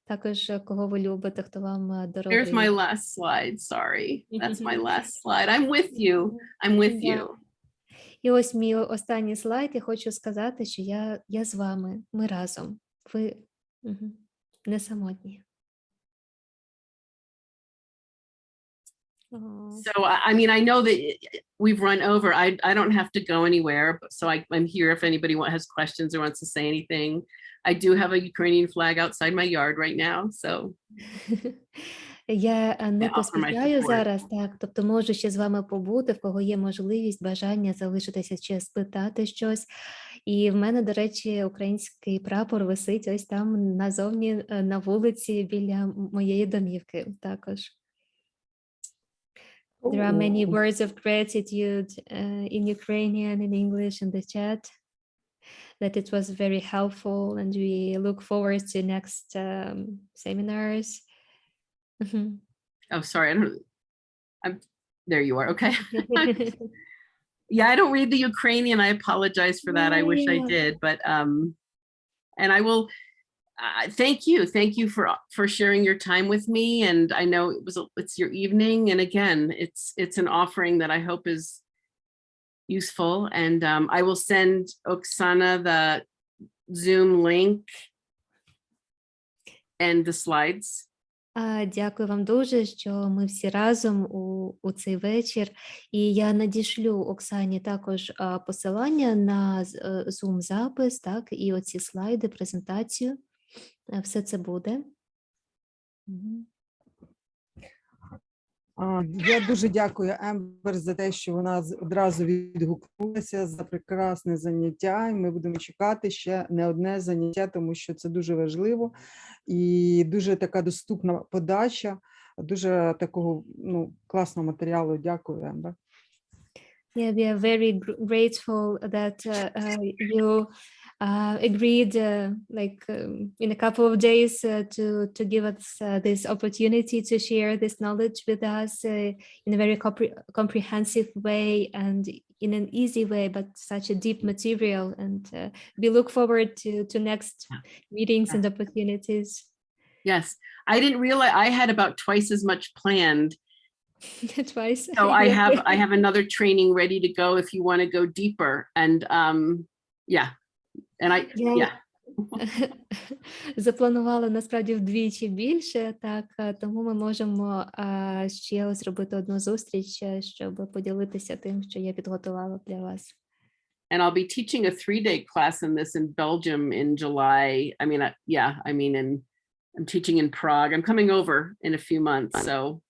також кого ви любите, хто вам дорогий. Here's my last slide. Sorry. That's my last slide. I'm with you. I'm with Да. you. І ось мій останній слайд. Я хочу сказати, що я з вами, ми разом. Ви не самотні. So, I mean, I know that we've run over. I don't have to go anywhere, so I'm here if anybody has questions or wants to say anything. I do have a Ukrainian flag outside my yard right now, so. Я не offer my поспішаю support. зараз, так, тобто можу ще з вами побути, в кого є можливість, бажання залишитися ще спитати щось. І в мене, до речі, український прапор висить ось там назовні на вулиці біля моєї домівки також. There are many words of gratitude in Ukrainian, in English, in the chat. That it was very helpful, and we look forward to next seminars. Oh, sorry. There you are. Okay. Yeah, I don't read the Ukrainian. I apologize for that. I wish I did, but and I will. Thank you for sharing your time with me. And I know it's your evening. And again, it's an offering that I hope is useful. And I will send Oksana the Zoom link and the slides. Дякую вам дуже, що ми всі разом у цей вечір. І я надішлю Оксані також посилання на Zoom-запис, так, і оці слайди, презентацію. Все це буде. Я дуже дякую Ембер за те, що вона одразу відгукнулася за прекрасне заняття. І ми будемо чекати ще не одне заняття, тому що це дуже важливо і дуже така доступна подача, дуже такого класного матеріалу. Дякую, Ембер. Yeah, we are very grateful that you agreed in a couple of days to give us this opportunity to share this knowledge with us in a very comprehensive way and in an easy way, but such a deep material. And we look forward to next meetings and opportunities. Yes, I didn't realize I had about twice as much planned. Twice. So I have another training ready to go if you want to go deeper. And yeah. And yeah. Запланувала насправді вдвічі більше, так, тому ми можемо ще зробити одну зустріч, щоб поділитися тим, що я підготувала для вас. And I'll be teaching a 3-day class in this in Belgium in July. I mean, I'm teaching in Prague. I'm coming over in a few months, so.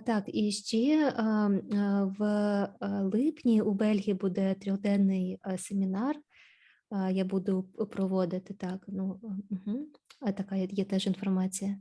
Так, і ще в липні у Бельгії буде 3-денний семінар. Я буду проводити, так, така є теж інформація.